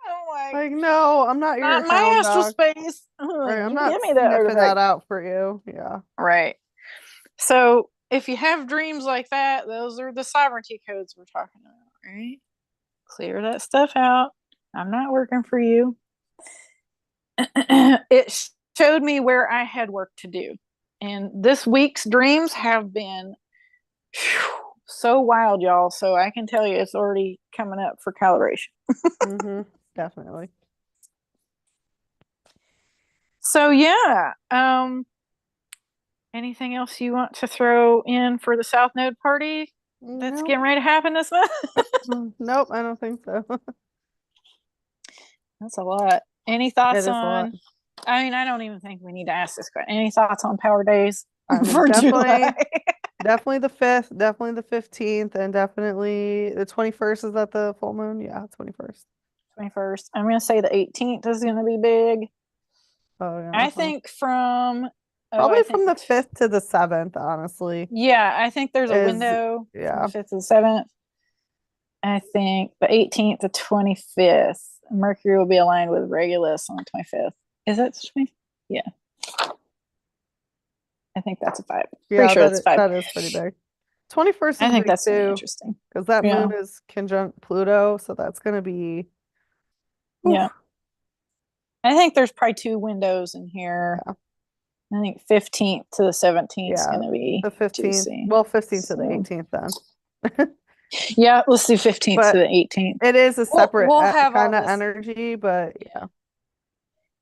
I'm like, no, I'm not your my hound astral dog. space. Right, I'm You not give me that sniffing that artifact. out for you. Yeah. Right. So if you have dreams like that, those are the sovereignty codes we're talking about, right? Clear that stuff out. I'm not working for you. It showed me where I had work to do. And this week's dreams have been so wild, y'all. So I can tell you it's already coming up for calibration. Definitely. So yeah. Anything else you want to throw in for the South Node party that's getting ready to happen this month? Nope, I don't think so. That's a lot. Any thoughts on? Lot. I mean, I don't even think we need to ask this question. Any thoughts on Power Days for July? Definitely the 5th, definitely the 15th, and definitely the 21st. Is that the full moon? Yeah, 21st. 21st. I'm going to say the 18th is going to be big. Oh, yeah. I think from probably from the 5th to the 7th, honestly. Yeah, I think there's a window from the 5th to the 7th. I think the 18th to 25th, Mercury will be aligned with Regulus on the 25th. Is that 25th? Yeah. I think that's a 5. Yeah, pretty sure it's 5. That is pretty big. 21st is I think that's too, interesting. because that moon is conjunct Pluto, so that's going to be... Oof. Yeah. I think there's probably 2 windows in here. Yeah. I think 15th to the 17th is going to be the 15th. Juicy. Well, 15th to the 18th then. Yeah, let's do 15th to the 18th. It is a separate kind of energy, but yeah.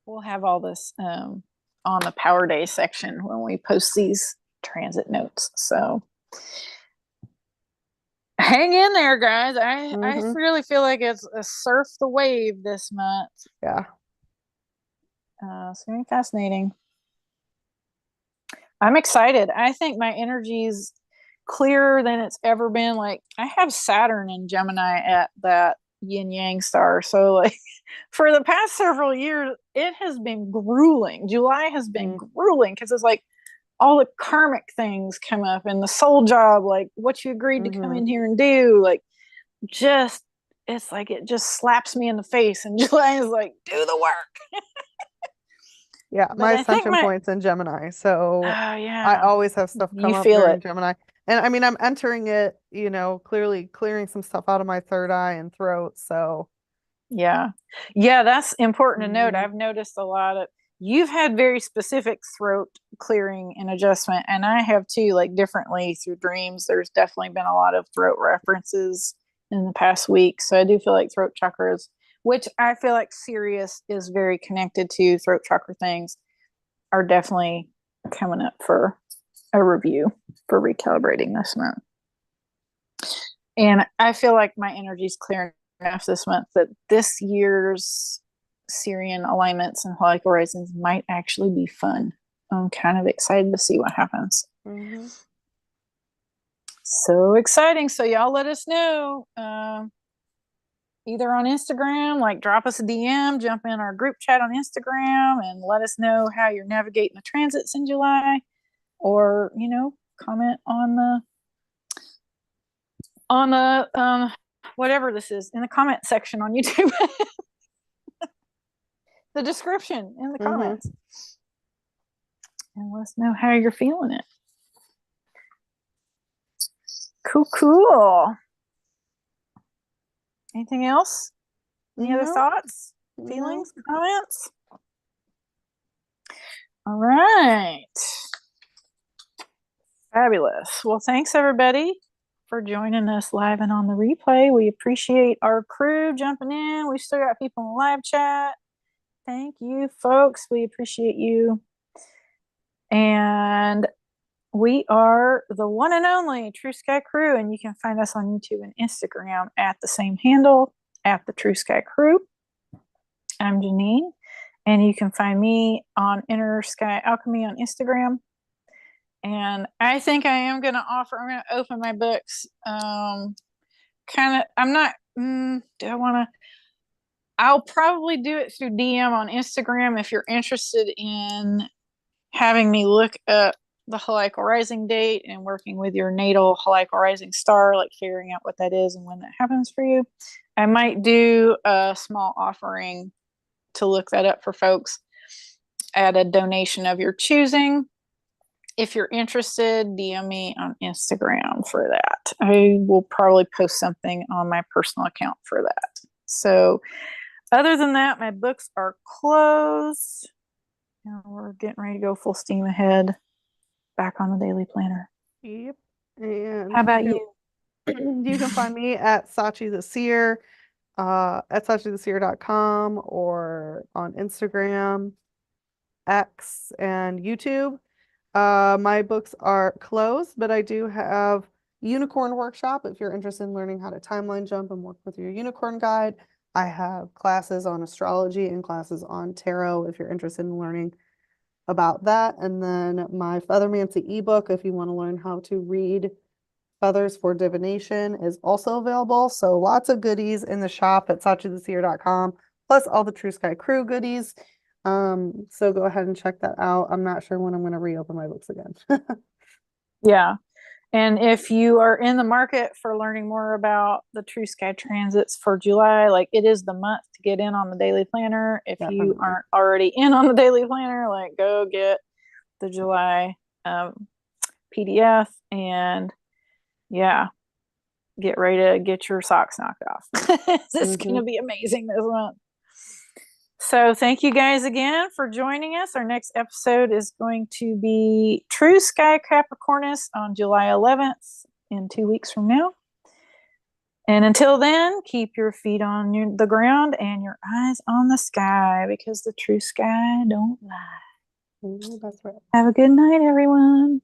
We'll have all this on the Power Day section when we post these transit notes. So hang in there, guys. I really feel like it's a surf the wave this month. Yeah. It's very fascinating. I'm excited. I think my energy's clearer than it's ever been. Like I have Saturn in Gemini at that yin yang star. So like for the past several years, it has been grueling. July has been grueling because it's like all the karmic things come up and the soul job, like what you agreed to come in here and do, like just it's like it just slaps me in the face, and July is like, do the work. Yeah, my ascension point's in Gemini, so I always have stuff come up during Gemini. And I mean, I'm entering it, clearly clearing some stuff out of my third eye and throat. So yeah, that's important to note. I've noticed a lot of you've had very specific throat clearing and adjustment, and I have too, like differently through dreams. There's definitely been a lot of throat references in the past week, so I do feel like throat chakras, which I feel like Sirius is very connected to throat chakra things, are definitely coming up for a review for recalibrating this month. And I feel like my energy is clearing enough this month that this year's Sirian alignments and heliacal horizons might actually be fun. I'm kind of excited to see what happens. So exciting. So y'all let us know. Either on Instagram, like drop us a DM, jump in our group chat on Instagram and let us know how you're navigating the transits in July, or, comment on the whatever this is in the comment section on YouTube. The description in the comments. And let us know how you're feeling it. Cool. Anything else? Any other thoughts? feelings, comments? All right. Fabulous. Well, thanks everybody for joining us live and on the replay. We appreciate our crew jumping in. We still got people in the live chat. Thank you, folks. We appreciate you. And we are the one and only True Sky Crew, and you can find us on YouTube and Instagram at the same handle, at the True Sky Crew. I'm Janine, and you can find me on Inner Sky Alchemy on Instagram. And I think I'm going to open my books. I'm not, do I want to? I'll probably do it through DM on Instagram if you're interested in having me look up the heliacal rising date and working with your natal heliacal rising star, like figuring out what that is and when that happens for you. I might do a small offering to look that up for folks at a donation of your choosing. If you're interested, DM me on Instagram for that. I will probably post something on my personal account for that. So other than that, my books are closed. And we're getting ready to go full steam ahead back on the daily planner. Yep. And how about you? You can find me at Sachi the Seer, at SachiTheSeer.com, or on Instagram, X, and YouTube. My books are closed, but I do have Unicorn Workshop if you're interested in learning how to timeline jump and work with your unicorn guide. I have classes on astrology and classes on tarot if you're interested in learning about that. And then my Feathermancy ebook, if you want to learn how to read feathers for divination, is also available. So lots of goodies in the shop at SachiTheSeer.com, plus all the True Sky Crew goodies. So go ahead and check that out. I'm not sure when I'm going to reopen my books again. Yeah. And if you are in the market for learning more about the True Sky transits for July, like it is the month to get in on the daily planner. If you aren't already in on the daily planner, like go get the July PDF and yeah, get ready to get your socks knocked off. It's going to be amazing this month. So thank you guys again for joining us. Our next episode is going to be True Sky Capricornus on July 11th in 2 weeks from now. And until then, keep your feet on the ground and your eyes on the sky, because the true sky don't lie. That's right. Have a good night, everyone.